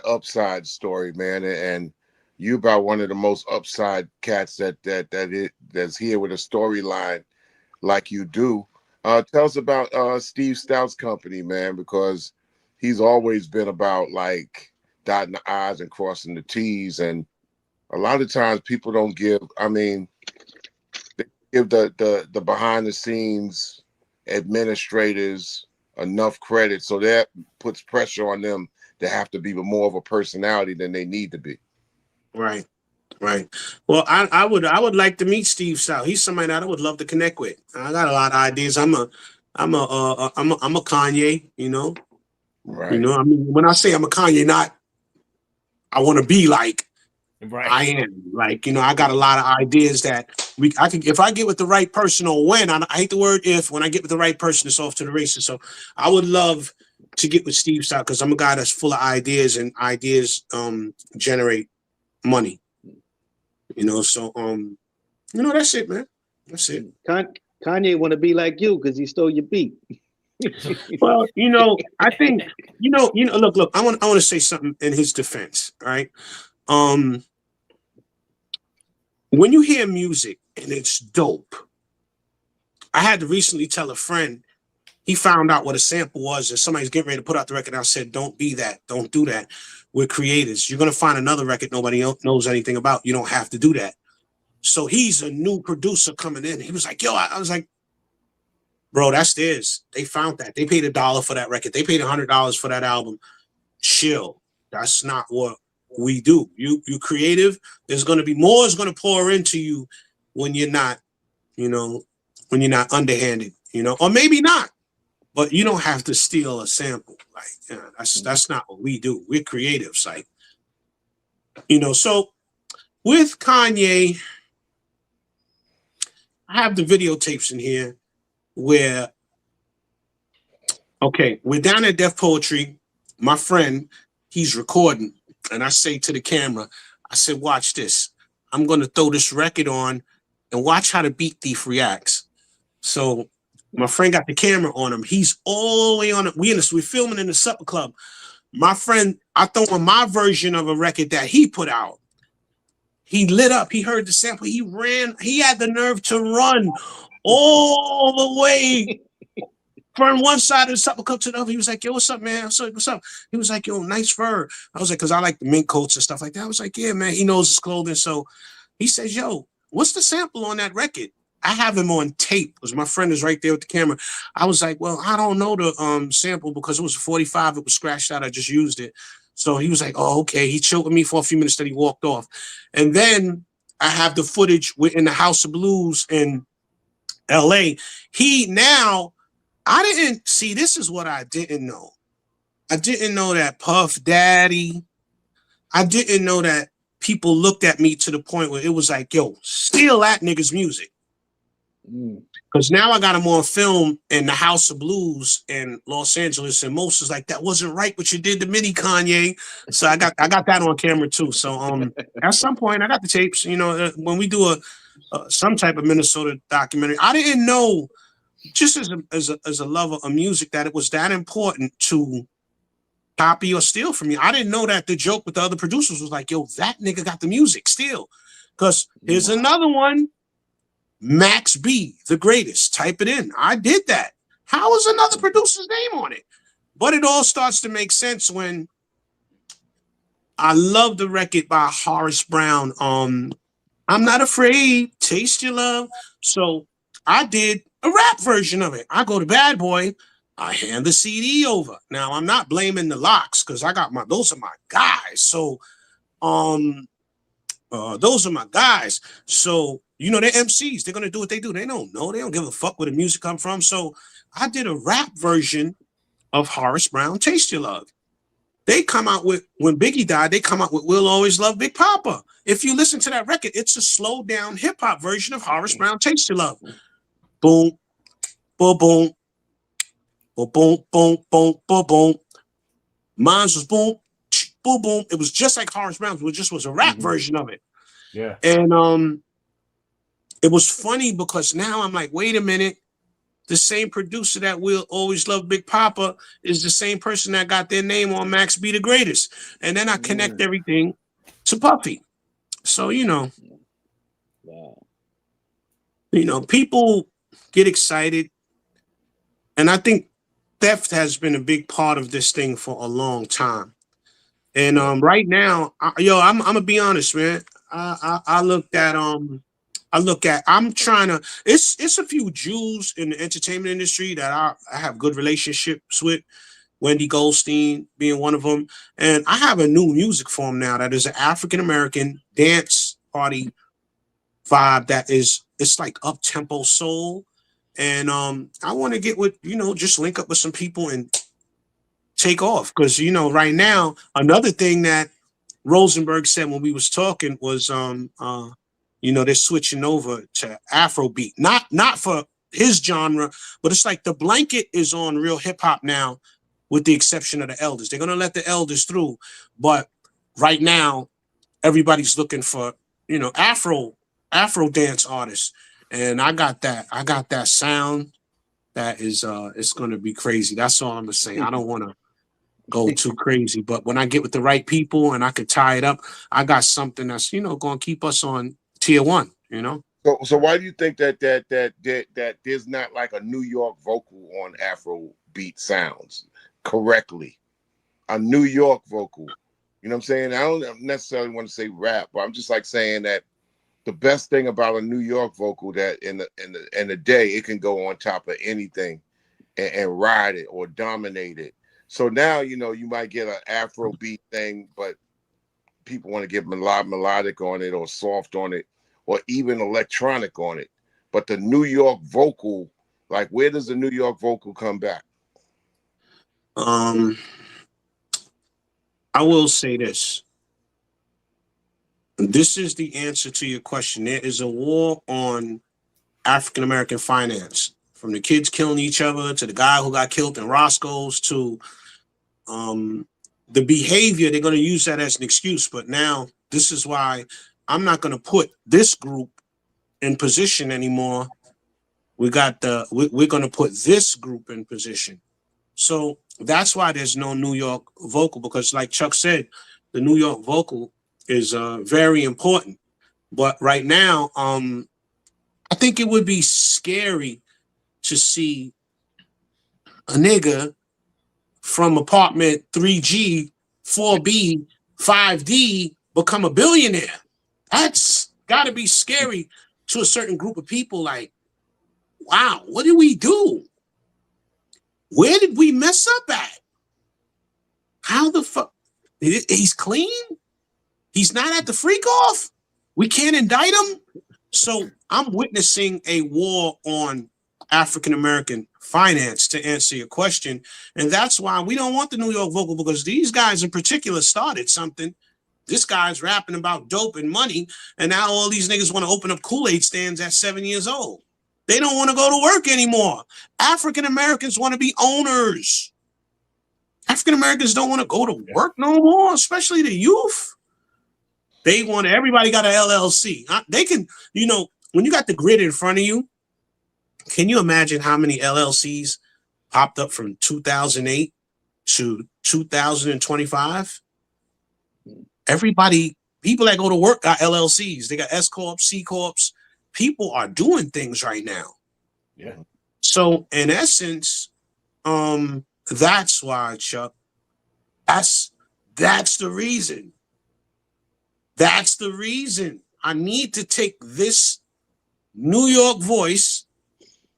upside story, man. And you about one of the most upside cats that's here with a storyline like you do. Tell us about Steve Stout's company, man, because he's always been about like dotting the I's and crossing the T's. And a lot of times people don't give, they give the behind the scenes administrators enough credit. So that puts pressure on them to have to be more of a personality than they need to be. Right. Well, I would like to meet Steve Stout. He's somebody that I would love to connect with. I got a lot of ideas. I'm a I'm a Kanye, you know. Right. You know, I mean, when I say I'm a Kanye, not I want to be like Right. I am. Like, you know, I got a lot of ideas that I can, if I get with the right person, or when, I hate the word if, when I get with the right person, it's off to the races. So I would love to get with Steve Stock, because I'm a guy that's full of ideas, and ideas generate money. You know, so you know, that's it, man. That's it. Kanye want to be like you because he stole your beat. Well, you know, I think, look, I want to say something in his defense, right? When you hear music and it's dope, I had to recently tell a friend, he found out what a sample was, and somebody's getting ready to put out the record. And I said, don't be that. Don't do that. We're creators. You're going to find another record nobody else knows anything about. You don't have to do that. So he's a new producer coming in. He was like, yo, I was like, bro, that's theirs. They found that. They paid $1 for that record. They paid $100 for that album. Chill. That's not what we do. You creative. There's going to be more is going to pour into you when you're not, you know, when you're not underhanded, you know, or maybe not, but you don't have to steal a sample. Like, that's not what we do. We're creatives, like, you know. So with Kanye, I have the videotapes in here where, okay, we're down at Def Poetry. My friend, he's recording, and I say to the camera, I said, watch this. I'm going to throw this record on and watch how the Beat Thief reacts. So my friend got the camera on him. He's all the way on it. We're filming in the supper club. My friend, I throw on my version of a record that he put out. He lit up. He heard the sample. He ran. He had the nerve to run all the way from one side of the supper club to the other. He was like, yo, what's up, man? What's up? He was like, yo, nice fur. I was like, because I like the mink coats and stuff like that. I was like, yeah, man, he knows his clothing. So he says, yo, what's the sample on that record? I have him on tape because my friend is right there with the camera. I was like, well, I don't know the sample because it was a 45. It was scratched out. I just used it. So he was like, oh, okay. He chilled with me for a few minutes, then he walked off. And then I have the footage in the House of Blues in LA. I didn't see, this is what I didn't know. I didn't know that Puff Daddy, I didn't know that people looked at me to the point where it was like, yo, steal that nigga's music. Because now I got him on film in the House of Blues in Los Angeles, and most is like, that wasn't right what you did to Mini Kanye. So I got that on camera too. So at some point I got the tapes. You know, when we do some type of Minnesota documentary, I didn't know, just as a lover of music, that it was that important to copy or steal from you. I didn't know that the joke with the other producers was like, yo, that nigga got the music, steal. Because here's another one. Max B, the greatest. Type it in. I did that. How is another producer's name on it? But it all starts to make sense when I love the record by Horace Brown. I'm Not Afraid, Taste Your Love. So I did a rap version of it. I go to Bad Boy, I hand the CD over. Now I'm not blaming the locks because those are my guys. So those are my guys. So, you know, they're MCs. They're going to do what they do. They don't know. They don't give a fuck where the music come from. So I did a rap version of Horace Brown, Taste Your Love. They come out with, when Biggie died, they come out with We'll Always Love Big Papa. If you listen to that record, it's a slow down hip hop version of Horace Brown, Taste Your Love. Boom, boom, boom, boom, boom, boom, boom, boom, boom. Mine was boom, boom, boom. It was just like Horace Brown's, it just was a rap version of it. Yeah. And it was funny because now I'm like, wait a minute. The same producer that Will Always Love Big Papa is the same person that got their name on Max Be the Greatest. And then I connect everything to Puffy. So, you know, people get excited. And I think theft has been a big part of this thing for a long time. And right now, I'm gonna be honest, man. I'm trying to, it's a few Jews in the entertainment industry that I have good relationships with, Wendy Goldstein being one of them. And I have a new music form now that is an African-American dance party vibe it's like up-tempo soul. And I want to get with, just link up with some people and take off. Because, right now, another thing that Rosenberg said when we was talking was, they're switching over to Afrobeat. Not for his genre, but it's like the blanket is on real hip hop now, with the exception of the elders. They're gonna let the elders through, but right now, everybody's looking for, Afro dance artists. And I got that sound that is it's gonna be crazy. That's all I'm gonna say. I don't wanna go too crazy, but when I get with the right people and I could tie it up, I got something that's, gonna keep us on tier one, So why do you think that there's not like a New York vocal on Afro beat sounds correctly? A New York vocal. You know what I'm saying? I don't necessarily want to say rap, but I'm just like saying that the best thing about a New York vocal, that in the day it can go on top of anything and ride it or dominate it. So now, you might get an Afro beat thing, but people want to get melodic on it or soft on it or even electronic on it. But the New York vocal, like, where does the New York vocal come back? I will say this. This is the answer to your question. There is a war on African-American finance, from the kids killing each other to the guy who got killed in Roscoe's to the behavior. They're going to use that as an excuse. But now this is why I'm not going to put this group in position anymore. We're going to put this group in position. So that's why there's no New York vocal, because like Chuck said, the New York vocal is very important. But right now, I think it would be scary to see a nigga from apartment 3G, 4B, 5D become a billionaire. That's got to be scary to a certain group of people. Like, wow, what did we do? Where did we mess up at? How the fuck? He's clean? He's not at the freak off? We can't indict him? So I'm witnessing a war on African-American finance, to answer your question. And that's why we don't want the New York vocal, because these guys in particular started something. This guy's rapping about dope and money, and now all these niggas want to open up Kool-Aid stands at 7 years old. They don't want to go to work anymore. African-Americans want to be owners. African-Americans don't want to go to work no more, especially the youth. They want, everybody got an LLC. They can, when you got the grid in front of you, can you imagine how many LLCs popped up from 2008 to 2025? Everybody, people that go to work got LLCs. They got S Corps, C Corps. People are doing things right now. Yeah. So in essence, that's why, Chuck, that's the reason. That's the reason I need to take this New York voice,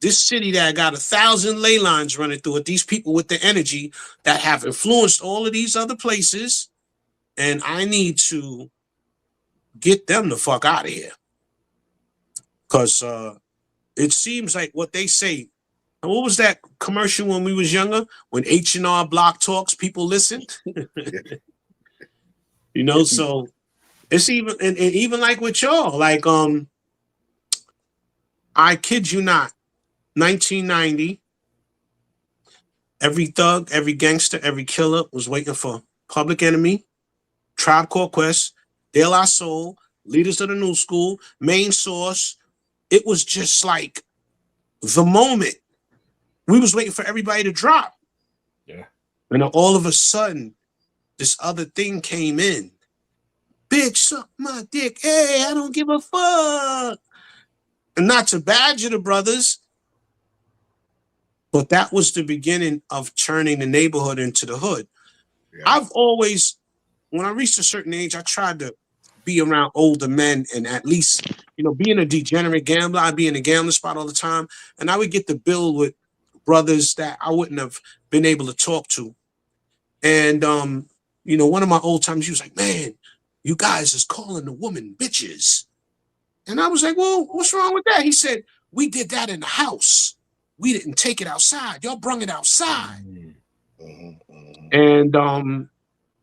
this city that got 1,000 ley lines running through it, these people with the energy that have influenced all of these other places, and I need to get them the fuck out of here. Because it seems like what they say. What was that commercial when we was younger? When H&R Block talks, people listened. So it's even and even like with y'all, like I kid you not, 1990, every thug, every gangster, every killer was waiting for Public Enemy, Tribe Called Quest, De La Soul, Leaders of the New School, Main Source. It was just like the moment. We was waiting for everybody to drop. Yeah. And then all of a sudden, this other thing came in. Bitch, suck my dick. Hey, I don't give a fuck. And not to badger the brothers, but that was the beginning of turning the neighborhood into the hood. Yeah. I've always, when I reached a certain age, I tried to be around older men and at least, being a degenerate gambler, I'd be in a gambling spot all the time. And I would get to build with brothers that I wouldn't have been able to talk to. And, one of my old times, he was like, man, you guys is calling the woman bitches. And I was like, well, what's wrong with that? He said, we did that in the house. we didn't take it outside. Y'all brung it outside. Mm-hmm. And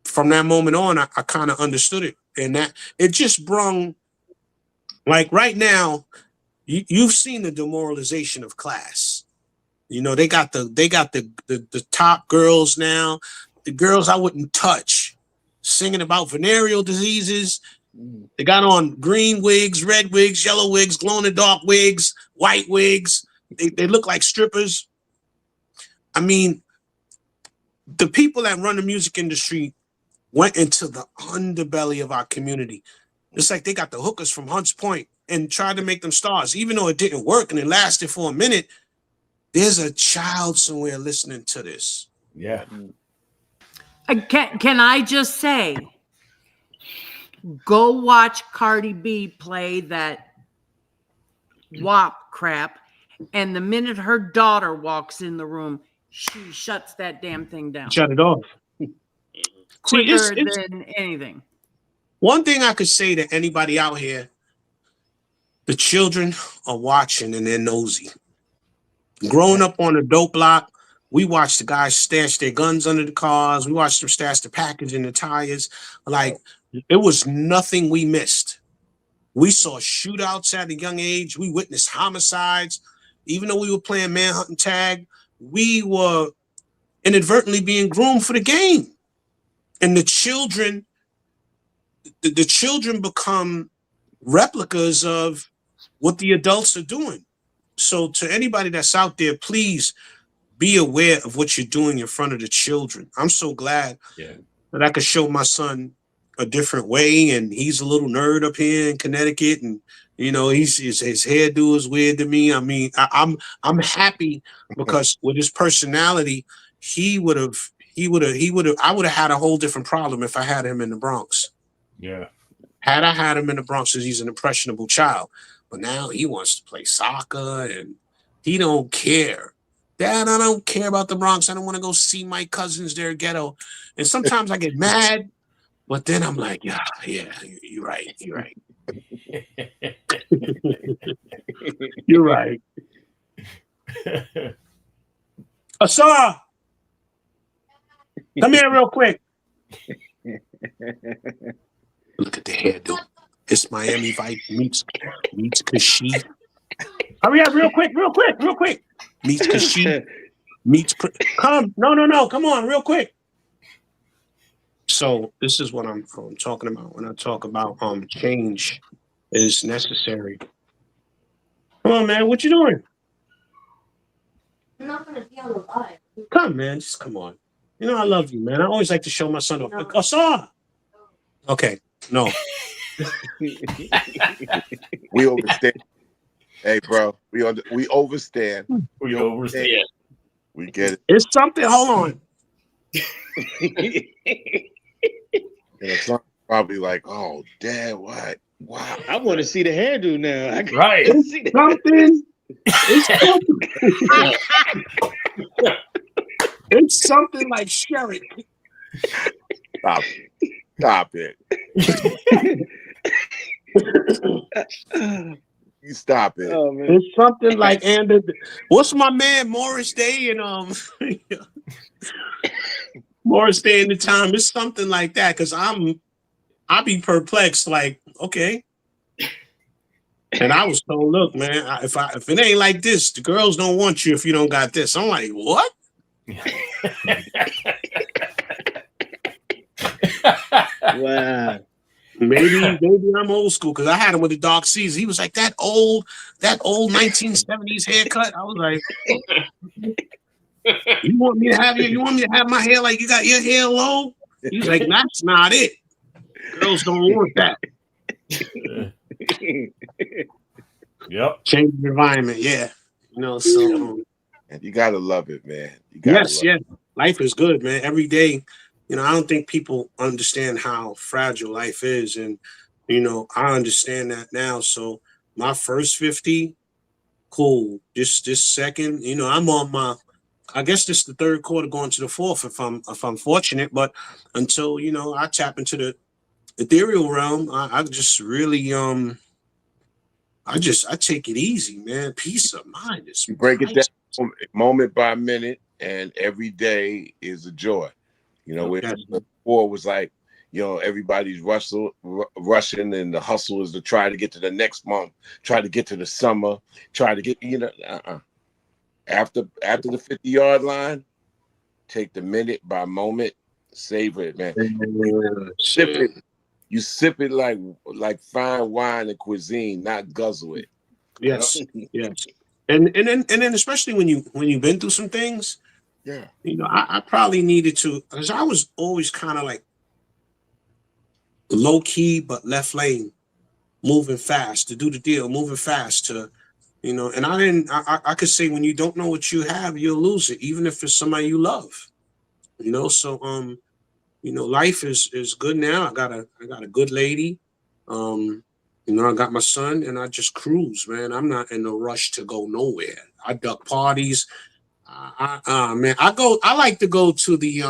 from that moment on, I kind of understood it. And that it just brung, like right now, you've seen the demoralization of class. You know, they got the top girls now, the girls I wouldn't touch, singing about venereal diseases. They got on green wigs, red wigs, yellow wigs, glow in the dark wigs, white wigs. They look like strippers. I mean, the people that run the music industry went into the underbelly of our community. It's like they got the hookers from Hunts Point and tried to make them stars, even though it didn't work and it lasted for a minute. There's a child somewhere listening to this. Yeah. Can I just say, go watch Cardi B play that WAP crap, and the minute her daughter walks in the room, she shuts that damn thing down. Shut it off. Quicker than anything. One thing I could say to anybody out here, the children are watching and they're nosy. Growing up on a dope block, we watched the guys stash their guns under the cars. We watched them stash the package in the tires. Like, it was nothing we missed. We saw shootouts at a young age. We witnessed homicides. Even though we were playing manhunt and tag, we were inadvertently being groomed for the game. And the children become replicas of what the adults are doing. So to anybody that's out there, please be aware of what you're doing in front of the children. I'm so glad that I could show my son a different way, and he's a little nerd up here in Connecticut, and you know, his hairdo is weird to me. I mean, I'm happy because with his personality, I would have had a whole different problem if I had him in the Bronx. Yeah. Had I had him in the Bronx, he's an impressionable child. But now he wants to play soccer and he don't care. Dad, I don't care about the Bronx. I don't want to go see my cousins. They're ghetto. And sometimes I get mad, but then I'm like, yeah, you're right. You're right. You're right. Asar, come here real quick. Look at the hairdo. It's Miami Vice meets Kashif. Hurry up, real quick. Meets Kashif. Come on, real quick. So this is what I'm talking about when I talk about change is necessary. Come on, man, what you doing? I'm not gonna be on the live. Come, man, just come on. You know I love you, man. I always like to show my son. Asar. Okay, no. We overstand. Hey, bro, we overstand. We overstand. We get it. It's something. Hold on. And it's probably like, oh, Dad, what? Wow. I want to see the hairdo now. Right. It's something. It's something like Sherry. Stop it. You stop it. Oh, man. It's something like what's my man Morris Day and Morris Day in the time? It's something like that because I be perplexed. Like, okay. And I was told, look, man, if it ain't like this, the girls don't want you if you don't got this. I'm like, what? Wow. Maybe I'm old school because I had him with the dark seas. He was like that old 1970s haircut. I was like, you want me to have my hair like you got your hair low? He's like, that's not it. Girls don't want that. Yep. Change the environment, yeah. You know, so And you gotta love it, man. yes. Life is good, man. Every day, you know, I don't think people understand how fragile life is. And, you know, I understand that now. So my first 50, cool. This second, you know, I'm on I guess this is the third quarter going to the fourth if I'm fortunate. But until, you know, I tap into the ethereal realm, I just really I take it easy, man. Peace of mind is You break it down. moment by minute, and every day is a joy. You know, where Okay. before was like, you know, everybody's rushing, and the hustle is to try to get to the next month, try to get to the summer, try to get, you know, after the 50-yard line, take the minute by moment, savor it, man. Sip it. You sip it like fine wine and cuisine, not guzzle it. Yes, yes. And then especially when you've been through some things, Yeah. you know, I probably needed to, because I was always kind of like low key but left lane, moving fast to do the deal, moving fast to, you know, and I could say when you don't know what you have, you'll lose it, even if it's somebody you love. You know, so you know, life is good now. I got a good lady. You know, I got my son, and I just cruise, man. I'm not in a rush to go nowhere. I duck parties. Man, I like to go to the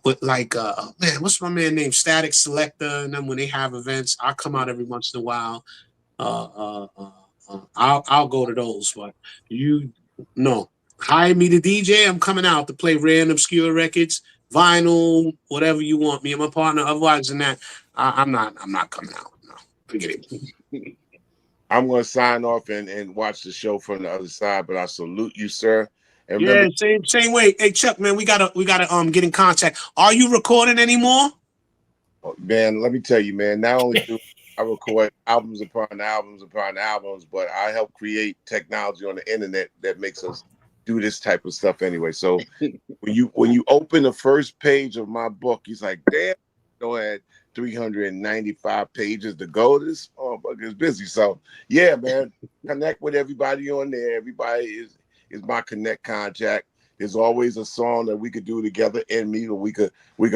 with like man, what's my man named Static Selector, and then when they have events, I come out every once in a while. I'll go to those, but you no, hire me to DJ. I'm coming out to play rare and obscure records, vinyl, whatever you want. Me and my partner. Otherwise than that, I'm not coming out. No, forget it. I'm going to sign off and watch the show from the other side, but I salute you, sir. And Yeah, remember, same way. Hey Chuck, man, we gotta get in contact. Are you recording anymore? man, let me tell you, man, not only do I record albums upon albums upon albums, but I help create technology on the internet that makes us do this type of stuff anyway. So when you open the first page of my book, he's like, damn, go ahead. 395 pages to go. This motherfucker is busy. So yeah, man, connect with everybody on there. Everybody is my connect contact. There's always a song that we could do together and me, or we could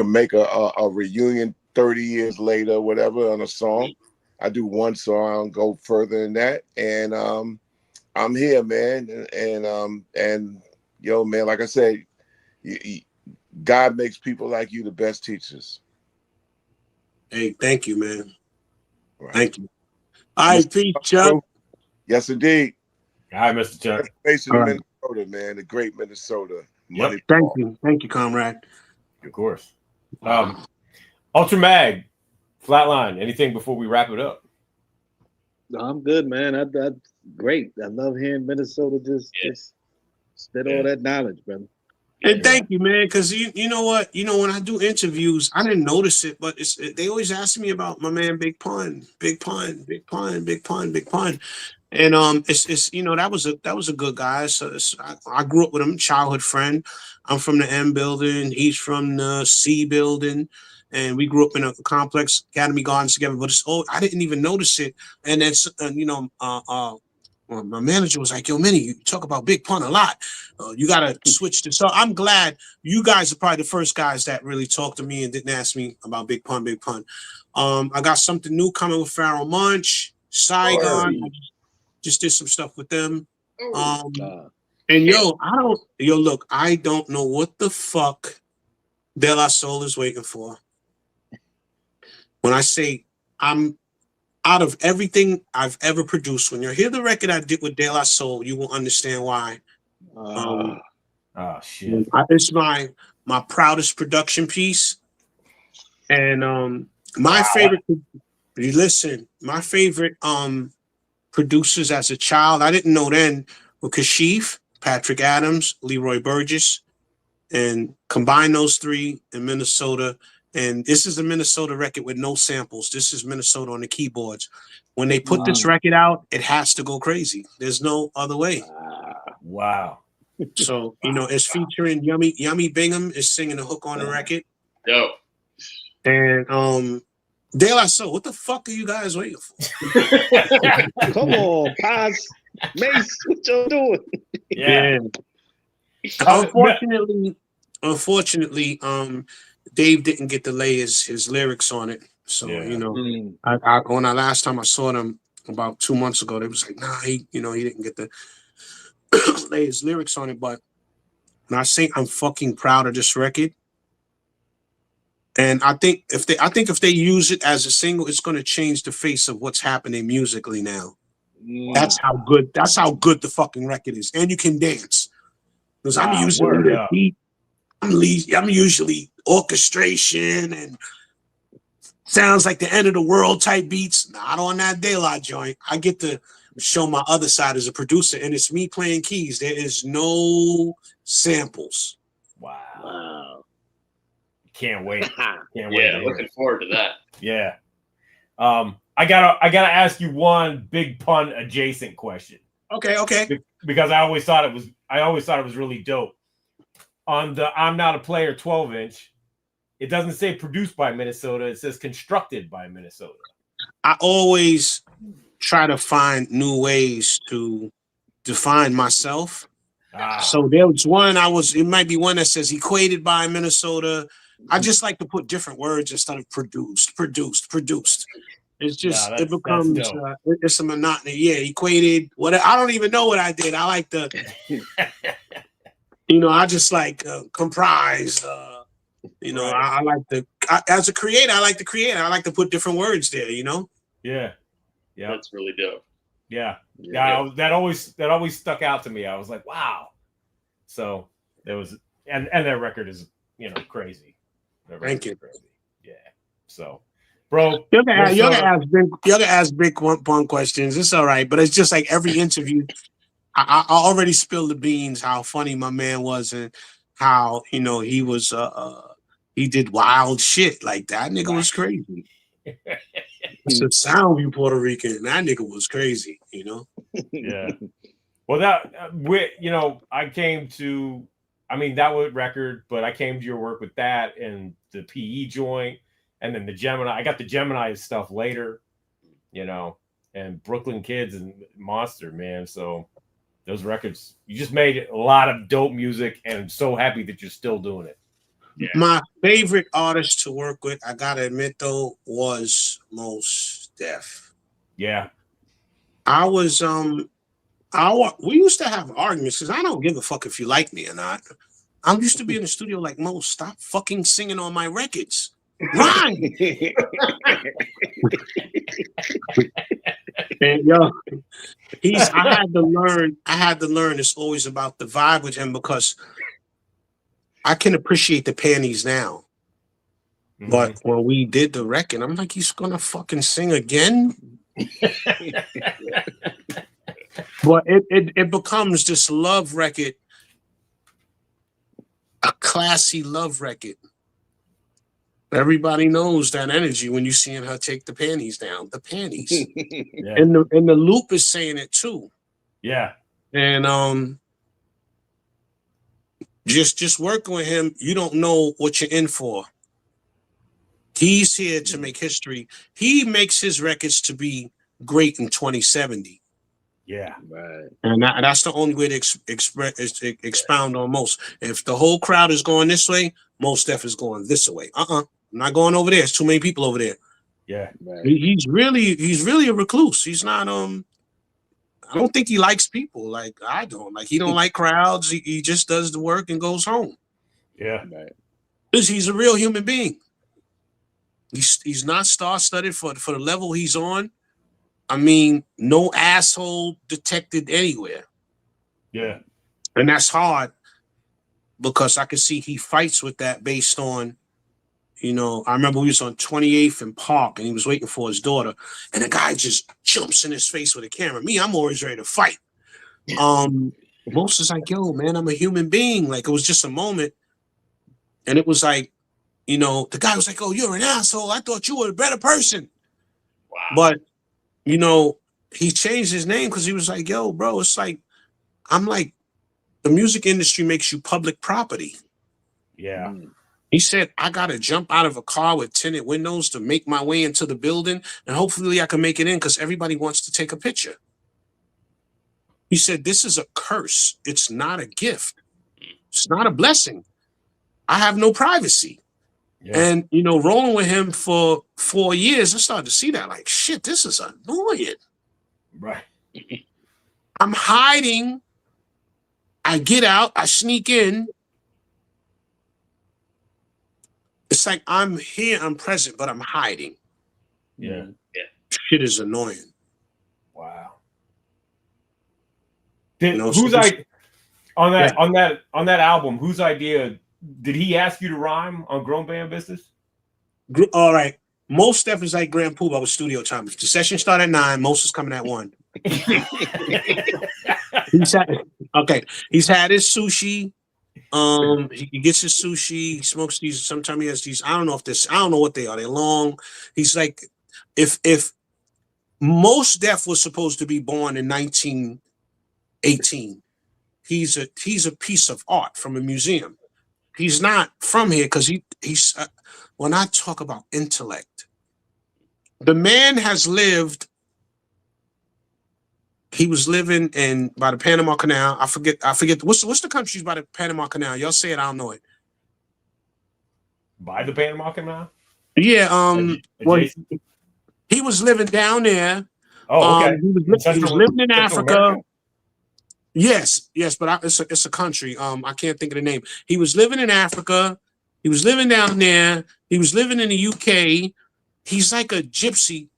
make a reunion 30 years later, whatever, on a song. I do one song, I don't go further than that. And I'm here, man. And yo, man, like I said, God makes people like you the best teachers. Hey, thank you, man. Right. Thank you. All right, peace, Chuck. Yes, indeed. Hi, Mr. Chuck. Based in All right. Minnesota, man, the great Minnesota. Yep. Money. Thank you, comrade. Of course. Ultra Mag, Flatline, anything before we wrap it up? No, I'm good, man. That's great. I love hearing Minnesota just spit all that knowledge, brother. And thank you, man, because you know what? You know, when I do interviews, I didn't notice it, but they always ask me about my man Big Pun, Big Pun, Big Pun, Big Pun, Big Pun. And it's you know, that was a good guy. So I grew up with him, childhood friend. I'm from the M building, he's from the C building, and we grew up in a complex, Academy Gardens together. But I didn't even notice it. And then you know, well, my manager was like, "Yo, Minnie, you talk about Big Pun a lot. You gotta switch to." So I'm glad you guys are probably the first guys that really talked to me and didn't ask me about Big Pun, Big Pun. I got something new coming with Pharaoh Munch, Saigon. I just did some stuff with them. And look, I don't know what the fuck De La Soul is waiting for. When I say I'm out of everything I've ever produced, when you hear the record I did with De La Soul, you will understand why. Oh shit! It's my proudest production piece, and my favorite. You listen, my favorite producers as a child. I didn't know then were Kashif, Patrick Adams, Leroy Burgess, and combine those three in Minnesota. And this is a Minnesota record with no samples. This is Minnesota on the keyboards. When they put this record out, it has to go crazy. There's no other way. Wow. So, you know, it's featuring Yummy Bingham is singing the hook on the record. Yo. And De La Soul, what the fuck are you guys waiting for? Come on, Paz. Mace, what you doing? Yeah. Unfortunately, Dave didn't get to lay his lyrics on it. So, you know, when last time I saw them about 2 months ago, they was like, nah, he didn't get to lay his lyrics on it. But when I say I'm fucking proud of this record, and I think if they use it as a single, it's going to change the face of what's happening musically now. That's how good. That's how good the fucking record is, and you can dance. Because I'm usually word the up. beat. I'm usually orchestration and sounds like the end of the world type beats. Not on that De La joint. I get to show my other side as a producer, and it's me playing keys. There is no samples. Wow. Can't wait. Can't wait. Yeah, looking forward to that. Yeah. I gotta ask you one big pun adjacent question. Okay. Because I always thought it was really dope. On the I'm Not a Player 12-inch, it doesn't say produced by Minnesota, it says constructed by Minnesota. I always try to find new ways to define myself. So there was one it might be one that says equated by Minnesota. I just like to put different words instead of produced. It's just it becomes it's a monotony. Yeah, equated. What I don't even know what I did. I like the, I just like comprise. I like as a creator, I like to create. I like to put different words there. Yeah. That's really dope. Yeah. That always stuck out to me. I was like, wow. So there was, and that record is crazy. Thank you. Crazy. Yeah. So, bro, you're gonna ask big one questions. It's all right, but it's just like every interview. I already spilled the beans how funny my man was and how he was he did wild shit. Like that nigga was crazy. It's a sound you Puerto Rican. That nigga was crazy, Yeah. Well, I came to, that was record, but I came to your work with that and the PE joint, and then the Gemini. I got the Gemini stuff later, and Brooklyn Kids and Monster, man. So those records, you just made a lot of dope music, and I'm so happy that you're still doing it. Yeah. My favorite artist to work with, I gotta admit though, was Mos Def. Yeah. I was we used to have arguments because I don't give a fuck if you like me or not. I used to be in the studio like, Mo, stop fucking singing on my records. Rhyme. And I had to learn it's always about the vibe with him because I can appreciate the panties now. Mm-hmm. But when we did the record, I'm like, he's gonna fucking sing again. But it becomes this love record, a classy love record. Everybody knows that energy when you're seeing her take the panties down. The panties. Yeah. And the loop is saying it too. Yeah. And just working with him, you don't know what you're in for. He's here to make history. He makes his records to be great in 2070. Yeah. Right. And that's the only way to expound on Mos. If the whole crowd is going this way, Mos Def is going this way. I'm not going over there. There's too many people over there. Yeah. Right. He's really a recluse. He's not I don't think he likes people like I don't. Like he don't like crowds. He just does the work and goes home. Yeah. Right. Because he's a real human being. He's not star-studded for the level he's on. No asshole detected anywhere. Yeah. And that's hard because I can see he fights with that based on, I remember we was on 28th and Park and he was waiting for his daughter and the guy just jumps in his face with a camera. Me, I'm always ready to fight. Most is like, yo, man, I'm a human being. Like it was just a moment. And it was like, the guy was like, oh, you're an asshole. I thought you were a better person. Wow. But he changed his name because he was like, yo, bro, it's like, I'm like, the music industry makes you public property. Yeah. He said, I got to jump out of a car with tinted windows to make my way into the building. And hopefully I can make it in because everybody wants to take a picture. He said, this is a curse. It's not a gift. It's not a blessing. I have no privacy. Yeah. And, rolling with him for 4 years, I started to see that like, shit, this is annoying. Right. I'm hiding. I get out. I sneak in. It's like I'm here, I'm present, but I'm hiding. Yeah. Shit is annoying. Wow. Did, You know, whose so I on that Yeah. on that album? Whose idea did he ask you to rhyme on Grown Band Business? All right. Most stuff is like Grand Poobah with studio time. If the session start at 9, most is coming at 1. He's had, okay. He's had his sushi. He gets his sushi. He smokes these. Sometimes he has these. I don't know what they are. They're long. He's like, if Most Def was supposed to be born in 1918. He's a piece of art from a museum. He's not from here because he's when I talk about intellect, the man has lived. He was living in by the Panama Canal. I forget what's the countries by the Panama Canal. Y'all say it, I don't know it. By the Panama Canal? Yeah, well, Adjacent? he was living down there. Oh, okay. He was living in Central Africa. America? Yes, but it's a country. I can't think of the name. He was living in Africa. He was living down there. He was living in the UK. He's like a gypsy.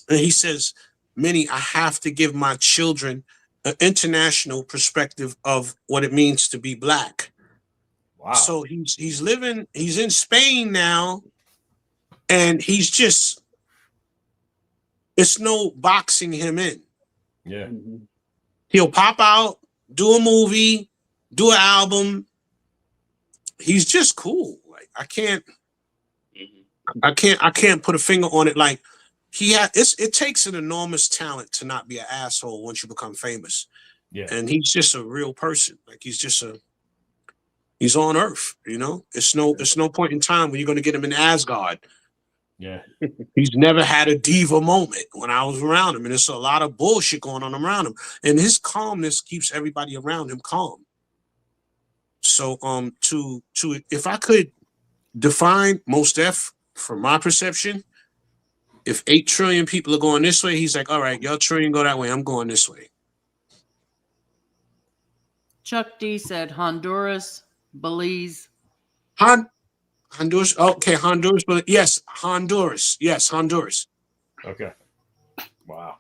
And he says, Minnie, I have to give my children an international perspective of what it means to be black. Wow. So he's in Spain now, and it's no boxing him in. Yeah. He'll pop out, do a movie, do an album. He's just cool. Like I can't put a finger on it. Like it takes an enormous talent to not be an asshole once you become famous. Yeah. And he's just a real person. Like he's on Earth, you know? It's no point in time when you're gonna get him in Asgard. Yeah. He's never had a diva moment when I was around him, and there's a lot of bullshit going on around him. And his calmness keeps everybody around him calm. So to if I could define Mos Def from my perception, if 8 trillion people are going this way, he's like, all right, y'all trillion go that way, I'm going this way. Chuck D said Honduras, Belize. Honduras. Okay, Honduras, but yes, Honduras. Yes, Honduras. Okay. Wow.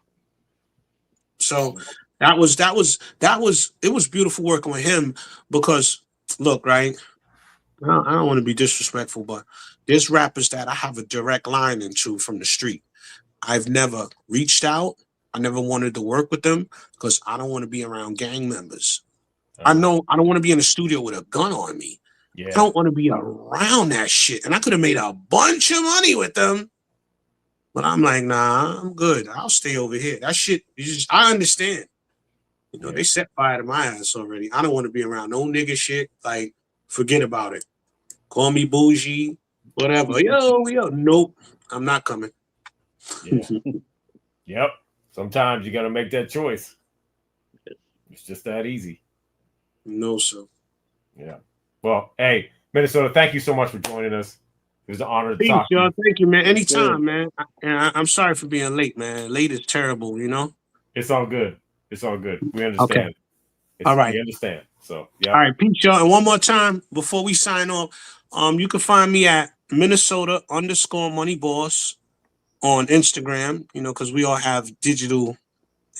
So it was beautiful working with him because look, right? I don't want to be disrespectful, but there's rappers that I have a direct line into from the street. I've never reached out. I never wanted to work with them because I don't want to be around gang members. I know I don't want to be in the studio with a gun on me. Yeah. I don't want to be around that shit. And I could have made a bunch of money with them. But I'm like, nah, I'm good. I'll stay over here. That shit, I understand. You know, they set fire to my ass already. I don't want to be around no nigga shit. Like, forget about it. Call me bougie, whatever. Yo. Nope, I'm not coming. Yeah. Yep. Sometimes you got to make that choice. It's just that easy. No, sir. Yeah. Well, hey, Minnesota, thank you so much for joining us. It was an honor to talk to you. Thank you, man. Anytime, man. I'm sorry for being late, man. Late is terrible, you know? It's all good. It's all good. We understand. Okay. All right. We understand. So, yeah. All right, peace, y'all. And one more time before we sign off, you can find me at Minnesota_moneyboss on Instagram, you know, because we all have digital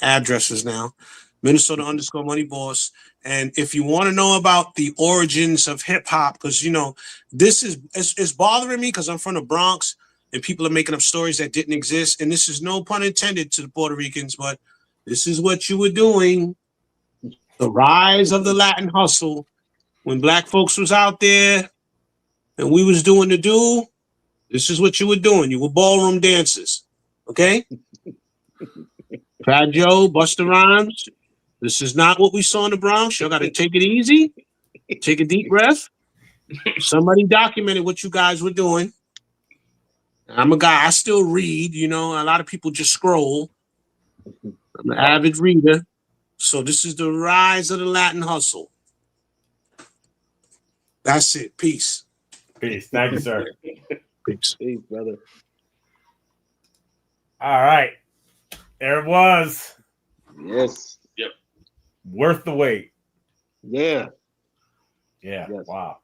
addresses now. Minnesota_moneyboss. And if you want to know about the origins of hip hop, because you know, it's bothering me because I'm from the Bronx and people are making up stories that didn't exist. And this is no pun intended to the Puerto Ricans, but this is what you were doing. The rise of the Latin hustle when black folks was out there and we was doing the do. This is what you were doing. You were ballroom dancers. Okay? Fat Joe, Busta Rhymes. This is not what we saw in the Bronx. Y'all got to take it easy. Take a deep breath. Somebody documented what you guys were doing. I'm a guy, I still read, you know, a lot of people just scroll. I'm an avid reader. So this is the rise of the Latin hustle. That's it. Peace. Peace. Thank you, sir. Peace. Hey, brother. All right. There it was. Yes. Yep. Worth the wait. Yeah. Yeah. Yes. Wow.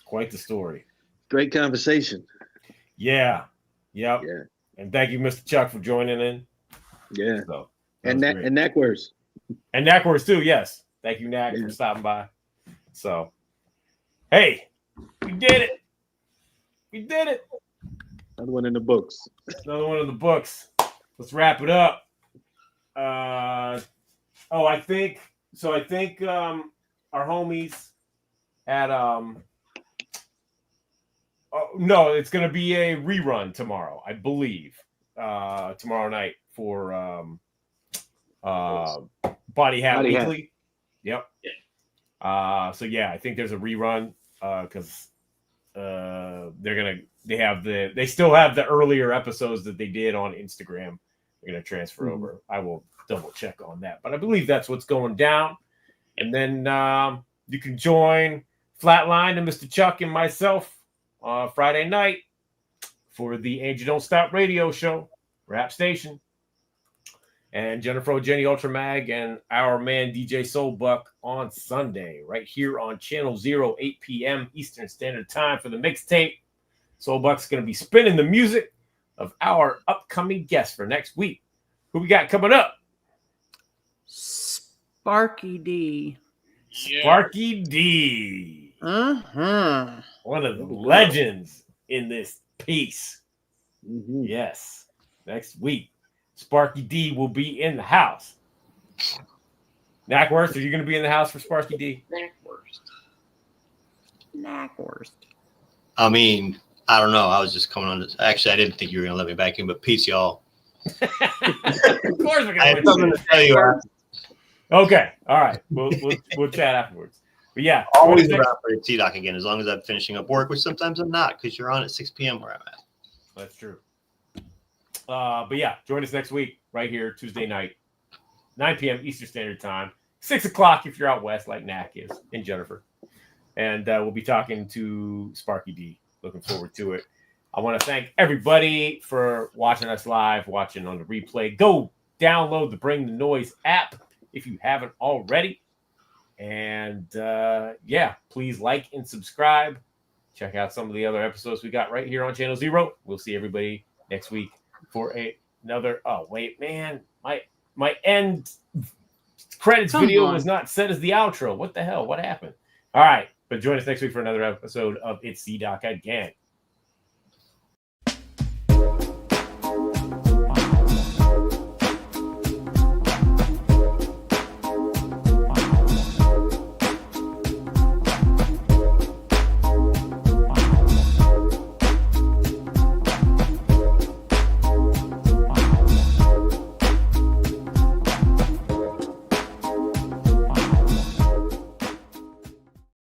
Quite the story. Great conversation. Yeah. Yep. Yeah. And thank you, Mr. Chuck, for joining in. Yeah. So And That was and Knackwurst. And Knackwurst too, yes. Thank you, Knack, for stopping by. So, hey, we did it. We did it. Another one in the books. Another one in the books. Let's wrap it up. I think our homies at no, it's gonna be a rerun tomorrow, I believe. Tomorrow night for Body Hat Body Hat. Weekly. Yep. So yeah, I think there's a rerun because they still have the earlier episodes that they did on Instagram. They're gonna transfer over. I will double check on that, but I believe that's what's going down. And then you can join Flatline and Mr. Chuck and myself Friday night for the Angel Don't Stop radio show, Rap Station. And Jennifer Jenny Ultra Mag and our man DJ Soulbuck on Sunday, right here on Channel 0, 8 p.m. Eastern Standard Time for the mixtape. Soulbuck's going to be spinning the music of our upcoming guests for next week. Who we got coming up? Sparky D. Sparky D. Uh-huh. One of the legends in this piece. Mm-hmm. Yes. Next week, Sparky D will be in the house. Knackwurst, are you going to be in the house for Sparky D? Knackwurst. I mean, I don't know. I was just coming on this. Actually, I didn't think you were going to let me back in, but peace, y'all. Of course we're I have something to tell you. Okay. All right. We'll chat afterwards. But yeah. Always around for the T-Doc again, as long as I'm finishing up work, which sometimes I'm not, because you're on at 6 p.m. where I'm at. That's true. But yeah, join us next week right here, Tuesday night, 9 p.m. Eastern Standard Time, 6 o'clock if you're out west like Knack is and Jennifer. And we'll be talking to Sparky D. Looking forward to it. I want to thank everybody for watching us live, watching on the replay. Go download the Bring the Noise app if you haven't already. And yeah, please like and subscribe. Check out some of the other episodes we got right here on Channel 0. We'll see everybody next week for another. Oh wait, man, my end credits video was not set as the outro. What the hell? What happened? All right, but join us next week for another episode of It's C-Doc again.